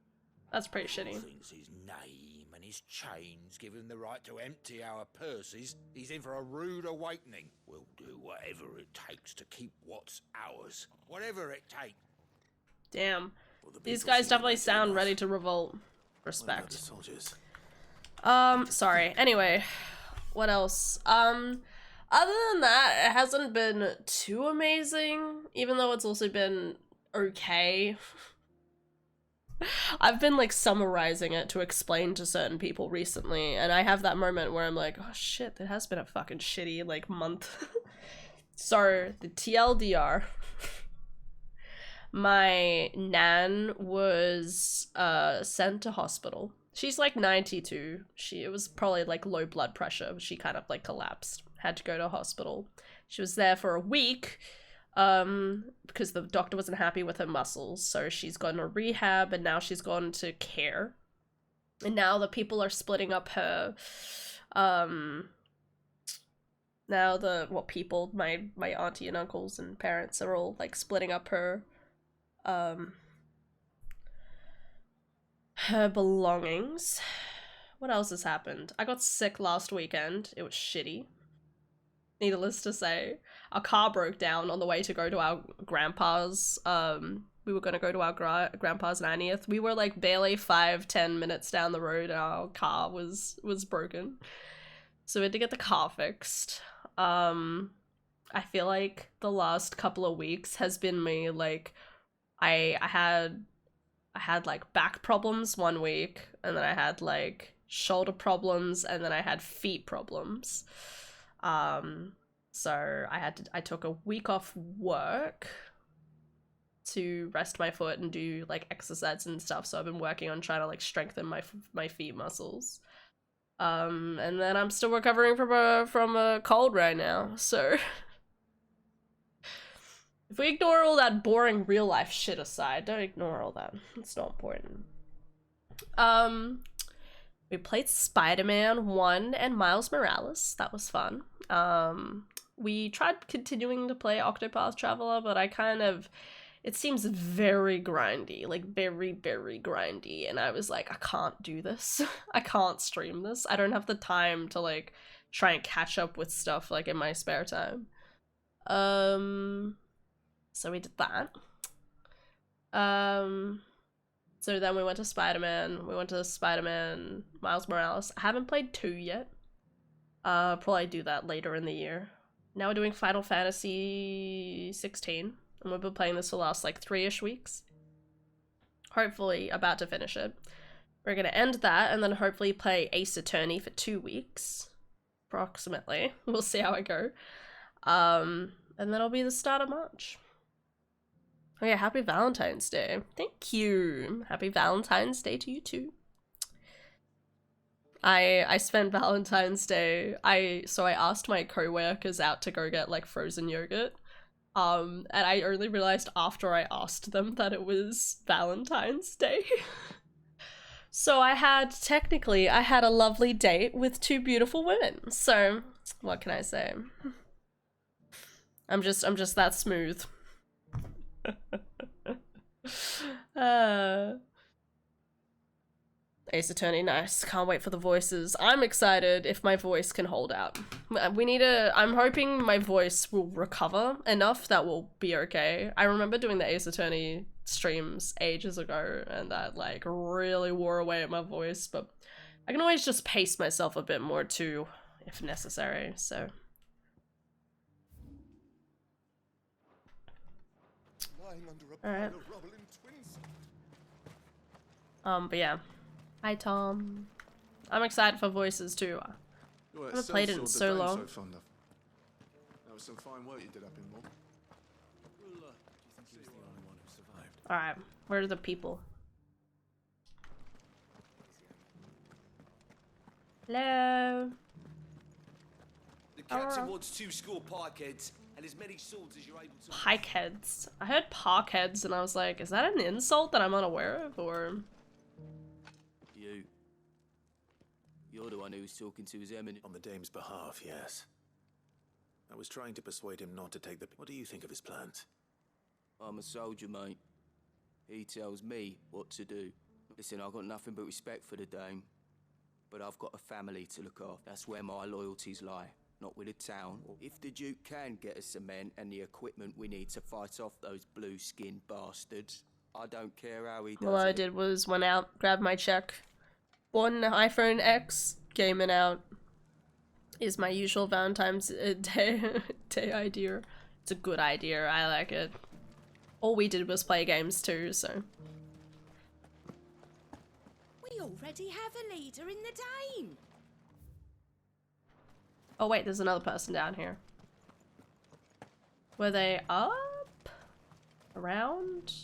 That's pretty shitty. Thinks his name and his chains give him the right to empty our purses. He's in for a rude awakening. We'll do whatever it takes to keep what's ours. Whatever it takes. Damn. These guys definitely sound ready to revolt. Respect. Sorry. Anyway, what else? Other than that, it hasn't been too amazing, even though it's also been okay. I've been like summarizing it to explain to certain people recently, and I have that moment where I'm like, oh shit, it has been a fucking shitty like month. So, the TLDR. My nan was sent to hospital. She's like 92. It was probably like low blood pressure. She kind of like collapsed. Had to go to hospital. She was there for a week because the doctor wasn't happy with her muscles. So she's gone to rehab and now she's gone to care. And now the people are splitting up her now my auntie and uncles and parents are all like splitting up her belongings. What else has happened? I got sick last weekend. It was shitty. Needless to say. Our car broke down on the way to go to our grandpa's. We were gonna go to our grandpa's 90th. We were like barely 5-10 minutes down the road and our car was broken. So we had to get the car fixed. I feel like the last couple of weeks has been me like I had like back problems one week, and then I had like shoulder problems, and then I had feet problems. So I took a week off work to rest my foot and do like exercise and stuff. So I've been working on trying to like strengthen my feet muscles. And then I'm still recovering from a cold right now. So if we ignore all that boring real life shit aside, don't ignore all that. It's not important. We played Spider-Man 1 and Miles Morales. That was fun. We tried continuing to play Octopath Traveler, but it seems very grindy, like very, very grindy. And I was like, I can't do this. I can't stream this. I don't have the time to like try and catch up with stuff like in my spare time. So we did that. So then we went to Spider-Man. We went to Spider-Man Miles Morales. I haven't played 2 yet. Probably do that later in the year. Now we're doing Final Fantasy 16. And we've been playing this for the last like 3-ish weeks. Hopefully about to finish it. We're gonna end that and then hopefully play Ace Attorney for 2 weeks. Approximately. We'll see how I go. And then it'll be the start of March. Oh yeah, happy Valentine's Day. Thank you. Happy Valentine's Day to you too. I spent Valentine's Day. I asked my co-workers out to go get like frozen yogurt. And I only realized after I asked them that it was Valentine's Day. So I had a lovely date with two beautiful women. So what can I say? I'm just that smooth. Ace Attorney, nice. Can't wait for the voices. I'm excited if my voice can hold out. I'm hoping my voice will recover enough that will be okay. I remember doing the Ace Attorney streams ages ago and that like really wore away at my voice, but I can always just pace myself a bit more too if necessary, so. Alright. But yeah. Hi Tom. I'm excited for voices too. I haven't played it in so long. That was some fine work you did up in Mont. Alright, where are the people? Hello? The captain wants 2 score pikeheads and as many swords as you're able to. Pikeheads. I heard parkheads and I was like, is that an insult that I'm unaware of, or? You're the one who was talking to his eminence. On the dame's behalf, yes. I was trying to persuade him not to take the... What do you think of his plans? I'm a soldier, mate. He tells me what to do. Listen, I've got nothing but respect for the dame. But I've got a family to look after. That's where my loyalties lie. Not with the town. If the Duke can get us the men and the equipment we need to fight off those blue-skinned bastards, I don't care how he does All I it. did was went out, grabbed my check. One iPhone X, gaming out. Is my usual Valentine's Day idea. It's a good idea, I like it. All we did was play games too, so. We already have a leader in the Dame. Oh wait, there's another person down here. Were they up? Around?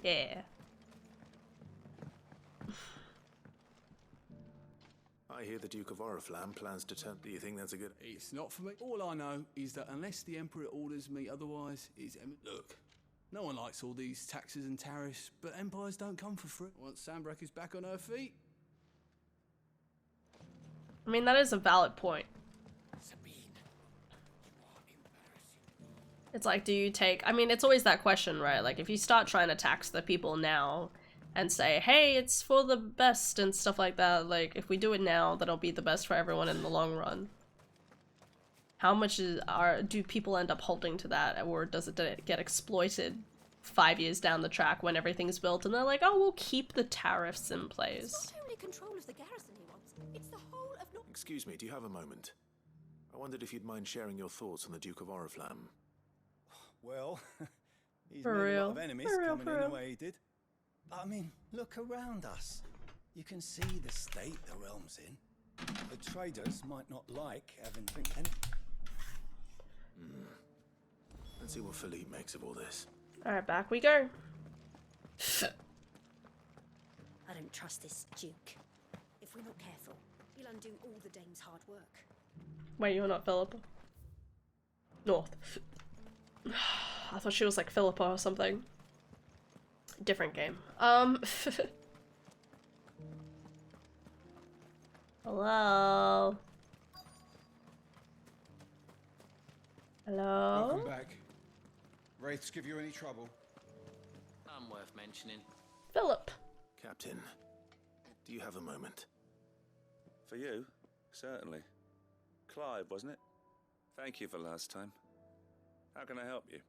Yeah. I hear the Duke of Oriflamme plans to turn... Do you think that's a good... It's not for me. All I know is that unless the Emperor orders me otherwise, look, no one likes all these taxes and tariffs, but empires don't come for free. Once Sandbreck is back on her feet. I mean, that is a valid point. It's like, do you take... I mean, it's always that question, right? Like, if you start trying to tax the people now and say, hey, it's for the best and stuff like that, like, if we do it now, that'll be the best for everyone in the long run. How much do people end up holding to that, or does it get exploited 5 years down the track when everything's built and they're like, oh, we'll keep the tariffs in place? It's not only control of the garrison he wants, it's the whole of North. Excuse me, do you have a moment? I wondered if you'd mind sharing your thoughts on the Duke of Oriflamme. Well, he's For made a real. lot of enemies For real, coming for in the real. way he did. I mean, look around us. You can see the state the realm's in. The traders might not like having any. Let's see what Philippe makes of all this. Alright, back we go. I don't trust this Duke. If we're not careful, he'll undo all the Dame's hard work. Wait, you're not Philippa? North. I thought she was like Philippa or something. Different game. Hello? Hello? Welcome back. Wraiths give you any trouble? None worth mentioning. Philip. Captain, do you have a moment? For you? Certainly. Clive, wasn't it? Thank you for last time. How can I help you?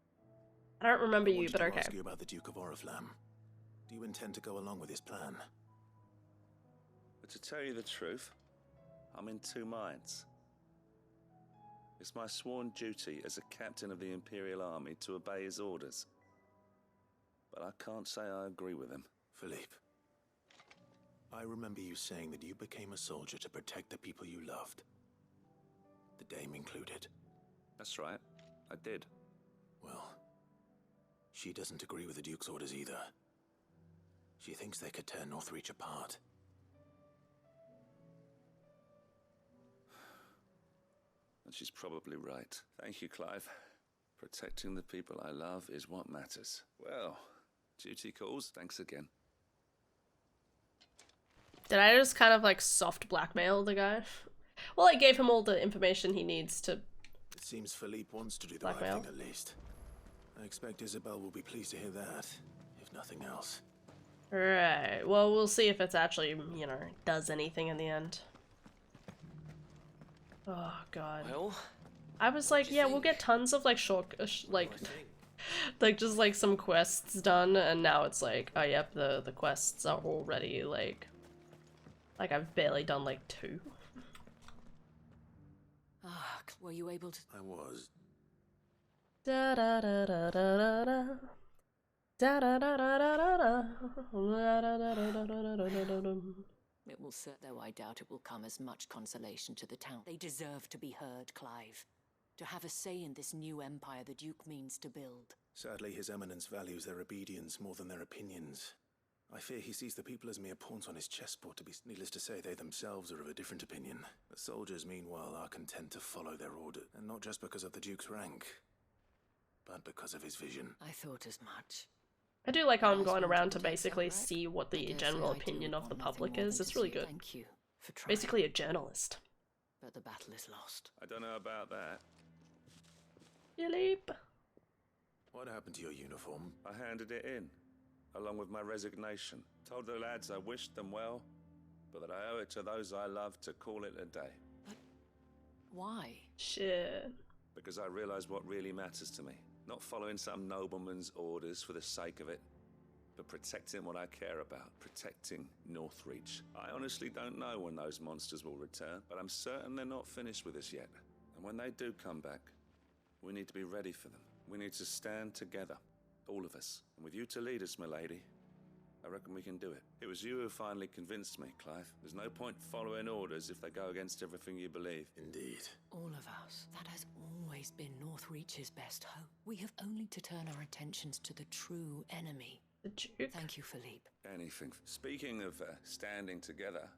I don't remember I you, wanted but to okay. ask you about the Duke of Oriflamme. Do you intend to go along with his plan? But to tell you the truth, I'm in two minds. It's my sworn duty as a captain of the Imperial Army to obey his orders. But I can't say I agree with him. Philippe, I remember you saying that you became a soldier to protect the people you loved. The Dame included. That's right, I did. Well, she doesn't agree with the Duke's orders either. She thinks they could tear Northreach apart. And she's probably right. Thank you, Clive. Protecting the people I love is what matters. Well, duty calls. Thanks again. Did I just kind of like soft blackmail the guy? Well, I gave him all the information he needs to. It seems Philippe wants to do the blackmail. right thing at least. I expect Isabel will be pleased to hear that, if nothing else. Right. Well, we'll see if it's actually, you know, does anything in the end. Oh god. Well, I was like, yeah, we'll get tons of like short, like just like some quests done, and now it's like, oh yep, the quests are already like I've barely done like 2. Ah, were you able to? I was. Da da da da da da da. Da da da da da da da. Da da da da da da da. It will, though I doubt it will come as much consolation to the town. They deserve to be heard, Clive. To have a say in this new empire the Duke means to build. Sadly, His Eminence values their obedience more than their opinions. I fear he sees the people as mere pawns on his chessboard. Needless to say, they themselves are of a different opinion. The soldiers, meanwhile, are content to follow their order, and not just because of the Duke's rank, but because of his vision. I thought as much. I do like how I'm going around to basically see what the general opinion of the public is. It's really good. Thank you for trying. Basically a journalist. But the battle is lost. I don't know about that. Philippe. What happened to your uniform? I handed it in, along with my resignation. Told the lads I wished them well, but that I owe it to those I love to call it a day. But why? Shit. Because I realised what really matters to me. Not following some nobleman's orders for the sake of it, but protecting what I care about, protecting Northreach. I honestly don't know when those monsters will return, but I'm certain they're not finished with us yet. And when they do come back, we need to be ready for them. We need to stand together, all of us. And with you to lead us, milady, I reckon we can do it. It was you who finally convinced me, Clive. There's no point following orders if they go against everything you believe. Indeed. All of us. That has always been Northreach's best hope. We have only to turn our attentions to the true enemy. The Duke. Thank you, Philippe. Anything. Speaking of standing together,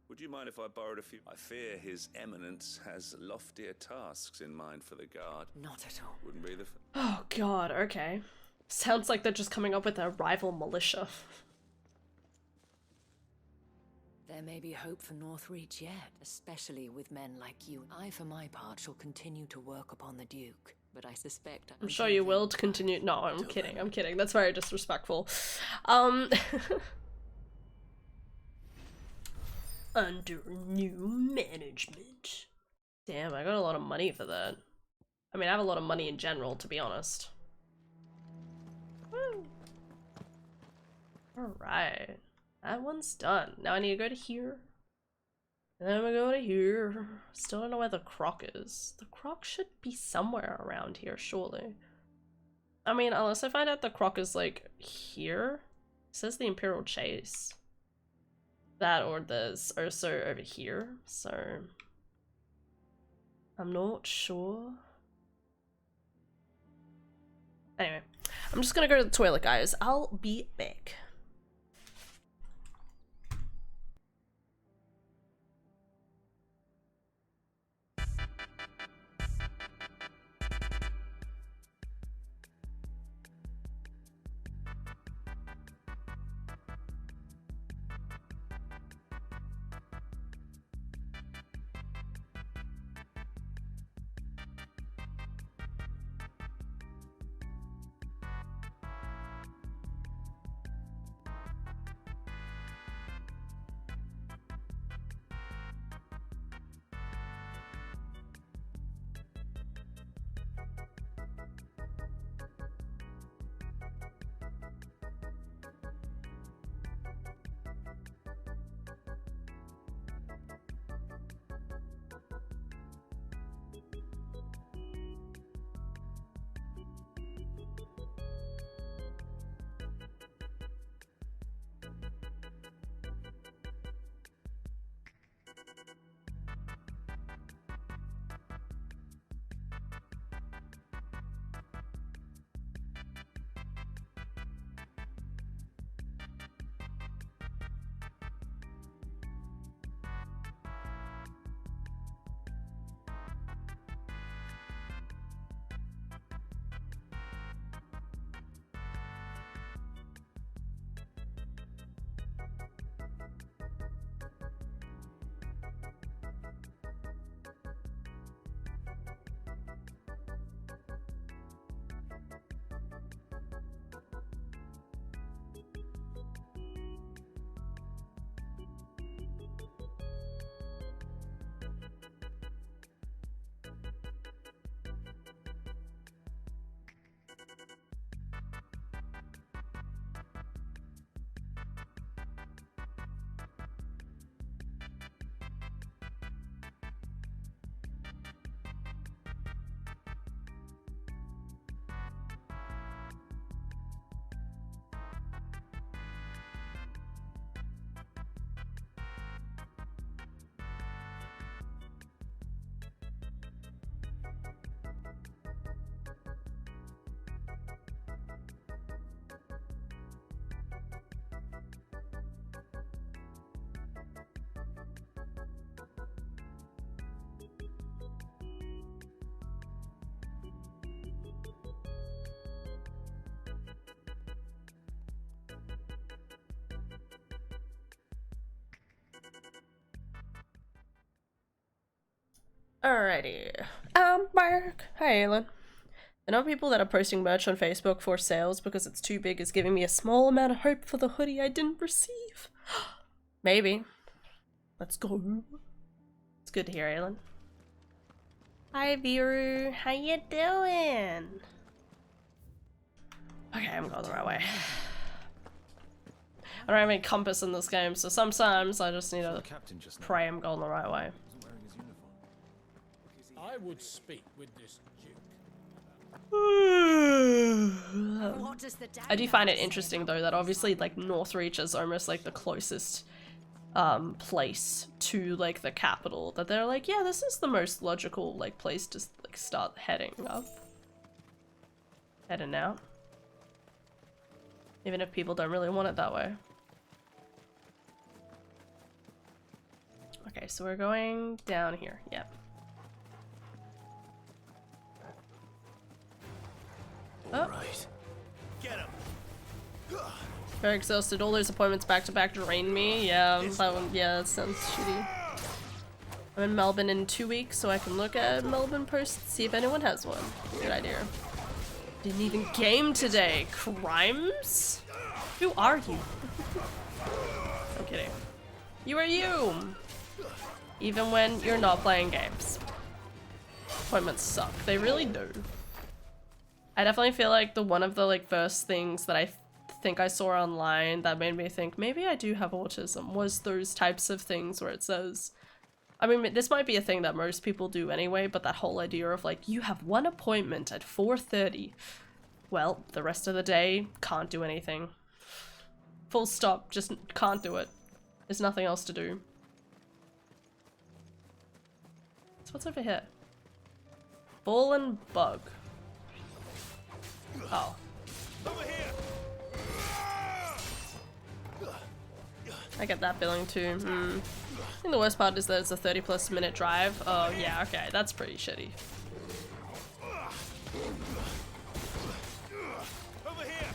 would you mind if I borrowed a few? I fear His Eminence has loftier tasks in mind for the guard. Not at all. Wouldn't be the... Oh god, okay. Sounds like they're just coming up with a rival militia. There may be hope for Northreach yet, especially with men like you. I, for my part, shall continue to work upon the Duke, but I suspect... I'm sure you will continue. No, I'm kidding. I'm kidding. That's very disrespectful. Under new management. Damn, I got a lot of money for that. I mean, I have a lot of money in general, to be honest. Woo. Alright. That one's done. Now I need to go to here. And then we go to here. Still don't know where the croc is. The croc should be somewhere around here, surely. I mean, unless I find out the croc is, like, here. It says the Imperial Chase. That or there's also over here, so... I'm not sure. Anyway, I'm just gonna go to the toilet, guys. I'll be back. Alrighty, I'm back. Hi, Aylin. The number of people that are posting merch on Facebook for sales because it's too big is giving me a small amount of hope for the hoodie I didn't receive. Maybe. Let's go. It's good to hear, Aylin. Hi, Viru. How you doing? Okay, I'm going the right way. I don't have any compass in this game, so sometimes I just need to pray I'm going the right way. I would speak with this duke. I do find it interesting though that obviously like Northreach is almost like the closest place to like the capital, that they're like, yeah, this is the most logical like place to like start heading up. Heading out. Even if people don't really want it that way. Okay, so we're going down here. Yep. All right. Get him. Very exhausted. All those appointments back to back drained me. Yeah, that one. Yeah, that sounds shitty. I'm in Melbourne in 2 weeks, so I can look at Melbourne posts, see if anyone has one. Good idea. Didn't even game today. Crimes? Who are you? I'm kidding. You are you. Even when you're not playing games. Appointments suck. They really do. I definitely feel like one of the like first things that I think I saw online that made me think maybe I do have autism was those types of things where it says, I mean, this might be a thing that most people do anyway, but that whole idea of like, you have one appointment at 4:30. Well, the rest of the day, can't do anything. Full stop, just can't do it. There's nothing else to do. So what's over here? Ball and bug. Oh. I get that feeling too. I think the worst part is that it's a 30+ minute drive. Oh yeah, okay, that's pretty shitty. Over here.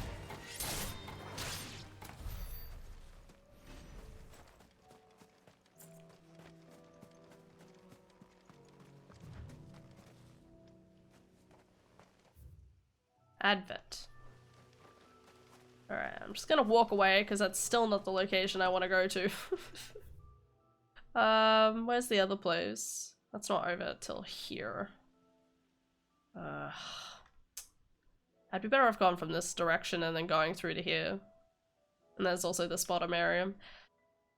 Advent. Alright, I'm just gonna walk away because that's still not the location I want to go to. Where's the other place? That's not over till here. I'd be better off going from this direction and then going through to here. And there's also this bottom area.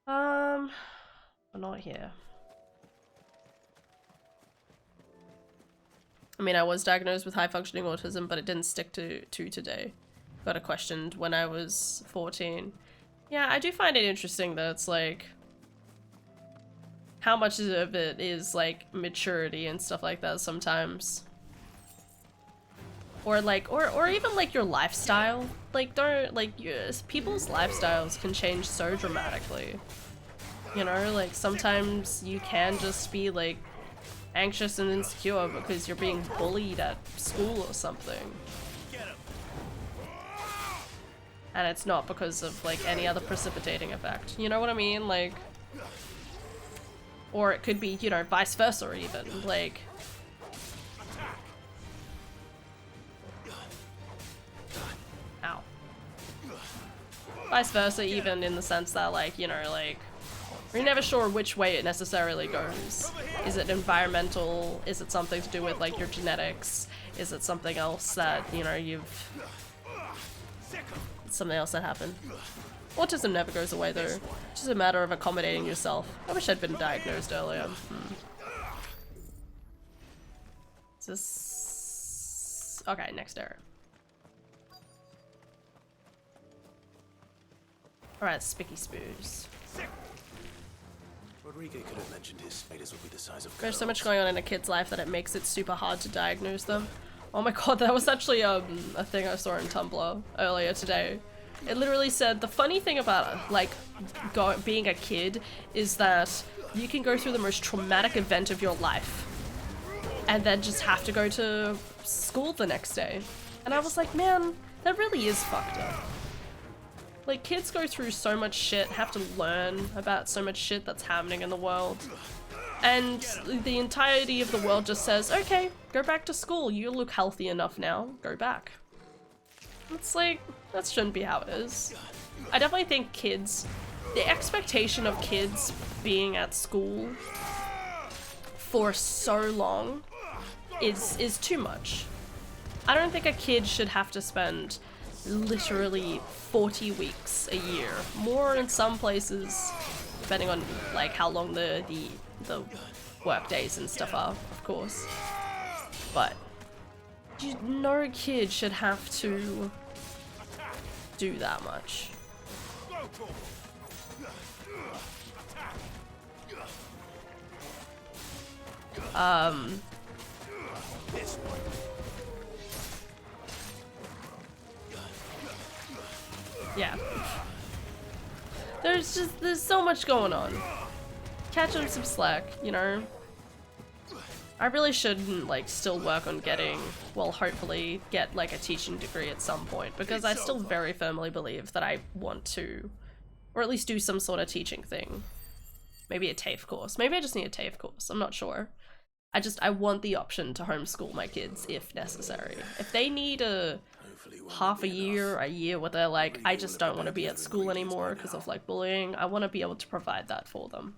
We're not here. I mean, I was diagnosed with high-functioning autism, but it didn't stick to today. Got it questioned when I was 14. Yeah, I do find it interesting that it's like how much of it is like maturity and stuff like that sometimes. Or like, or even like your lifestyle. Like, don't, like, people's lifestyles can change so dramatically. You know, like sometimes you can just be like anxious and insecure because you're being bullied at school or something. And it's not because of like any other precipitating effect. You know what I mean? Like, or it could be, you know, vice versa even. Like, ow. Vice versa even in the sense that like, you know, like, we're never sure which way it necessarily goes. Is it environmental? Is it something to do with like your genetics? Is it something else that, you know, something else that happened? Autism never goes away though. It's just a matter of accommodating yourself. I wish I'd been diagnosed earlier. Is this... Okay, next area. Alright, Spicky Spoos. Rodrigo could have mentioned his spiders would be the size of There's so much going on in a kid's life that it makes it super hard to diagnose them. Oh my god, that was actually a thing I saw on Tumblr earlier today. It literally said the funny thing about like being a kid is that you can go through the most traumatic event of your life and then just have to go to school the next day. And I was like, man, that really is fucked up. Like, kids go through so much shit, have to learn about so much shit that's happening in the world. And the entirety of the world just says, okay, go back to school. You look healthy enough now. Go back. It's like, that shouldn't be how it is. I definitely think kids, the expectation of kids being at school for so long is too much. I don't think a kid should have to spend literally 40 weeks a year. More in some places, depending on like how long the work days and stuff are, of course. But no kid should have to do that much. Yeah. There's so much going on. Catch them some slack, you know? I really shouldn't like still work on getting, well, hopefully get like a teaching degree at some point, because I still very firmly believe that I want to, or at least do some sort of teaching thing. Maybe a TAFE course. Maybe I just need a TAFE course. I'm not sure. I want the option to homeschool my kids if necessary. If they need a half a year where they're like, I just don't want to be at school anymore because of like bullying, I want to be able to provide that for them.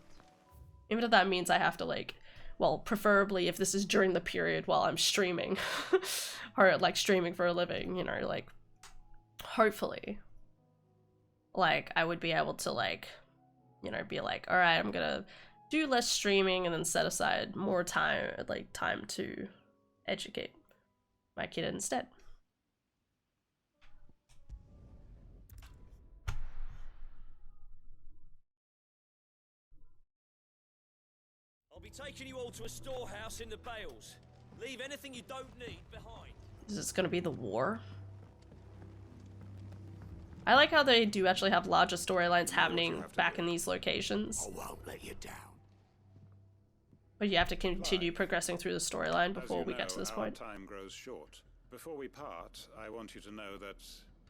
Even if that means I have to like, well, preferably if this is during the period while I'm streaming or like streaming for a living, you know, like hopefully like I would be able to like, you know, be like, all right, I'm gonna do less streaming and then set aside more time, like time to educate my kid instead. I'll be taking you all to a storehouse in the Bales. Leave anything you don't need behind. Is this gonna be the war? I like how they do actually have larger storylines happening back in these locations. I won't let you down. But you have to continue progressing through the storyline before we get to this point. Time grows short. Before we part, I want you to know that,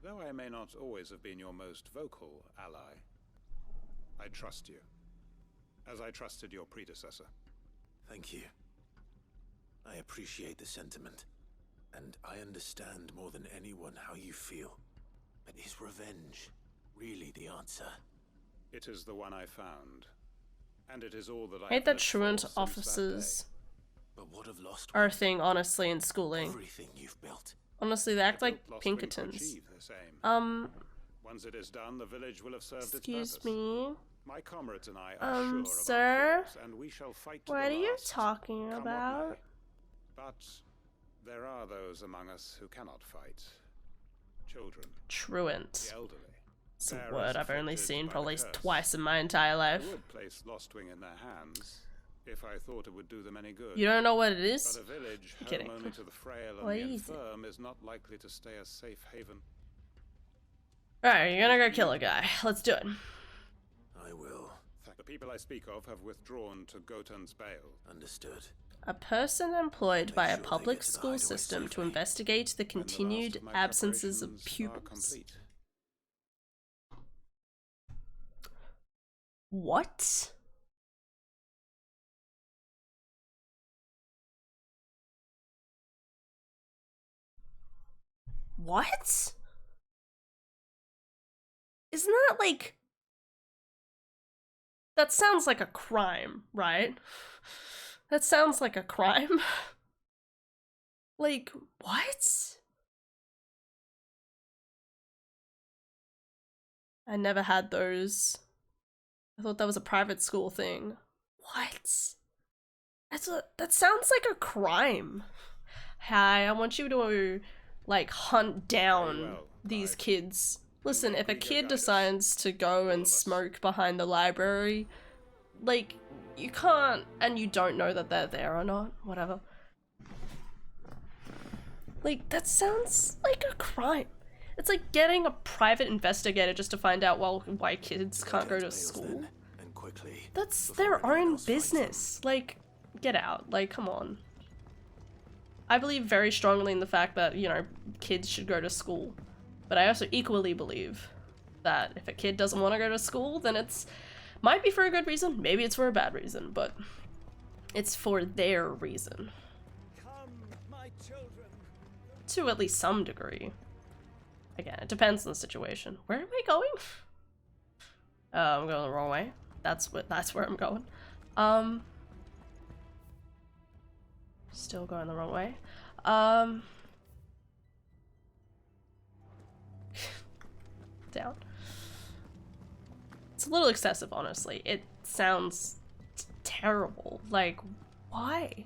though I may not always have been your most vocal ally, I trust you, as I trusted your predecessor. Thank you. I appreciate the sentiment, and I understand more than anyone how you feel. But is revenge really the answer? It is the one I found, and it is all that I hate that truant officers are a thing, honestly, in schooling. Everything you've built. Honestly, they act like Pinkertons. Once it is done, the village will have served excuse its me. My comrades and I are sure sir, of our cause, and we shall fight to what the are you last, talking come what about? may. But there are those among us who cannot fight. Children. Truant. The elderly. It's a word I've only seen probably twice in my I entire life. would place Lostwing in their hands if I thought it would do them any good. You don't know what it is? But a village I'm kidding. home only to the frail and Well, the easy. infirm is not likely to stay a safe haven. Alright, you're gonna go kill a guy. Let's do it. I will. The people I speak of have withdrawn to Gotan's Bale. Understood. A person employed by a public school system to investigate the continued absences of pupils. What? What? Isn't that like... That sounds like a crime, right? That sounds like a crime. Like, what? I never had those. I thought that was a private school thing. What? That sounds like a crime. Hi, I want you to, like, hunt down these kids. Listen, if a kid decides to go and smoke behind the library, like, you can't, and you don't know that they're there or not, whatever. Like, that sounds like a crime. It's like getting a private investigator just to find out why kids can't go to school. That's their own business. Like, get out. Like, come on. I believe very strongly in the fact that, you know, kids should go to school. But I also equally believe that if a kid doesn't want to go to school, then it's might be for a good reason, maybe it's for a bad reason, but It's for their reason. Come, my children. To at least some degree. Again, it depends on the situation. Where am I going? I'm going the wrong way. That's where I'm going. Still going the wrong way. Down. It's a little excessive, honestly. It sounds terrible. Like, why?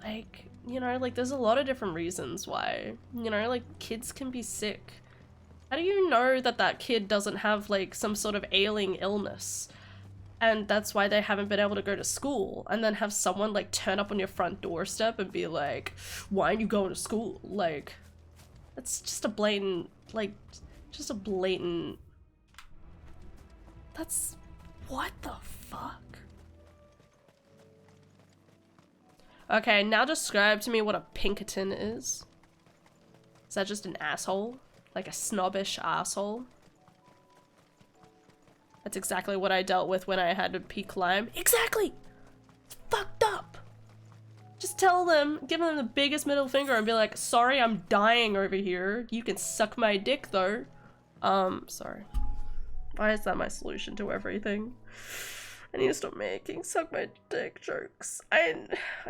Like, you know, like there's a lot of different reasons why, you know, like kids can be sick. How do you know that that kid doesn't have like some sort of ailing illness and that's why they haven't been able to go to school, and then have someone like turn up on your front doorstep and be like, why aren't you going to school? Like, it's just a blatant, like, just a blatant, that's, what the fuck? Okay, now describe to me what a Pinkerton is. Is that just an asshole? Like a snobbish asshole? That's exactly what I dealt with when I had to peak climb. Exactly! It's fucked up! Just tell them, give them the biggest middle finger and be like, sorry, I'm dying over here. You can suck my dick though. Sorry. Why is that my solution to everything? I need to stop making suck my dick jokes. I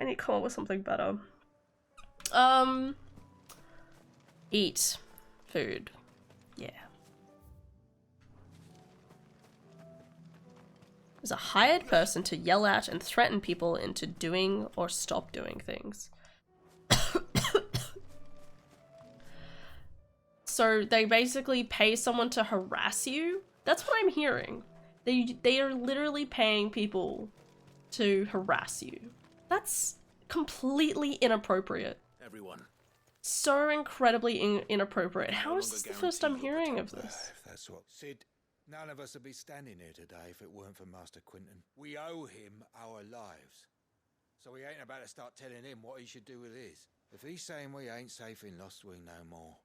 need to come up with something better. Eat food. Yeah. Is a hired person to yell at and threaten people into doing or stop doing things. So they basically pay someone to harass you? That's what I'm hearing. They are literally paying people to harass you. That's completely inappropriate. Everyone. So incredibly inappropriate. How is this the first I'm hearing of this? That's what. Sid, none of us would be standing here today if it weren't for Master Quentin. We owe him our lives. So we ain't about to start telling him what he should do with his. If he's saying we ain't safe in Lost Wing no more,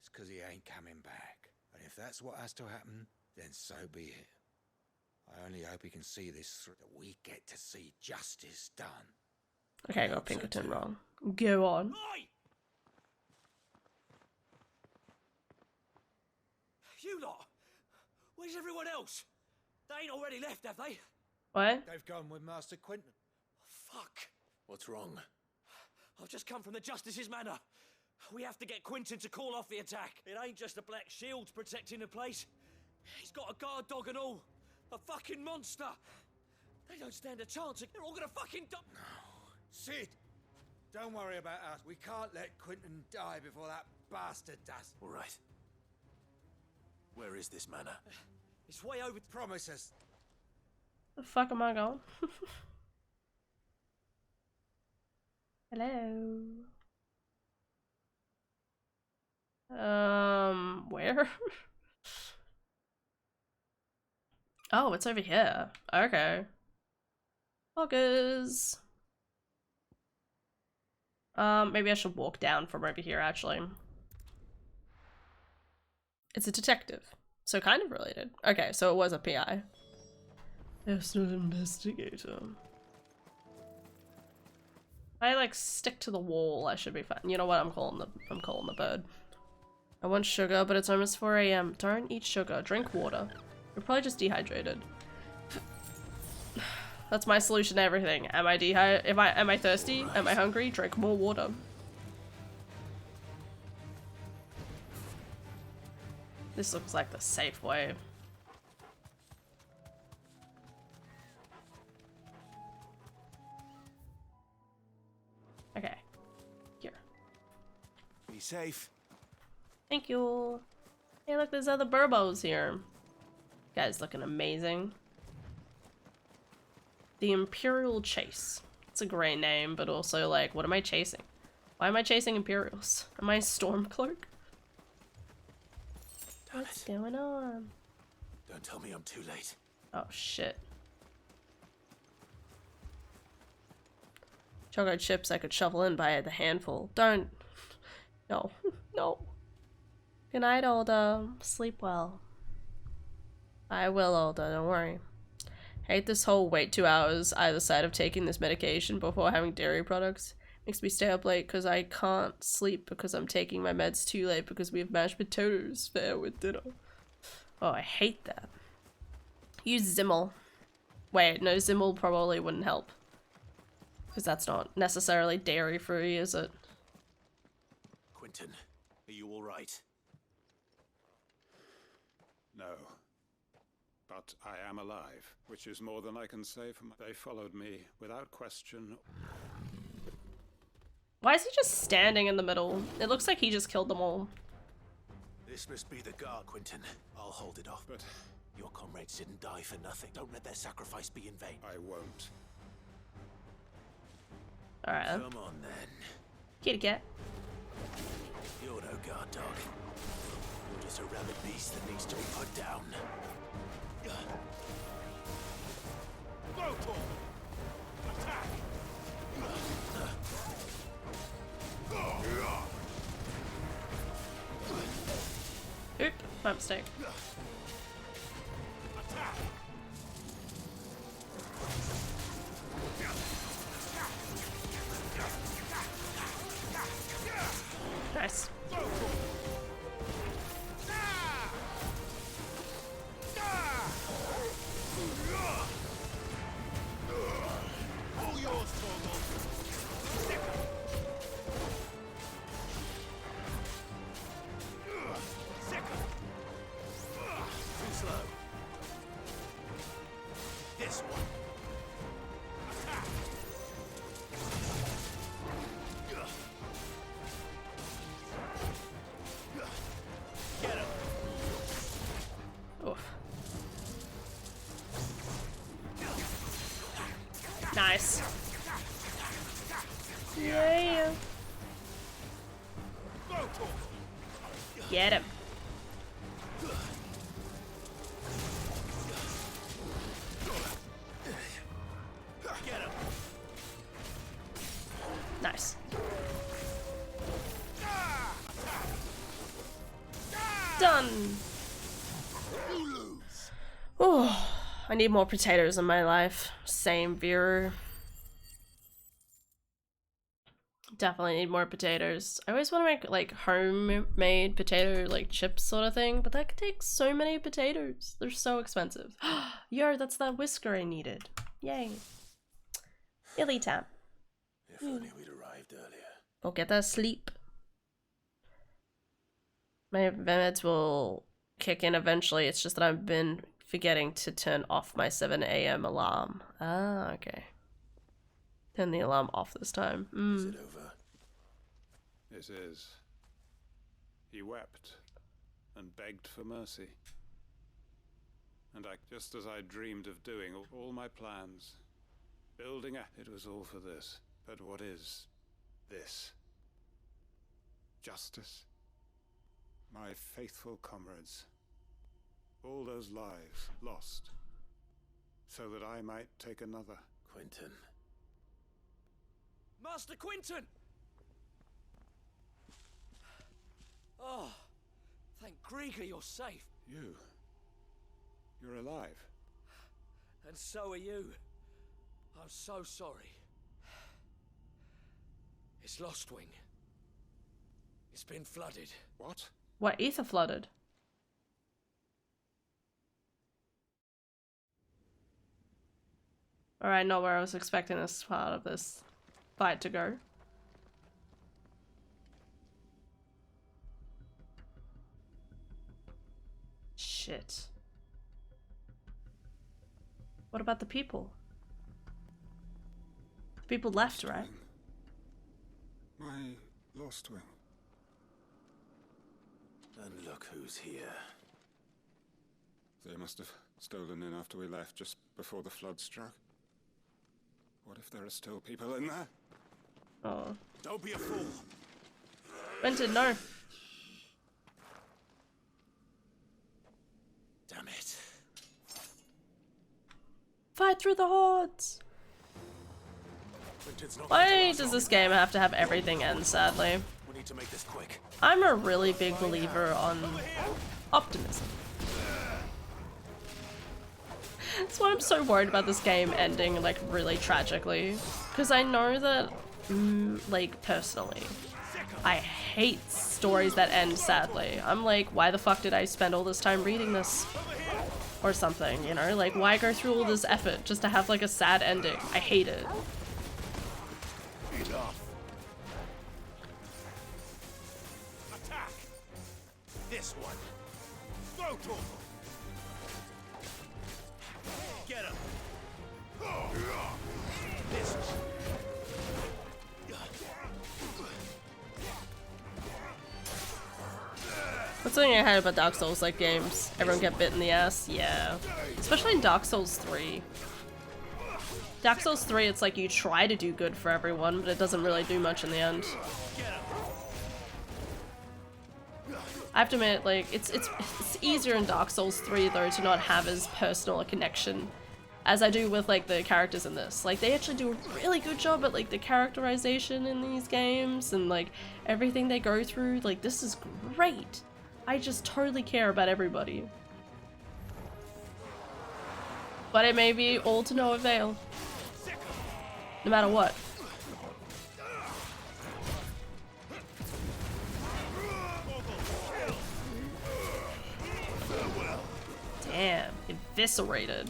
it's because he ain't coming back. And if that's what has to happen, then so be it. I only hope he can see this through, that we get to see justice done. Okay, I got Pinkerton wrong. Go on. Oi! You lot! Where's everyone else? They ain't already left, have they? What? They've gone with Master Quentin. Fuck! What's wrong? I've just come from the Justice's manor. We have to get Quentin to call off the attack. It ain't just the Black Shields protecting the place. He's got a guard dog and all. A fucking monster. They don't stand a chance. They're all gonna fucking die. No. Sid, don't worry about us. We can't let Quentin die before that bastard does. All right. Where is this manor? It's way over. Promise us. The fuck am I going? Hello. Where? Oh, it's over here. Okay. Poggers. Maybe I should walk down from over here, actually. It's a detective. So kind of related. Okay, so it was a PI. It's not an investigator. I like stick to the wall, I should be fine. You know what? I'm calling the bird. I want sugar, but it's almost 4 AM. Don't eat sugar. Drink water. You're probably just dehydrated. That's my solution to everything. Am I am I thirsty? Am I hungry? Drink more water. This looks like the safe way. Okay. Here. Be safe. Thank you. Hey, look, there's other burbos here. Guy's looking amazing. The Imperial Chase. It's a great name, but also, like, what am I chasing? Why am I chasing Imperials? Am I a Stormcloak? What's going on? Don't tell me I'm too late. Oh, shit. Choco chips I could shovel in by the handful. Don't. No. No. Good night, Olda. Sleep well. I will, Olda. Don't worry. Hate this whole wait 2 hours either side of taking this medication before having dairy products. Makes me stay up late because I can't sleep because I'm taking my meds too late because we have mashed potatoes there with dinner. Oh, I hate that. Use Zimmel. Wait, no, Zimmel probably wouldn't help. Because that's not necessarily dairy free, is it? Quentin, are you all right? No. But I am alive, which is more than I can say for my... They followed me without question. Why is he just standing in the middle? It looks like he just killed them all. This must be the guard, Quentin. I'll hold it off. But your comrades didn't die for nothing. Don't let their sacrifice be in vain. I won't. Alright. Come on then. Kitty cat. You're no guard dog. You're just a rabid beast that needs to be put down. Go, attack! Oop, my mistake. Nice. Nice. Yeah. Get him. Nice. Done. Oh, I need more potatoes in my life. Same viewer. Definitely need more potatoes. I always want to make like homemade potato like chips sort of thing, but that could take so many potatoes. They're so expensive. Yo, that's that whisker I needed. Yay. Illy time. If only we'd arrived earlier. Go get that sleep. My meds will kick in eventually. It's just that I've been forgetting to turn off my 7 AM alarm. Ah, okay. Turn the alarm off this time. Is it over? It is. He wept and begged for mercy. And just as I dreamed of doing, all my plans, building a... It was all for this. But what is this? Justice? My faithful comrades. All those lives lost. So that I might take another. Quentin. Master Quentin! Oh, thank Grieger you're safe. You're alive. And so are you. I'm so sorry. It's Lostwing. It's been flooded. What? What, ether flooded? Alright, not where I was expecting this part of this fight to go. Shit. What about the people? The people left, right? My Lostwing. And look who's here. They must have stolen in after we left, just before the flood struck. What if there are still people in there? Oh. Don't be a fool. Quentin, no. Damn it. Fight through the hordes! Why does this game have to have everything end, sadly? We need to make this quick. I'm a really big believer on optimism. That's why I'm so worried about this game ending like really tragically. Because I know that, like personally, I hate stories that end sadly. I'm like, why the fuck did I spend all this time reading this? Or something, you know? Like, why go through all this effort just to have like a sad ending? I hate it. Enough. Attack! This one. Go to him. Get him. This one. What's something I hate about Dark Souls like games? Everyone get bit in the ass? Yeah. Especially in Dark Souls 3. Dark Souls 3, it's like you try to do good for everyone, but it doesn't really do much in the end. I have to admit, like, it's easier in Dark Souls 3 though to not have as personal a connection as I do with like the characters in this. Like, they actually do a really good job at like the characterization in these games and like everything they go through. Like, this is great. I just totally care about everybody. But it may be all to no avail. No matter what. Damn, eviscerated.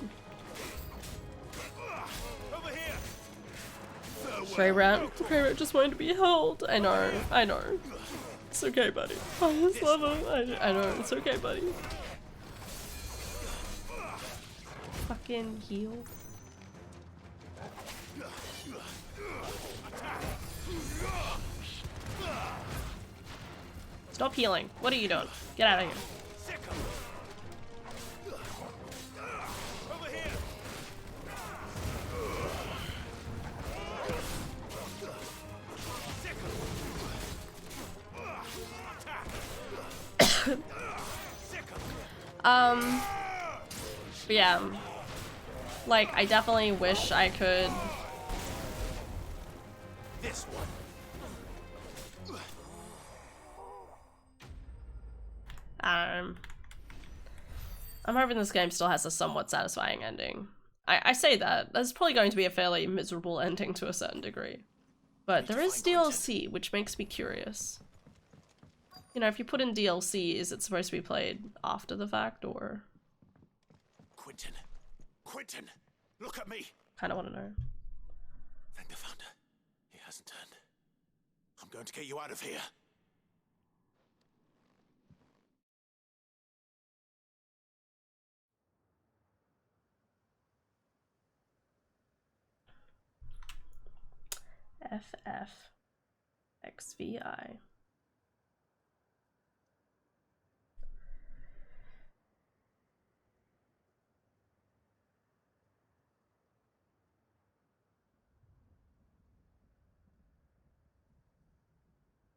Greyrat just wanted to be held. I know. It's okay, buddy. I just love him. I know, it's okay, buddy. Fucking heal. Stop healing. What are you doing? Get out of here. But yeah, like, I definitely wish I could. This one. I'm hoping this game still has a somewhat satisfying ending. I say that. There's probably going to be a fairly miserable ending to a certain degree. But there is DLC, which makes me curious. You know, if you put in DLC, is it supposed to be played after the fact, or? Quentin, look at me. Kinda wanna know. Thank the Founder. He hasn't turned. I'm going to get you out of here. FFXVI.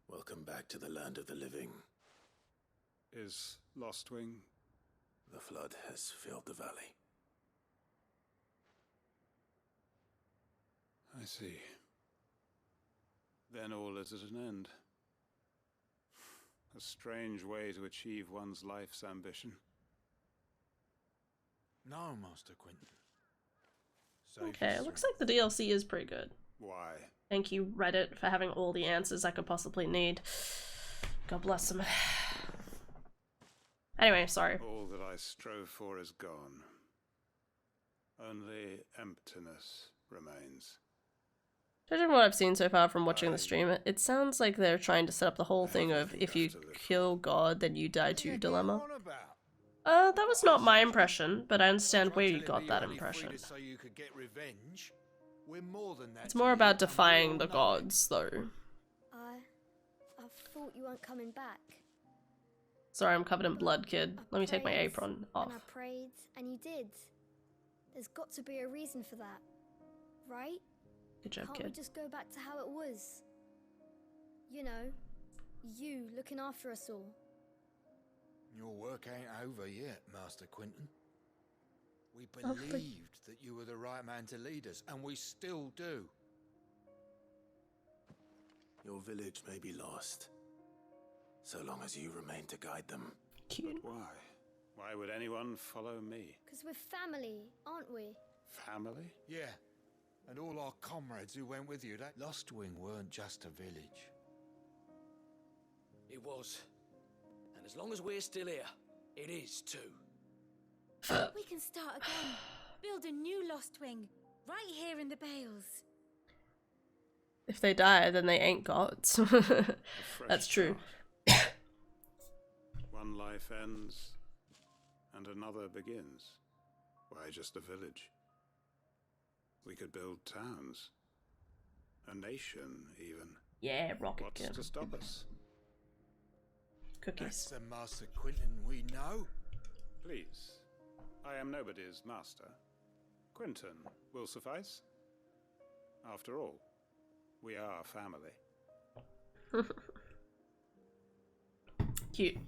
Welcome back to the land of the living. Is Lostwing? The flood has filled the valley. I see. Then all is at an end. A strange way to achieve one's life's ambition. No, Master Quentin. Okay, it looks like the DLC is pretty good. Why? Thank you, Reddit, for having all the answers I could possibly need. God bless them. Anyway, sorry. All that I strove for is gone. Only emptiness remains. Judging from what I've seen so far from watching the stream, it sounds like they're trying to set up the whole thing of if you kill God, then you die too dilemma. That was not my impression, but I understand where you got that impression. It's more about defying the gods, though. I thought you weren't coming back. Sorry, I'm covered in blood, kid. Let me take my apron off. And I prayed, and you did. There's got to be a reason for that, right? Good job, Can't kid. we just go back to how it was? You know, you looking after us all. Your work ain't over yet, Master Quentin. We believed that you were the right man to lead us, and we still do. Your village may be lost, so long as you remain to guide them. Cute. But why? Why would anyone follow me? Because we're family, aren't we? Family? Yeah. And all our comrades who went with you, that Lost Wing weren't just a village. It was. And as long as we're still here, it is too. We can start again. Build a new Lost Wing, right here in the Bales. If they die, then they ain't gods. That's true. One life ends, and another begins. Why just a village? We could build towns. A nation, even. Yeah, rocket. What's to stop us? Cookies. That's the Master Quentin we know. Please. I am nobody's master. Quentin will suffice. After all, we are family. Cute.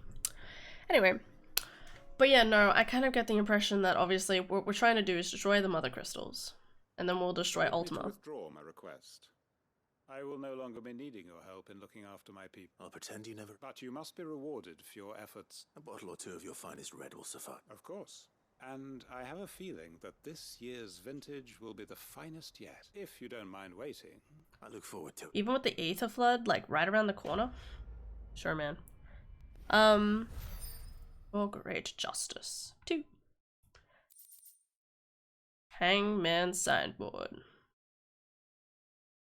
Anyway. But yeah, no, I kind of get the impression that obviously what we're trying to do is destroy the mother crystals. And then we'll destroy Ultima. Withdraw my request. I will no longer be needing your help in looking after my people. I'll pretend you never... But you must be rewarded for your efforts. A bottle or two of your finest red will suffice. Of course. And I have a feeling that this year's vintage will be the finest yet, if you don't mind waiting. I look forward to it. Even with the Aether Flood, like, right around the corner? Sure, man. For great justice. 2. Hangman signboard.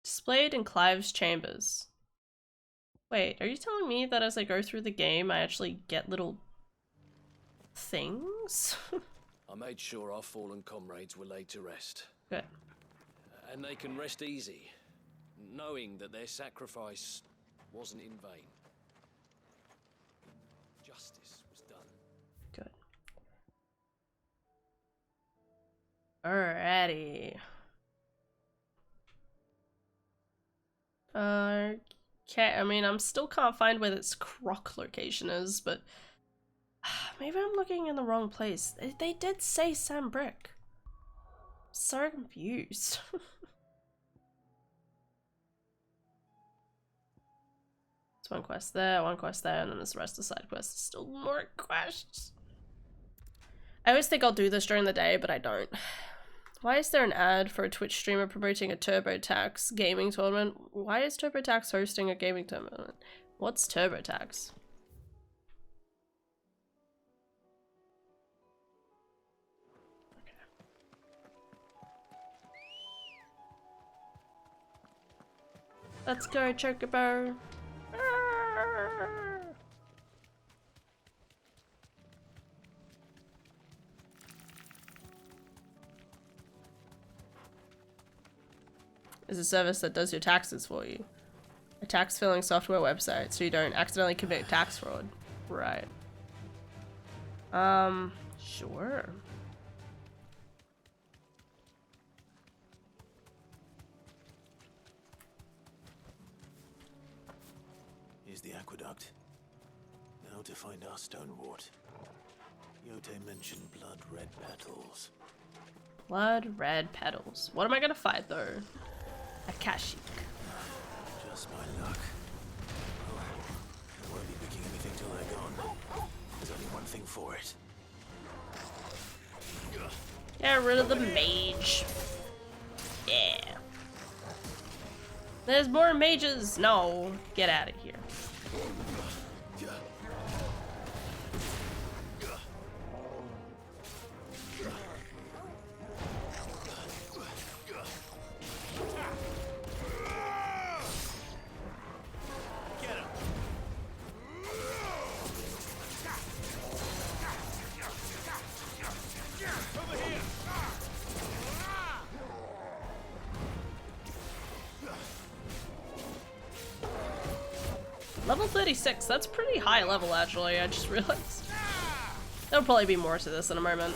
Displayed in Clive's chambers. Wait, are you telling me that as I go through the game, I actually get little things? I made sure our fallen comrades were laid to rest. Good. And they can rest easy, knowing that their sacrifice wasn't in vain. Justice was done. Good. Alrighty. Okay, I mean, I'm still can't find where this croc location is, but maybe I'm looking in the wrong place. They did say Sam Brick. So confused. It's one quest there, and then there's the rest of the side quests. Still more quests. I always think I'll do this during the day, but I don't. Why is there an ad for a Twitch streamer promoting a TurboTax gaming tournament? Why is TurboTax hosting a gaming tournament? What's TurboTax? Okay. Let's go, Chocobo. Is a service that does your taxes for you. A tax filing software website so you don't accidentally commit tax fraud. Right. Sure. Here's the aqueduct. Now to find our stonewort. Yote mentioned blood red petals. Blood red petals. What am I gonna fight though? A Kashik. Just my luck. Oh, I won't be picking anything till they're gone. There's only one thing for it. Get rid of the mage. Yeah. There's more mages. No. Get out of here. Level 36, that's pretty high level actually, I just realized. There'll probably be more to this in a moment.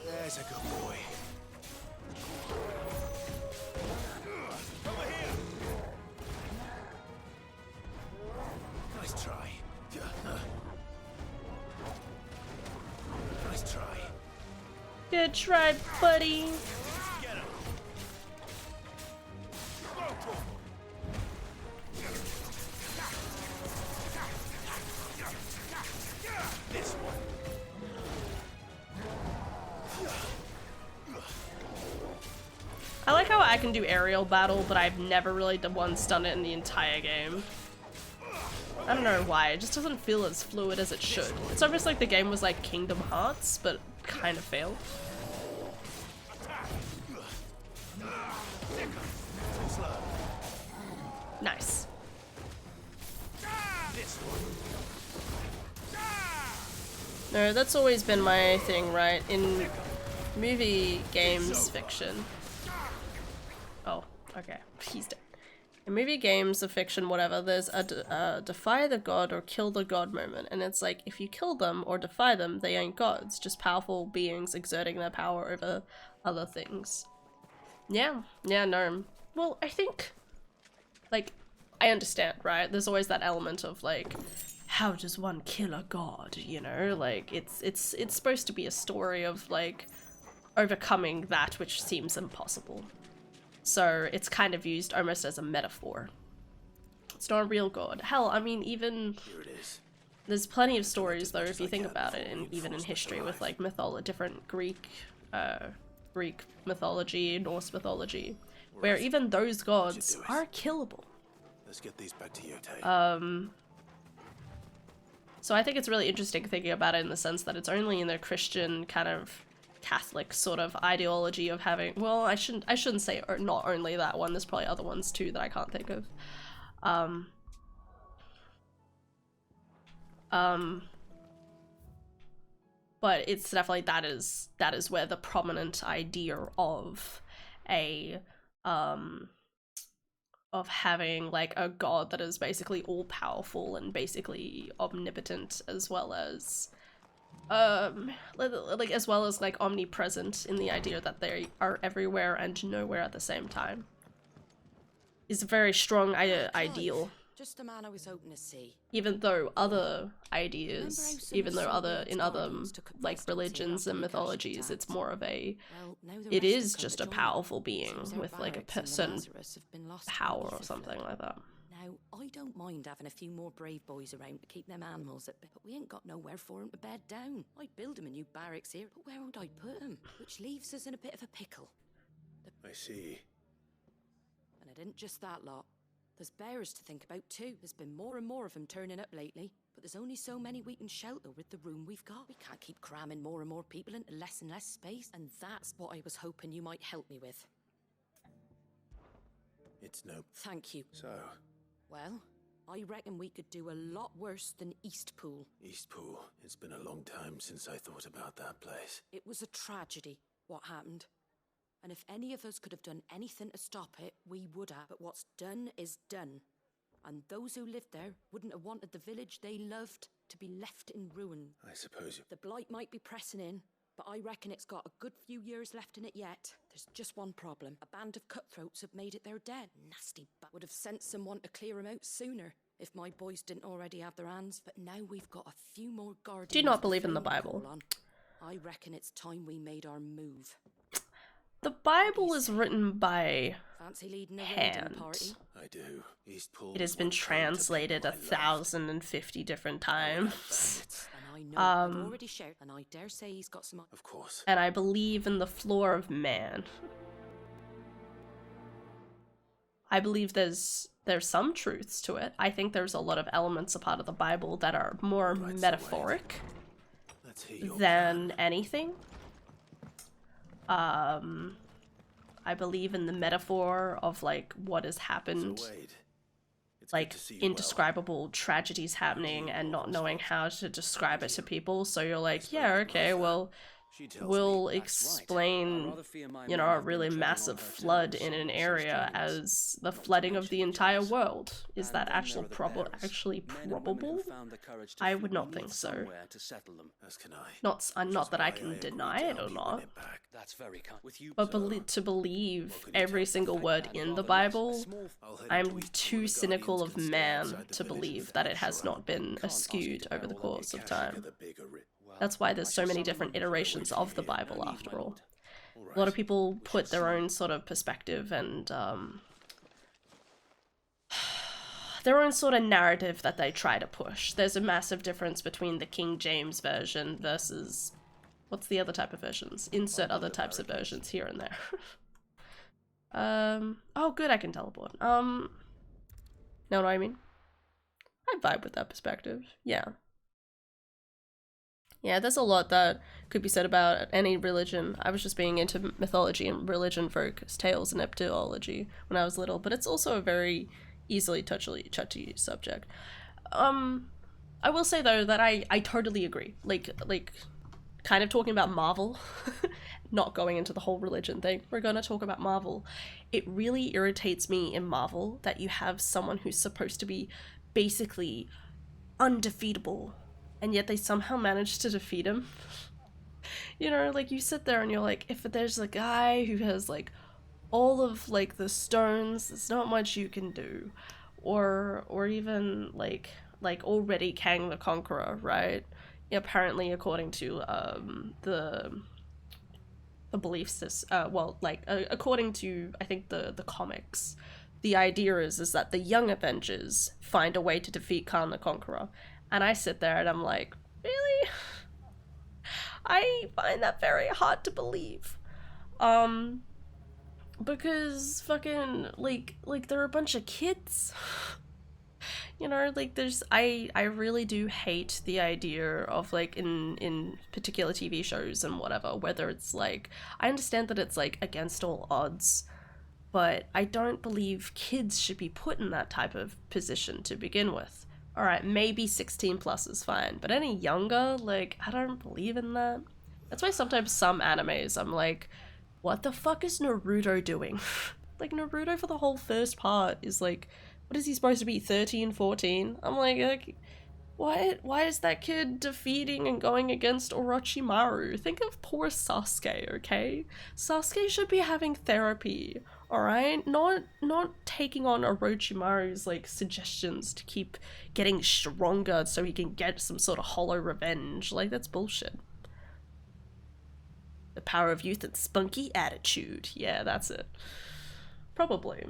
There's a good boy. Nice try. Nice try. Good try, buddy. I can do aerial battle, but I've never really once done it in the entire game. I don't know why, it just doesn't feel as fluid as it should. It's almost like the game was like Kingdom Hearts, but kind of failed. Nice. No, that's always been my thing, right? In movie, games, fiction. Oh, okay. He's dead. In movie, games, of fiction, whatever, there's a defy the god or kill the god moment. And it's like, if you kill them or defy them, they ain't gods. Just powerful beings exerting their power over other things. Yeah, no. Well, I think, like, I understand, right? There's always that element of, like, how does one kill a god, you know? Like, it's supposed to be a story of, like, overcoming that which seems impossible. So it's kind of used almost as a metaphor. It's not a real god. Hell, I mean, even there's plenty of stories, though, if you think about it, and even in history with, like, different Greek mythology, Norse mythology, where even those gods are killable. Let's get these back to Yote. So I think it's really interesting thinking about it in the sense that it's only in the Christian kind of Catholic sort of ideology of having, well, I shouldn't say not only that one, there's probably other ones too that I can't think of. But it's definitely that is where the prominent idea of a of having like a god that is basically all powerful and basically omnipotent, as well as like omnipresent, in the idea that they are everywhere and nowhere at the same time, is a very strong ideal. Just a man I was hoping to see. Even though other ideas, in other like religions and mythologies, it's more of a, it is just a powerful being with like a certain power or something like that. Now, I don't mind having a few more brave boys around to keep them animals at bay, but we ain't got nowhere for them to bed down. I'd build them a new barracks here, but where would I put them? Which leaves us in a bit of a pickle. I see. And it isn't just that lot. There's bears to think about too. There's been more and more of them turning up lately, but there's only so many we can shelter with the room we've got. We can't keep cramming more and more people into less and less space, and that's what I was hoping you might help me with. It's no... Thank you. So... Well, I reckon we could do a lot worse than Eastpool. Eastpool. It's been a long time since I thought about that place. It was a tragedy, what happened. And if any of us could have done anything to stop it, we would have. But what's done is done. And those who lived there wouldn't have wanted the village they loved to be left in ruin. I suppose you... The blight might be pressing in, but I reckon it's got a good few years left in it yet. There's just one problem. A band of cutthroats have made it their den. Nasty but would have sent someone to clear them out sooner if my boys didn't already have their hands. But now we've got a few more guardians. Do not believe in the Bible. I reckon it's time we made our move. The Bible is written by hand. I do. It has been translated 1,050 different times. I've already shared, and I dare say he's got some. Of course. And I believe in the floor of man. I believe there's some truths to it. I think there's a lot of elements a part of the Bible that are more metaphoric than anything. I believe in the metaphor of like what has happened, like indescribable tragedies happening and not knowing how to describe it to people. So you're like, yeah, okay, well, we'll explain, you know, a really massive flood in an area as the flooding of the entire world. Is that actually probable? I would not think so. Not that I can deny it or not. But to believe every single word in the Bible, I'm too cynical of man to believe that it has not been askewed over the course of time. That's why there's so many different iterations of the Bible, after all. A lot of people put their own sort of perspective and their own sort of narrative that they try to push. There's a massive difference between the King James version versus... what's the other type of versions? Insert other types of versions here and there. Oh good, I can teleport. Know what I mean? I vibe with that perspective. Yeah. Yeah, there's a lot that could be said about any religion. I was just being into mythology and religion-focused tales and epidemiology when I was little, but it's also a very easily touchy subject. I will say though that I totally agree. Like kind of talking about Marvel, not going into the whole religion thing. We're gonna talk about Marvel. It really irritates me in Marvel that you have someone who's supposed to be basically undefeatable, and yet they somehow manage to defeat him. You know, like you sit there and you're like, if there's a guy who has like all of like the stones, there's not much you can do. Or even like already Kang the Conqueror, right? Apparently according to the belief system, according to I think the comics, the idea is that the young Avengers find a way to defeat Khan the Conqueror. And I sit there and I'm like, really? I find that very hard to believe. Because fucking like they're a bunch of kids. You know, like there's I really do hate the idea of like in particular TV shows and whatever, whether it's like, I understand that it's like against all odds, but I don't believe kids should be put in that type of position to begin with. Alright, maybe 16 plus is fine, but any younger, like, I don't believe in that. That's why sometimes some animes I'm like, what the fuck is Naruto doing? Like, Naruto for the whole first part is like, what is he supposed to be, 13, 14? I'm like why is that kid defeating and going against Orochimaru? Think of poor Sasuke, okay? Sasuke should be having therapy, alright? Not taking on Orochimaru's like suggestions to keep getting stronger so he can get some sort of hollow revenge. Like, that's bullshit. The power of youth and spunky attitude. Yeah, that's it. Probably.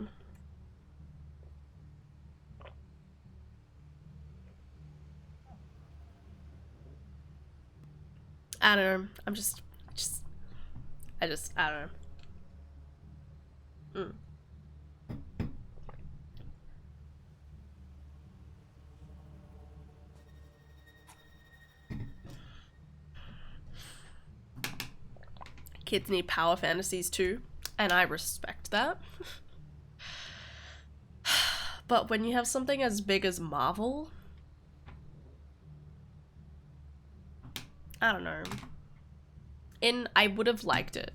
I don't know. I don't know. Kids need power fantasies too, and I respect that. But when you have something as big as Marvel, I don't know. I would have liked it.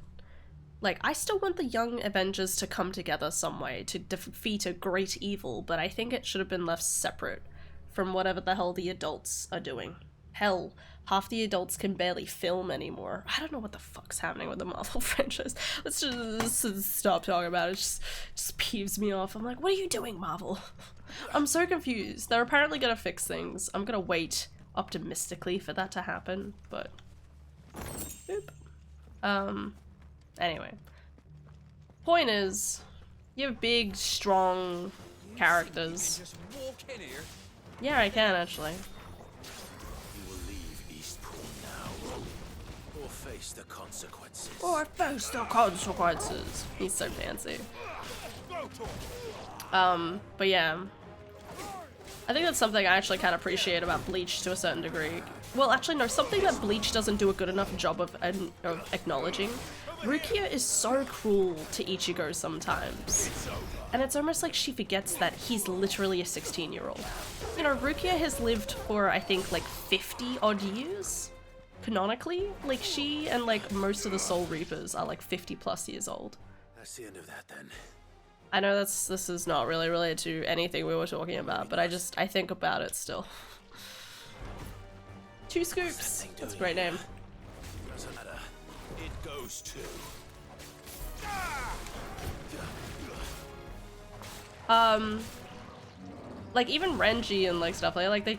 Like, I still want the young Avengers to come together some way to defeat a great evil, but I think it should have been left separate from whatever the hell the adults are doing. Hell, half the adults can barely film anymore. I don't know what the fuck's happening with the Marvel franchise. Let's just stop talking about it. It just peeves me off. I'm like, what are you doing, Marvel? I'm so confused. They're apparently gonna fix things. I'm gonna wait optimistically for that to happen, but boop. Anyway, point is, you have big, strong characters. Just walk in here. Yeah, I can actually. You will leave Eastpool now, or face the consequences. Or face the consequences. He's so fancy. But yeah. I think that's something I actually kind of appreciate about Bleach to a certain degree. Well, actually no, something that Bleach doesn't do a good enough job of acknowledging. Rukia is so cruel to Ichigo sometimes. And it's almost like she forgets that he's literally a 16-year-old. You know, Rukia has lived for, I think, like 50 odd years, canonically. Like, she and like most of the Soul Reapers are like 50 plus years old. That's the end of that then. I know this is not really related to anything we were talking about, but I think about it still. Two Scoops. That's a great name. Doesn't matter. It goes to. Like even Renji and like stuff like they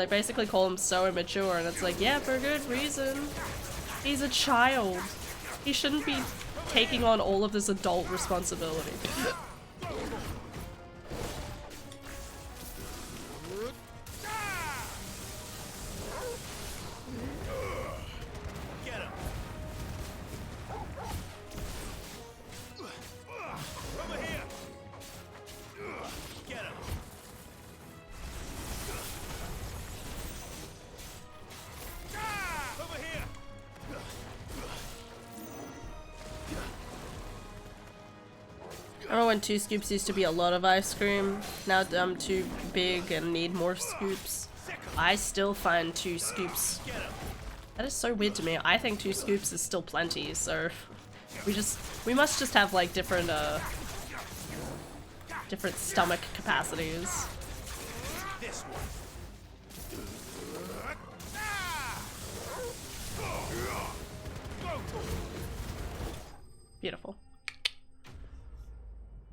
basically call him so immature, and it's like, yeah, for good reason. He's a child. He shouldn't be taking on all of this adult responsibility. remember when 2 scoops used to be a lot of ice cream. Now I'm too big and need more scoops. I still find 2 scoops. That is so weird to me. I think 2 scoops is still plenty, so we must just have like different different stomach capacities. This one. Beautiful.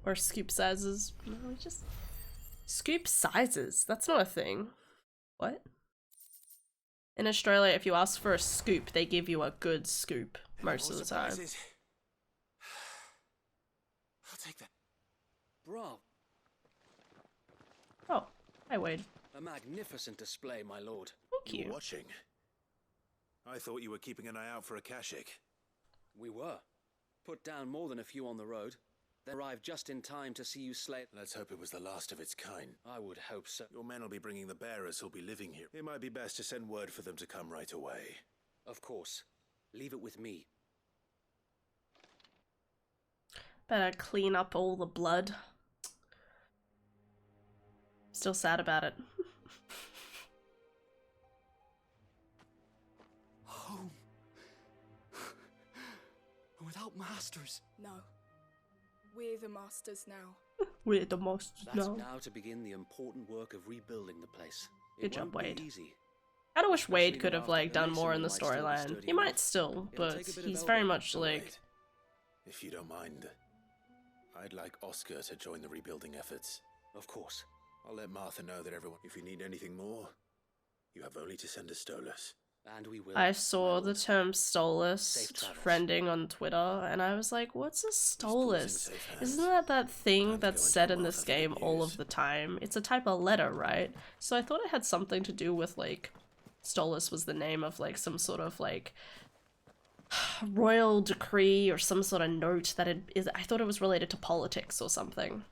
Or scoop sizes. No, we just scoop sizes. That's not a thing. What? In Australia, if you ask for a scoop, they give you a good scoop most of the time. I'll take that. Bro. Oh, hi Wade. A magnificent display, my lord. Thank you. Watching. I thought you were keeping an eye out for a Kashik. We were. Put down more than a few on the road. They arrived just in time to see you slay. Let's hope it was the last of its kind. I would hope so. Your men will be bringing the bearers who'll be living here. It might be best to send word for them to come right away. Of course. Leave it with me. Better clean up all the blood. Still sad about it. Home. Without masters. No. We're the masters now. We're the masters That's now. now to begin the important work of rebuilding the place. Good It job, won't be Wade. easy. I kinda wish Wade Especially could have after like done Mason more in the might still be storyline. sturdy He might enough. still, It'll but take a bit of he's very elbow. much But like wait, if you don't mind, I'd like Oscar to join the rebuilding efforts. Of course. I'll let Martha know that everyone. If you need anything more, you have only to send a Stolas. And we will. I saw the term Safe Stolist travels. trending on Twitter, and I was like, what's a Stolist? safe hands. Isn't that thing Time to that's go said into in this Martha for the game all news. of the time? It's a type of letter, right? So I thought it had something to do with, like, Stolus was the name of, like, some sort of, like, royal decree or some sort of note that it is. I thought it was related to politics or something.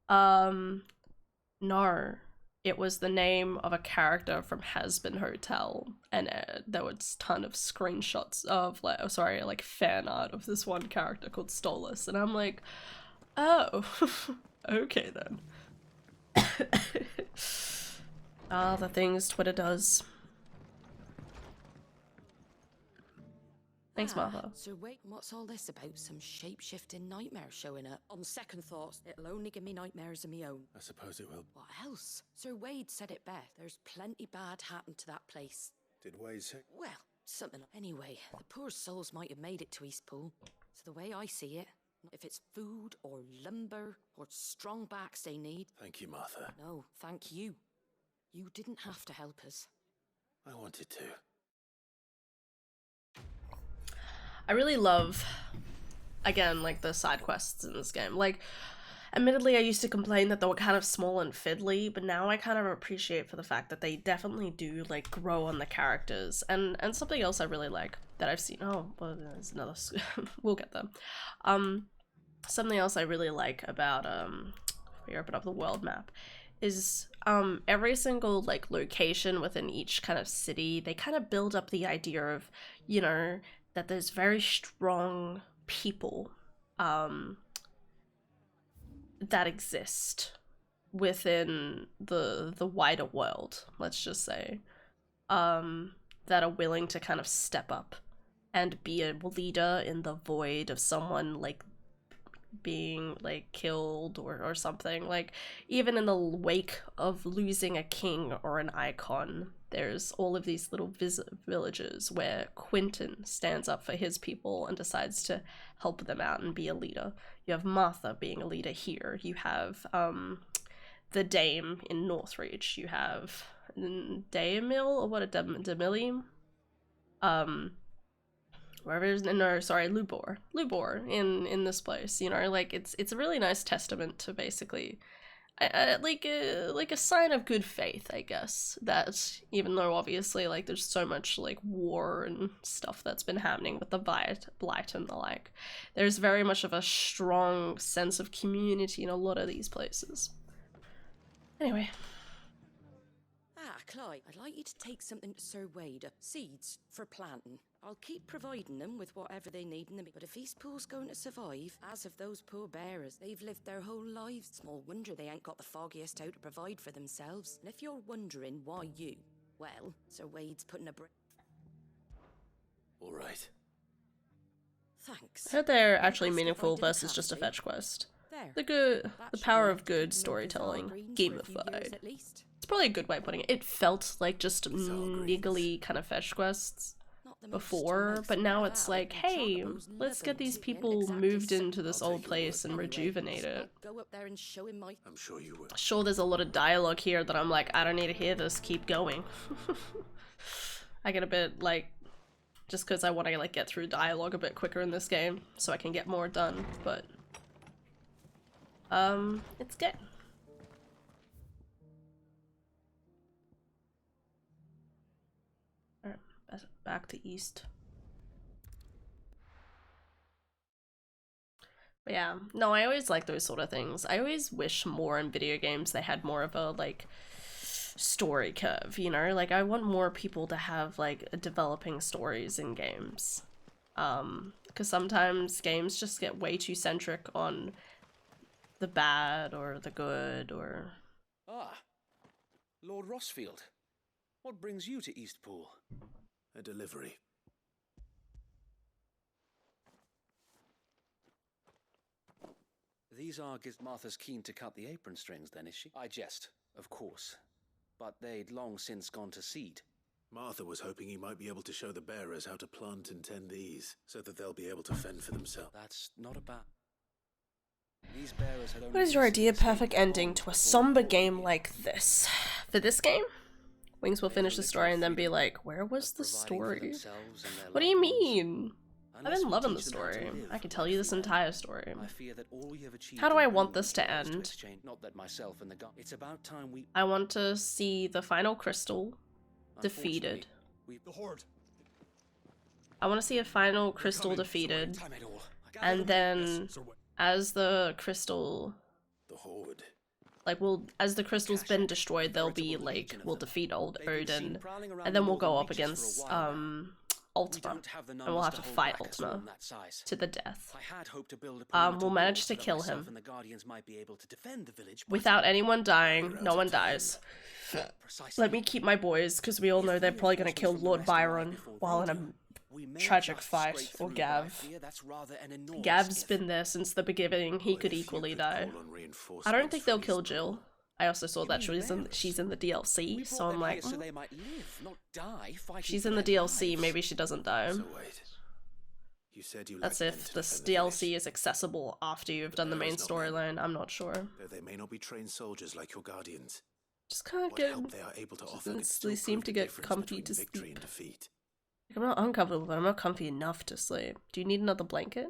No. It was the name of a character from Hasbin Hotel, and there was a ton of screenshots of, like, oh, sorry, like fan art of this one character called Stolas, and I'm like, oh, okay then. Ah, the things Twitter does. Thanks, Martha. So wait, what's all this about? Some shape-shifting nightmare showing up? On second thoughts, it'll only give me nightmares of me own. I suppose it will. What else? Sir Wade said it best. There's plenty bad happened to that place. Did Wade say? Well, something. Anyway, the poor souls might have made it to Eastpool. So the way I see it, if it's food or lumber or strong backs they need... Thank you, Martha. No, thank you. You didn't have to help us. I wanted to. I really love, again, like, the side quests in this game. Like, admittedly, I used to complain that they were kind of small and fiddly, but now I kind of appreciate for the fact that they definitely do, like, grow on the characters. And something else I really like that I've seen, oh, well, there's another, we'll get them. Something else I really like about, if we open up the world map, is every single, like, location within each kind of city, they kind of build up the idea of, you know, that there's very strong people that exist within the wider world, let's just say, that are willing to kind of step up and be a leader in the void of someone, like, being, like, killed or something. Like, even in the wake of losing a king or an icon, there's all of these little villages where Quentin stands up for his people and decides to help them out and be a leader. You have Martha being a leader here. You have the Dame in Northreach. You have Daemil, or what, a Demillium? Wherever it is, no, sorry, Lubor in this place, you know, like, it's a really nice testament to basically, like a sign of good faith, I guess, that even though obviously, like, there's so much, like, war and stuff that's been happening with the blight and the like, there's very much of a strong sense of community in a lot of these places. Anyway. Ah, Clive. Right, I'd like you to take something to Sir Wade. Seeds for planting. I'll keep providing them with whatever they need in the but if Eastpool's going to survive, as of those poor bearers, they've lived their whole lives. Small wonder they ain't got the foggiest how to provide for themselves. And if you're wondering why you, well, Sir Wade's putting a brick. All right. Thanks. I heard they're actually meaningful versus just a fetch quest. The power of good storytelling, gamified. It's probably a good way of putting it. It felt like just niggly kind of fetch quests before, but now it's like, hey, let's get these people moved into this old place and rejuvenate it. I'm sure you will. Sure, there's a lot of dialogue here that I'm like, I don't need to hear this, keep going. I get a bit like, just because I want to like get through dialogue a bit quicker in this game so I can get more done, but it's good. Alright, back to East. But yeah, no, I always like those sort of things. I always wish more in video games they had more of a like story curve, you know? Like I want more people to have like developing stories in games. Because sometimes games just get way too centric on the bad or the good or... Ah, Lord Rossfield. What brings you to Eastpool? A delivery. These are Martha's keen to cut the apron strings then, is she? I jest, of course. But they'd long since gone to seed. Martha was hoping he might be able to show the bearers how to plant and tend these, so that they'll be able to fend for themselves. That's not a bad... These bearers had only... What is your idea perfect ending to a somber game like this? For this game? Wings will finish the story and then be like, where was the story? What do you mean? I've been loving the story. I can tell you this entire story. How do I want this to end? I want to see the final crystal defeated. I want to see a final crystal defeated, and then as the crystal, like, as the crystal's been destroyed, they'll be like, we'll defeat old Odin, and then we'll go up against Ultima, and we'll have to fight Ultima to the death. We'll manage to kill him without anyone dying. No one dies. Let me keep my boys, because we all know they're probably going to kill Lord Byron while in a tragic fight, or Gav. Gav's been there since the beginning. He could equally die. I don't think they'll kill Jill. I also saw that she's in the DLC, so I'm like, she's in the DLC, maybe she doesn't die. That's if this DLC is accessible after you've done the main storyline. I'm not sure. They may not be trained soldiers like your guardians. Just kind of get. They seem to get comfy to sleep. I'm not uncomfortable, but I'm not comfy enough to sleep. Do you need another blanket?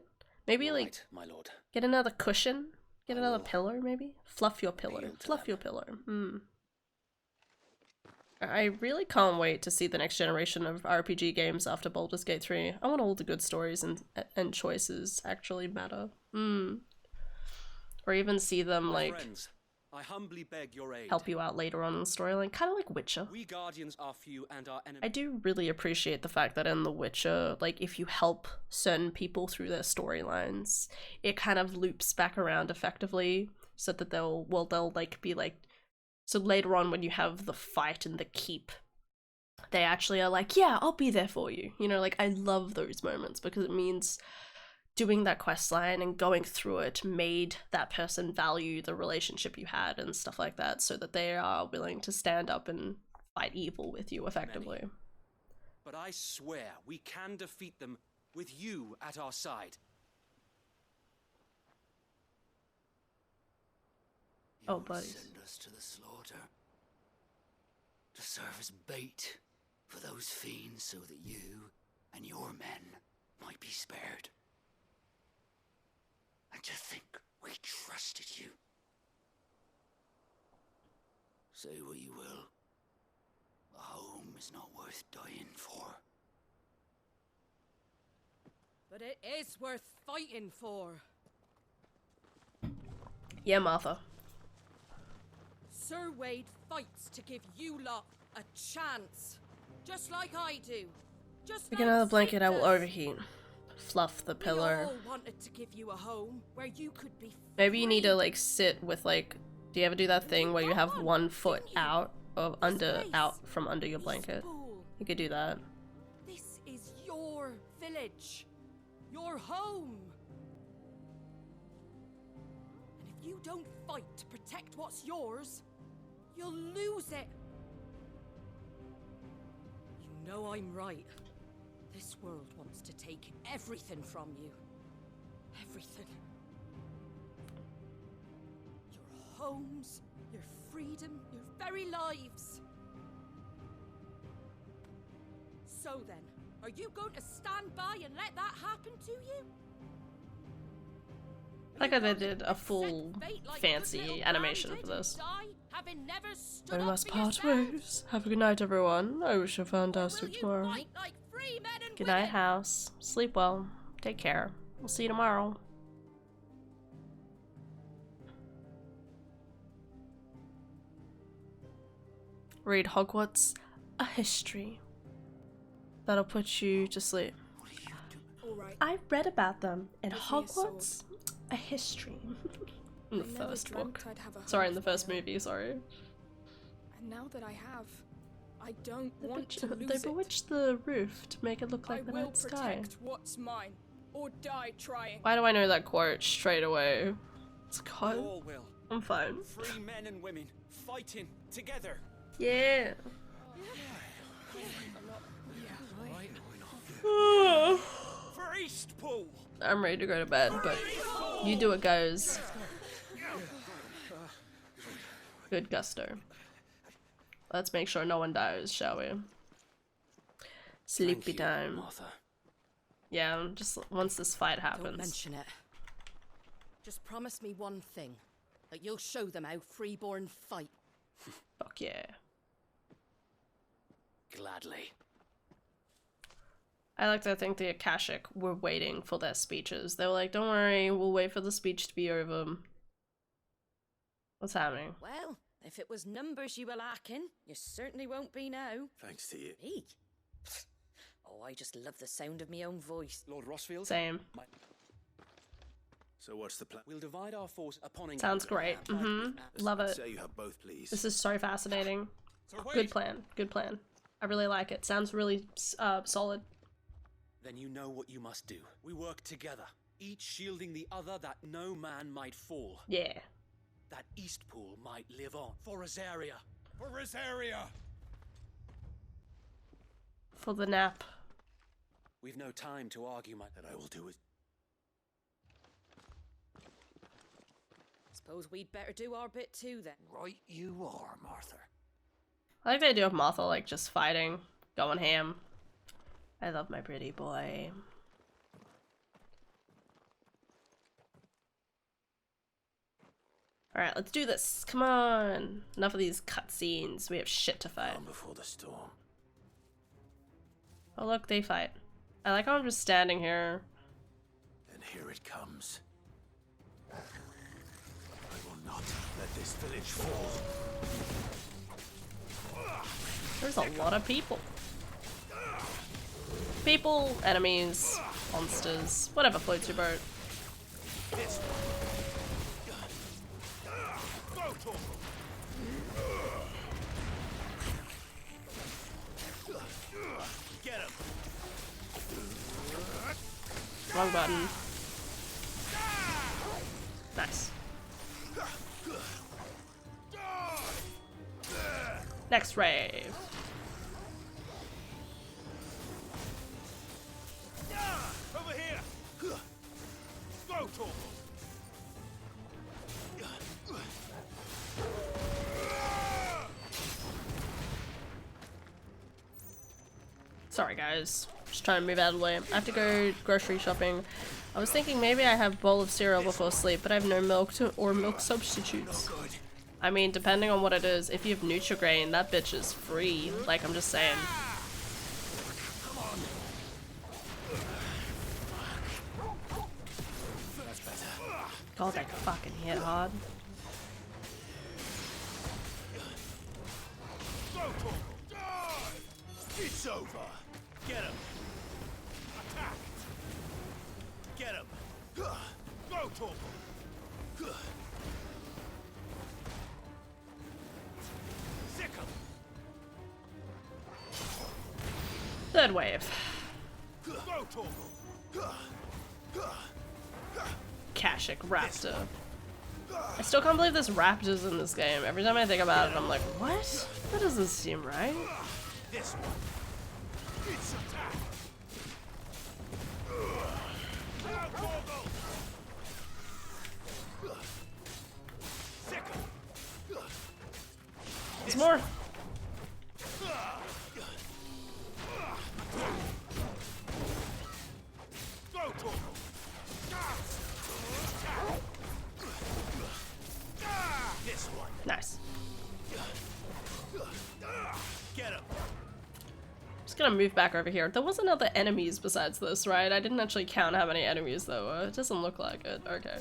Maybe like my lord. Get another cushion. Get another pillow, maybe? Fluff your pillow. Fluff your pillow. I really can't wait to see the next generation of RPG games after Baldur's Gate 3. I want all the good stories and choices actually matter. Or even see them, like, I humbly beg your aid. Help you out later on in the storyline. Kind of like Witcher. We guardians are few and our enemies. I do really appreciate the fact that in The Witcher, like, if you help certain people through their storylines, it kind of loops back around effectively, so that they'll like be like, so later on when you have the fight in the keep, they actually are like, yeah, I'll be there for you. You know, like, I love those moments because it means doing that quest line and going through it made that person value the relationship you had and stuff like that, so that they are willing to stand up and fight evil with you effectively. But I swear we can defeat them with you at our side. Oh, buddy. Send us to the slaughter to serve as bait for those fiends, so that you and your men might be spared. And to think we trusted you. Say what you will. A home is not worth dying for. But it is worth fighting for. Yeah, Martha. Sir Wade fights to give you lot a chance. Just like I do. Just Pick like another blanket, I will Sid does. overheat. Fluff the We pillow. all wanted to give you a home where you could be Maybe you need free. to like sit with like. Do you ever do that thing where you have one foot out of out from under your blanket? You could do that. This is your village. Your home. And if you don't fight to protect what's yours, you'll lose it. You know I'm right. This world wants to take everything from you. Everything. Your homes, your freedom, your very lives. So then, are you going to stand by and let that happen to you? Like they did a full fancy animation for this. We must part ways. Have a good night, everyone. I wish you a fantastic tomorrow. Good night, house. Sleep well. Take care. We'll see you tomorrow. Read Hogwarts, a history. That'll put you to sleep. I read about them in Hogwarts, a history. In the first book. Sorry, in the first movie, sorry. And now that I have, I don't want to lose They bewitched the roof to make it look like the I will night sky. protect what's mine, or die trying. Why do I know that quote straight away? It's a We quote. all will. I'm fine. Free men and women fighting together. Yeah. For Eastpool. I'm ready to go to bed, but you do it, guys. Good gusto. Let's make sure no one dies, shall we? Sleepy time. Martha. Yeah, just once this fight happens. Don't mention it. Just promise me one thing. That you'll show them how freeborn fight. Fuck yeah. Gladly. I like to think the Akashic were waiting for their speeches. They were like, don't worry, we'll wait for the speech to be over. What's happening? Well, if it was numbers you were lacking, you certainly won't be now. Thanks to you. Me? Oh, I just love the sound of my own voice. Lord Rossfield? Same. So what's the plan? We'll divide our force upon Sounds great. Love it. Say you have both, please. This is so fascinating. Good plan. Good plan. I really like it. Sounds really solid. Then you know what you must do. We work together, each shielding the other that no man might fall. Yeah. That Eastpool might live on. For Rosaria. For Rosaria. For the nap. We've no time to argue, That I will do it. Suppose we'd better do our bit too then. Right you are, Martha. I like the idea of Martha like just fighting, going ham. I love my pretty boy. Alright, let's do this. Come on. Enough of these cutscenes. We have shit to fight. Before the storm. Oh look, they fight. I like how I'm just standing here. And here it comes. I will not let this village fall. There's a lot of people. People, enemies, monsters, whatever floats your boat. Get him. Wrong button. Nice. Next rave. Over here. Go, Torval. Sorry guys, just trying to move out of the way. I have to go grocery shopping. I was thinking maybe I have a bowl of cereal before sleep, but I have no milk or milk substitutes. I mean, depending on what it is, if you have Nutri-Grain, that bitch is free. Like, I'm just saying. God, that fucking hit hard. Go, Torval. It's over. Get him. Attack. Get him. Go, Torgal. Sick him. Third wave. Go, Torgal. Kashik Raptor. I still can't believe there's raptors in this game. Every time I think about it, I'm like, what? That doesn't seem right. This one. It's attack. Now, Torgal. Sick him. There's more. Go, Torgal. This one. Nice. Get him. Just gonna move back over here. There wasn't other enemies besides this, right? I didn't actually count how many enemies there were. It doesn't look like it. Okay.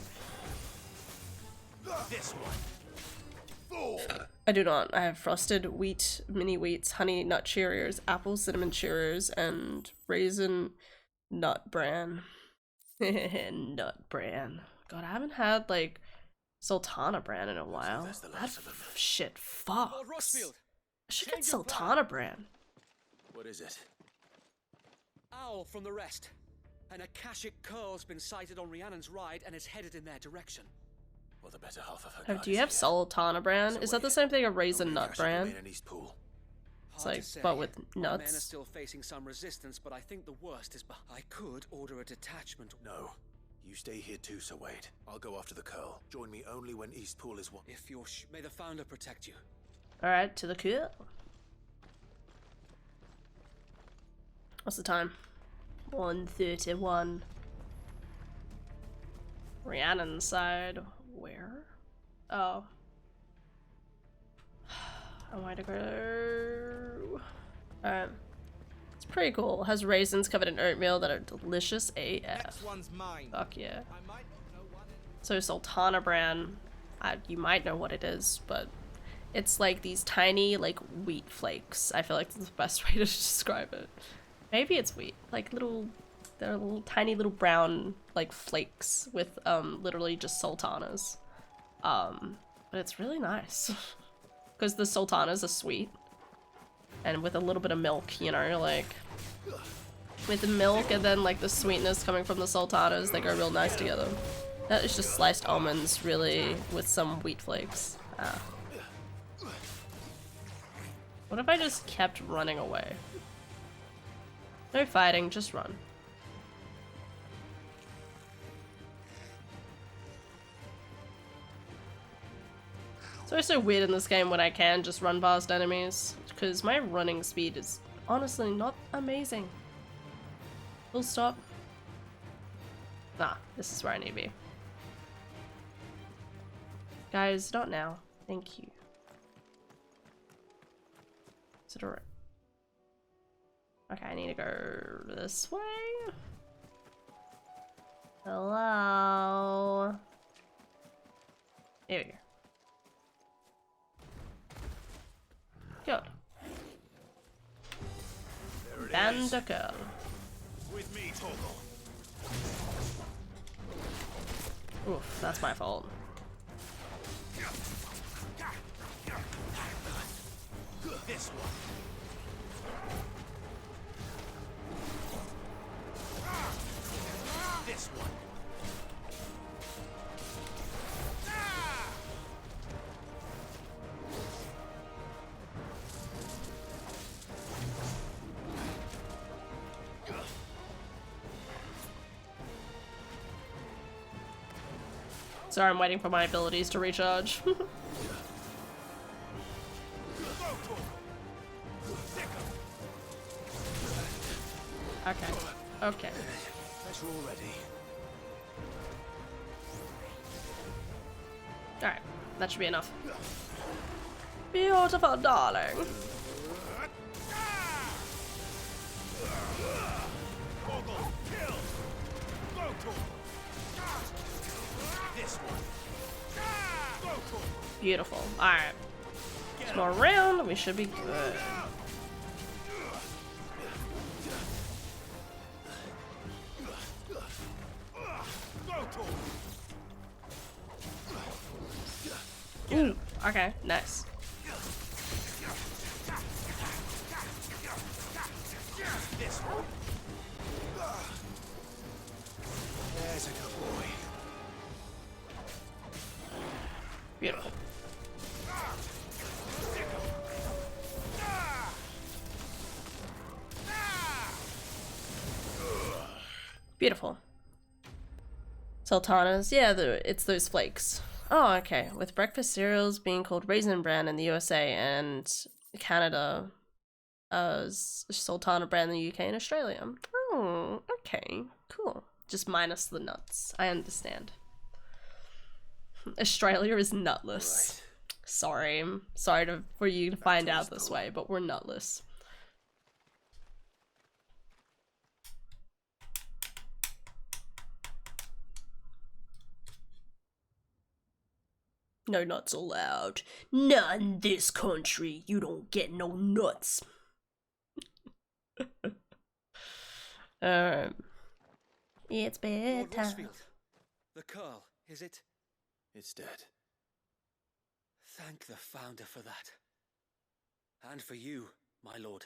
This one. I do not. I have frosted wheat, mini wheats, honey nut Cheerios, apple cinnamon Cheerios, and raisin nut bran. Nut bran. God, I haven't had like Sultana bran in a while. That shit fucks. I should get Sultana bran. What is it? Owl from the rest. An Akashic curl's been sighted on Rhiannon's ride and is headed in their direction. Well, the better half of her Oh, do you have Sultana bran? Is that the same thing as raisin nut bran? It's like, but with My men are nuts. still facing some resistance, but I think the worst is I could order a detachment. No. You stay here too, Sir Wade. I'll go after the Curl. Join me only when Eastpool is one. If you're may the Founder protect you. Alright, to the curl. What's the time? 1:31. Rhiannon's side. Where? Oh. I want to go. Alright. It's pretty cool. It has raisins covered in oatmeal that are delicious AF. Next one's mine. Fuck yeah. So Sultana bran, you might know what it is, but it's like these tiny like wheat flakes. I feel like that's the best way to describe it. Maybe it's wheat, like they're little tiny little brown like flakes with literally just sultanas. But it's really nice because the sultanas are sweet and with a little bit of milk, you know, like with the milk and then like the sweetness coming from the sultanas, they go real nice together. That is just sliced almonds, really, with some wheat flakes. Ah. What if I just kept running away? No fighting, just run. It's always so weird in this game when I can just run past enemies, because my running speed is honestly not amazing. Full stop. Nah, this is where I need to be. Guys, not now. Thank you. Is it alright? Okay, I need to go this way. Hello? There we go. Good. Bandicoot. With me, Torgal. Oof, that's my fault. This one. This one. Sorry, I'm waiting for my abilities to recharge. Okay. Okay. That's all ready. Alright. That should be enough. Beautiful, darling. Beautiful. Alright. Just more around, we should be good. Ooh, okay, nice. This one. There's a good boy. Beautiful. Beautiful. Sultanas, yeah, it's those flakes. Oh, okay. With breakfast cereals being called Raisin Bran in the USA and Canada, Sultana Bran in the UK and Australia. Oh, okay, cool. Just minus the nuts. I understand. Australia is nutless. Right. Sorry, I'm sorry for you to find out this way, but we're nutless. No nuts allowed. Not in this country. You don't get no nuts. It's Lord bedtime. Rossfield, the Curl, is it? It's dead. Thank the Founder for that. And for you, my lord.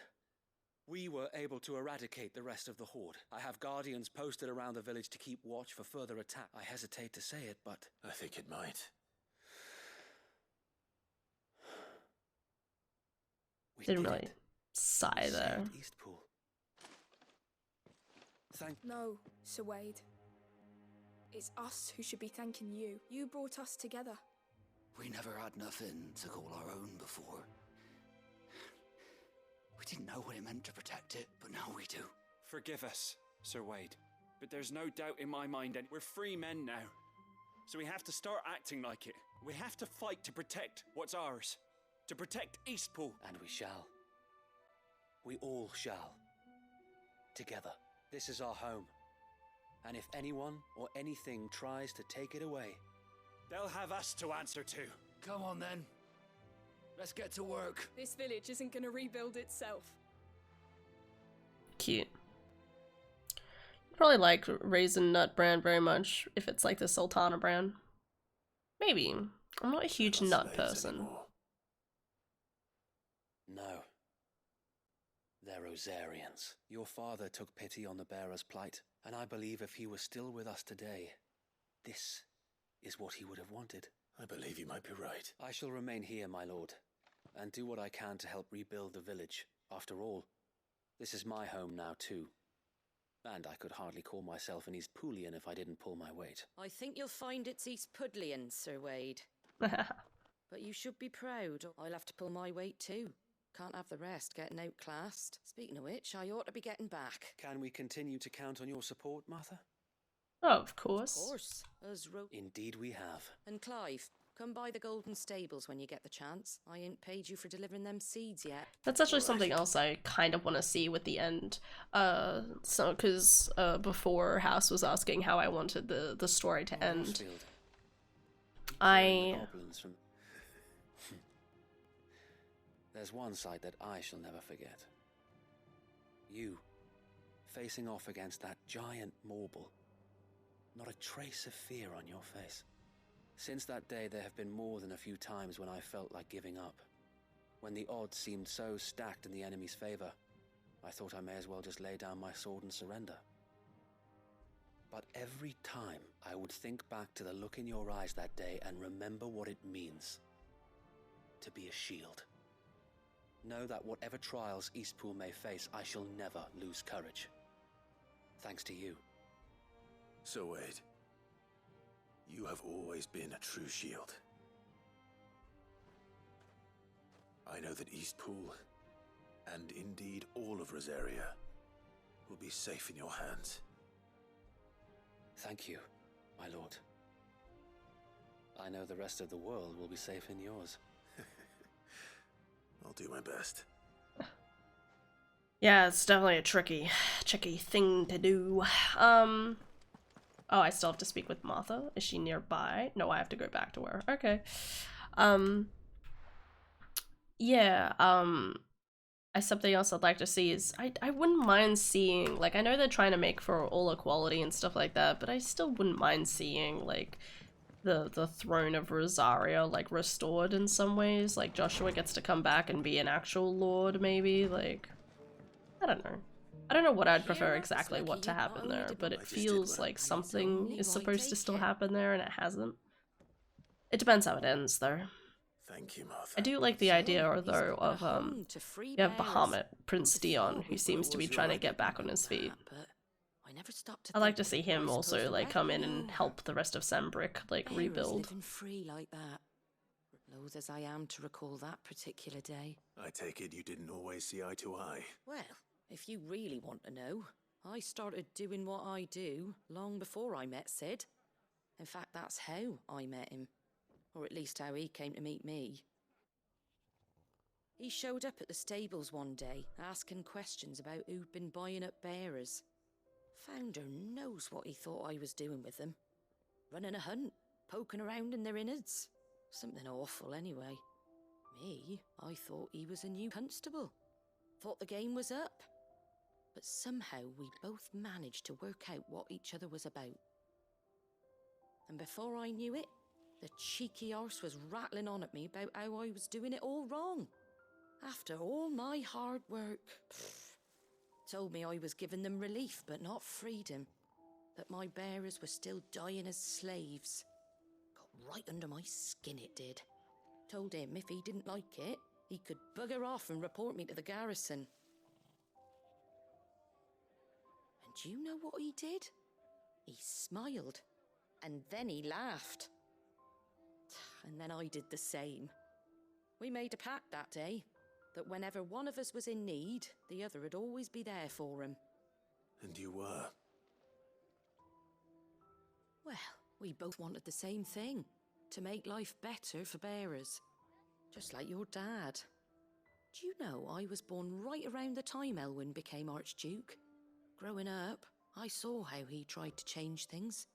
We were able to eradicate the rest of the Horde. I have guardians posted around the village to keep watch for further attack. I hesitate to say it, but... I think it might. Didn't really sigh there. No, Sir Wade. It's us who should be thanking you. You brought us together. We never had nothing to call our own before. We didn't know what it meant to protect it, but now we do. Forgive us, Sir Wade, but there's no doubt in my mind that we're free men now. So we have to start acting like it. We have to fight to protect what's ours. To protect Eastpool. And we shall. We all shall. Together. This is our home. And if anyone or anything tries to take it away, they'll have us to answer to. Come on then. Let's get to work. This village isn't going to rebuild itself. Cute. Probably like Raisin Nut brand very much if it's like the Sultana brand. Maybe. I'm not a huge nut person. No. They're Rosarians. Your father took pity on the bearer's plight, and I believe if he was still with us today, this is what he would have wanted. I believe you might be right. I shall remain here, my lord, and do what I can to help rebuild the village. After all, this is my home now too. And I could hardly call myself an Eastpoolian if I didn't pull my weight. I think you'll find it's Eastpudlian, Sir Wade. But you should be proud. I'll have to pull my weight too. Can't have the rest getting outclassed. Speaking of which, I ought to be getting back. Can we continue to count on your support, Martha? Oh, of course. Of course. Indeed we have. And Clive, come by the Golden Stables when you get the chance. I ain't paid you for delivering them seeds yet. That's actually something else I kind of want to see with the end. Because before House was asking how I wanted the story to end. There's one sight that I shall never forget. You, facing off against that giant Morble. Not a trace of fear on your face. Since that day, there have been more than a few times when I felt like giving up. When the odds seemed so stacked in the enemy's favor, I thought I may as well just lay down my sword and surrender. But every time, I would think back to the look in your eyes that day and remember what it means to be a shield. Know that whatever trials Eastpool may face, I shall never lose courage. Thanks to you. So Wade, you have always been a true shield. I know that Eastpool, and indeed all of Rosaria, will be safe in your hands. Thank you, my lord. I know the rest of the world will be safe in yours. I'll do my best. Yeah, it's definitely a tricky thing to do. Oh, I still have to speak with Martha. Is she nearby? No, I have to go back to her. Okay. Yeah, something else I'd like to see is, I wouldn't mind seeing, like, I know they're trying to make for all equality and stuff like that, but I still wouldn't mind seeing, like, the throne of Rosaria like restored in some ways. Like Joshua gets to come back and be an actual lord, maybe. Like, I don't know. I don't know what I'd prefer exactly what to happen there, but it feels like something is supposed to still happen there and it hasn't. It depends how it ends, though. Thank you, Martha. I do like the idea, though, of you have Bahamut, Prince Dion, who seems to be trying to get back on his feet. I'd like to see him also like come in and help the rest of Sembrick like rebuild. Living free like that. Loath as I am to recall that particular day. I take it you didn't always see eye to eye. Well, if you really want to know, I started doing what I do long before I met Sid. In fact, that's how I met him. Or at least how he came to meet me. He showed up at the stables one day, asking questions about who'd been buying up bearers. Founder knows what he thought I was doing with them. Running a hunt, poking around in their innards. Something awful anyway. Me, I thought he was a new constable. Thought the game was up. But somehow we both managed to work out what each other was about. And before I knew it, the cheeky arse was rattling on at me about how I was doing it all wrong. After all my hard work. Told me I was giving them relief, but not freedom. That my bearers were still dying as slaves. Got right under my skin, it did. Told him if he didn't like it, he could bugger off and report me to the garrison. And do you know what he did? He smiled. And then he laughed. And then I did the same. We made a pact that day, that whenever one of us was in need, the other would always be there for him. And you were? Well, we both wanted the same thing, to make life better for bearers. Just like your dad. Do you know I was born right around the time Elwyn became Archduke? Growing up, I saw how he tried to change things.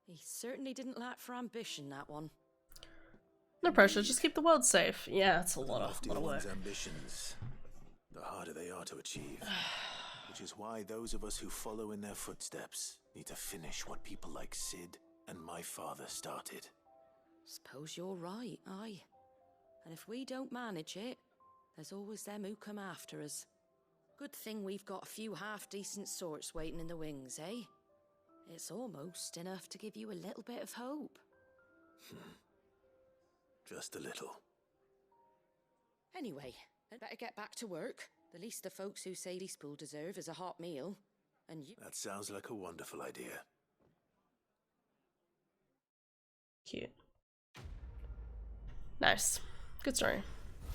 He certainly didn't lack for ambition, that one. No pressure, just keep the world safe. Yeah, it's a lot of work. One's ambitions, the harder they are to achieve. Which is why those of us who follow in their footsteps need to finish what people like Sid and my father started. Suppose you're right, aye. And if we don't manage it, there's always them who come after us. Good thing we've got a few half-decent sorts waiting in the wings, eh? It's almost enough to give you a little bit of hope. Just a little. Anyway, I'd better get back to work. The least the folks who say Eastpool deserve is a hot meal. And you... That sounds like a wonderful idea. Cute. Nice. Good story.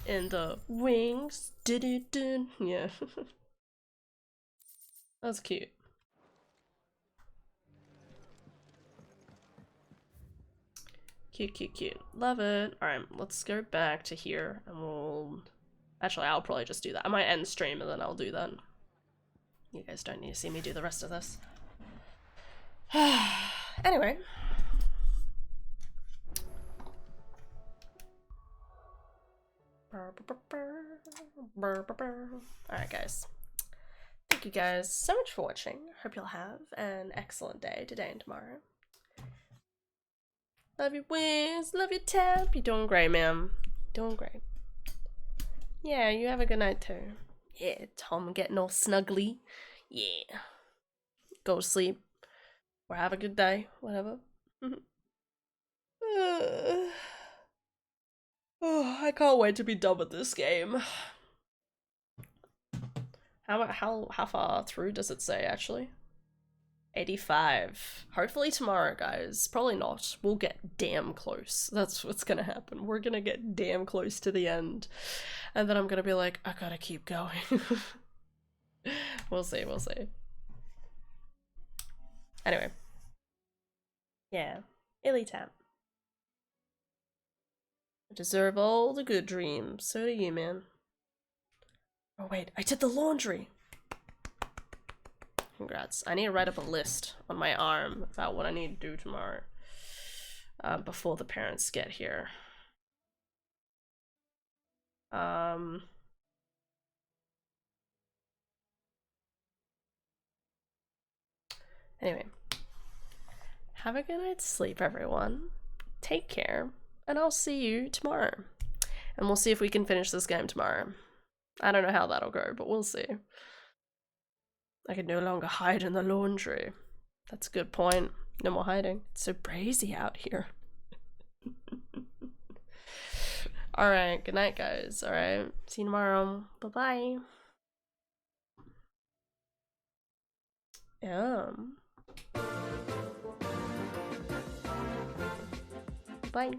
In the wings. Dun-dun-dun. Yeah. That's cute. Cute, cute, cute. Love it. Alright, let's go back to here and we'll... Actually, I'll probably just do that. I might end stream and then I'll do that. You guys don't need to see me do the rest of this. Anyway. Alright, guys. Thank you guys so much for watching. Hope you'll have an excellent day today and tomorrow. Love your wings, love your tap. You're doing great, ma'am. Doing great. Yeah, you have a good night too. Yeah, Tom getting all snuggly. Yeah. Go to sleep. Or have a good day. Whatever. Oh, I can't wait to be done with this game. How far through does it say actually? 85. Hopefully tomorrow, guys. Probably not. We'll get damn close. That's what's gonna happen. We're gonna get damn close to the end. And then I'm gonna be like, I gotta keep going. We'll see, we'll see. Anyway. Yeah. Illy tap. I deserve all the good dreams. So do you, man. Oh wait, I did the laundry! Congrats. I need to write up a list on my arm about what I need to do tomorrow. Before the parents get here. Anyway. Have a good night's sleep, everyone. take care, and I'll see you tomorrow. And we'll see if we can finish this game tomorrow. I don't know how that'll go, but we'll see. I can no longer hide in the laundry. That's a good point. No more hiding. It's so brazy out here. Alright, good night, guys. Alright, see you tomorrow. Bye-bye. Bye.